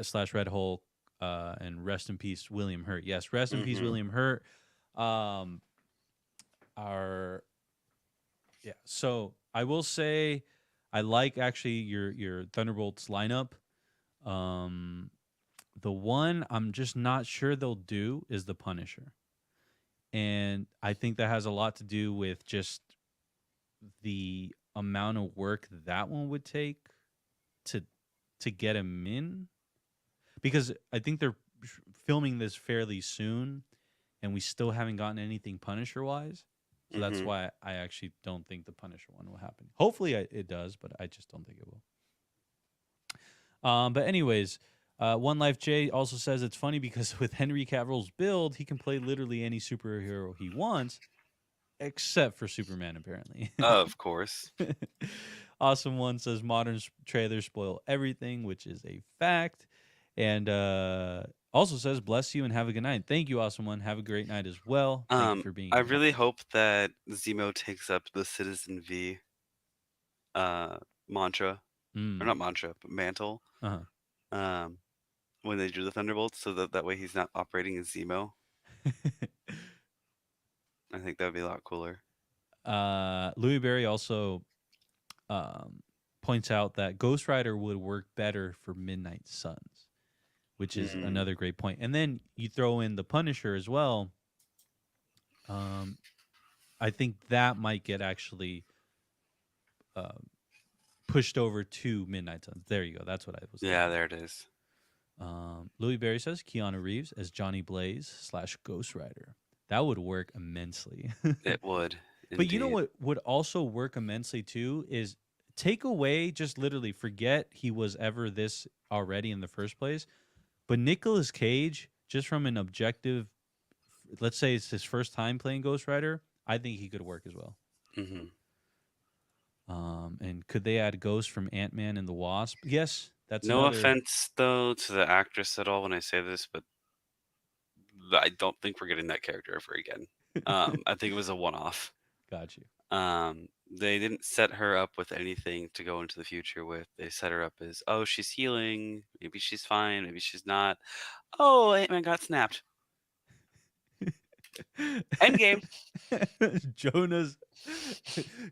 slash Red Hulk, and rest in peace, William Hurt. Yes, rest in peace, hmm William Hurt. Um, our Yeah. So I will say I like actually your Thunderbolts lineup. Um, the one I'm just not sure they'll do is the Punisher, and I think that has a lot to do with just the amount of work that one would take to to get him in, because I think they're filming this fairly soon, and we still haven't gotten anything Punisher wise. So that's hmm why I actually don't think the Punisher one will happen. Hopefully it does, but I just don't think it will. But anyways, One Life J also says it's funny because with Henry Cavill's build, he can play literally any superhero he wants, except for Superman, apparently. Of course. Awesome One says modern trailers spoil everything, which is a fact. And also says, bless you and have a good night. Thank you, Awesome One. Have a great night as well. Thank you for being I here. really hope that Zemo takes up the Citizen V uh mantra, or Mm. not mantra, but mantle. Uh-huh. Um, when they do the Thunderbolts, so that way he's not operating as Zemo. I think that would be a lot cooler. Louis Berry also um, points out that Ghost Rider would work better for Midnight Suns, which is Mm, another great point. And then you throw in the Punisher as well. Um, I think that might get actually um, pushed over to Midnight Suns. There you go. That's what I was yeah, thinking. there it is. Louis Berry says Keanu Reeves as Johnny Blaze slash Ghost Rider. That would work immensely. It would But you know indeed. what would also work immensely too is take away, just literally forget he was ever this already in the first place. But Nicolas Cage, just from an objective, let's say it's his first time playing Ghost Rider, I think he could work as well. hmm And could they add Ghost from Ant-Man and the Wasp? Yes, that's No another. offense though to the actress at all when I say this, but I don't think we're getting that character ever again. I think it was a one-off. Got you. They didn't set her up with anything to go into the future with. They set her up as, oh, she's healing. Maybe she's fine. Maybe she's not. Oh, Ant-Man got snapped. Endgame. Jonah's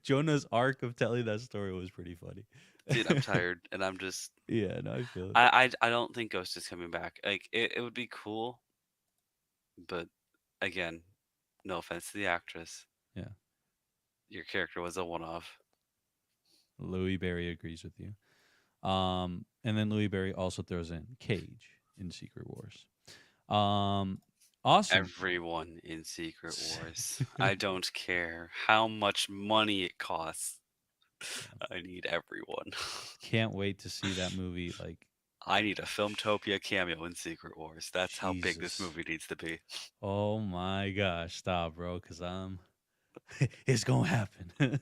Jonah's arc of telling that story was pretty funny. Dude, I'm tired, and I'm just. Yeah, no, I feel it. I don't think Ghost is coming back. Like it would be cool, but again, no offense to the actress. Yeah, Your character was a one-off. Louis Berry agrees with you. And then Louis Berry also throws in Cage in Secret Wars. Awesome. Everyone in Secret Wars. I don't care how much money it costs. I need everyone. Can't wait to see that movie. Like, I need a Filmtopia cameo in Secret Wars. That's how big this Jesus. movie needs to be. Oh my gosh, stop, bro, because it's gonna happen.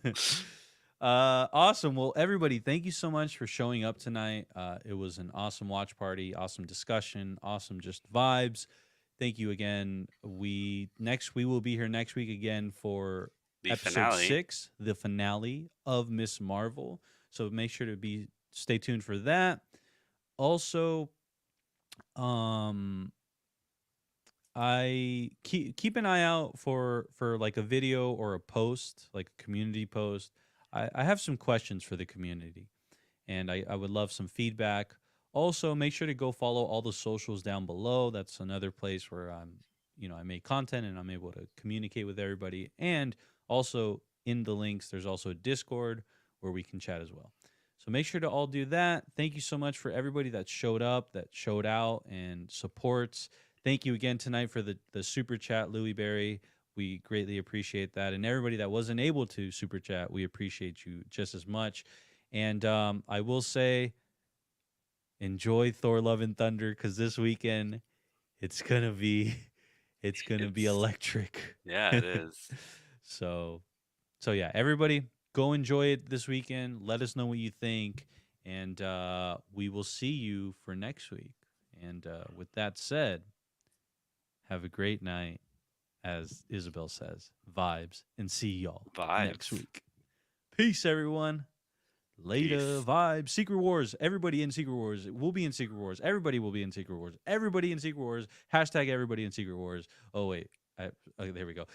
Awesome. Well, everybody, thank you so much for showing up tonight. It was an awesome watch party, awesome discussion, awesome just vibes. Thank you again. We will be here next week again for The episode finale. 6, the finale of Miss Marvel. So make sure to stay tuned for that. Also, I keep an eye out for like a video or a post, like a community post. I have some questions for the community, and I would love some feedback. Also, make sure to go follow all the socials down below. That's another place where I make content and I'm able to communicate with everybody. And also in the links, there's also a Discord where we can chat as well. So make sure to all do that. Thank you so much for everybody that showed up, that showed out, and supports. Thank you again tonight for the super chat, Louis Berry. We greatly appreciate that. And everybody that wasn't able to super chat, we appreciate you just as much. And I will say, enjoy Thor: Love and Thunder, because this weekend it's gonna be It's electric. yeah, it is. so yeah, everybody go enjoy it this weekend. Let us know what you think, and we will see you for next week. And with that said, have a great night. As Isabel says, vibes, and see y'all next Vibes. week. Peace, everyone. Later, Peace. vibes. Secret Wars. Everybody in Secret Wars. We'll be in Secret Wars. Everybody will be in Secret Wars. Everybody in Secret Wars. Hashtag everybody in Secret Wars. Oh, wait. There we go.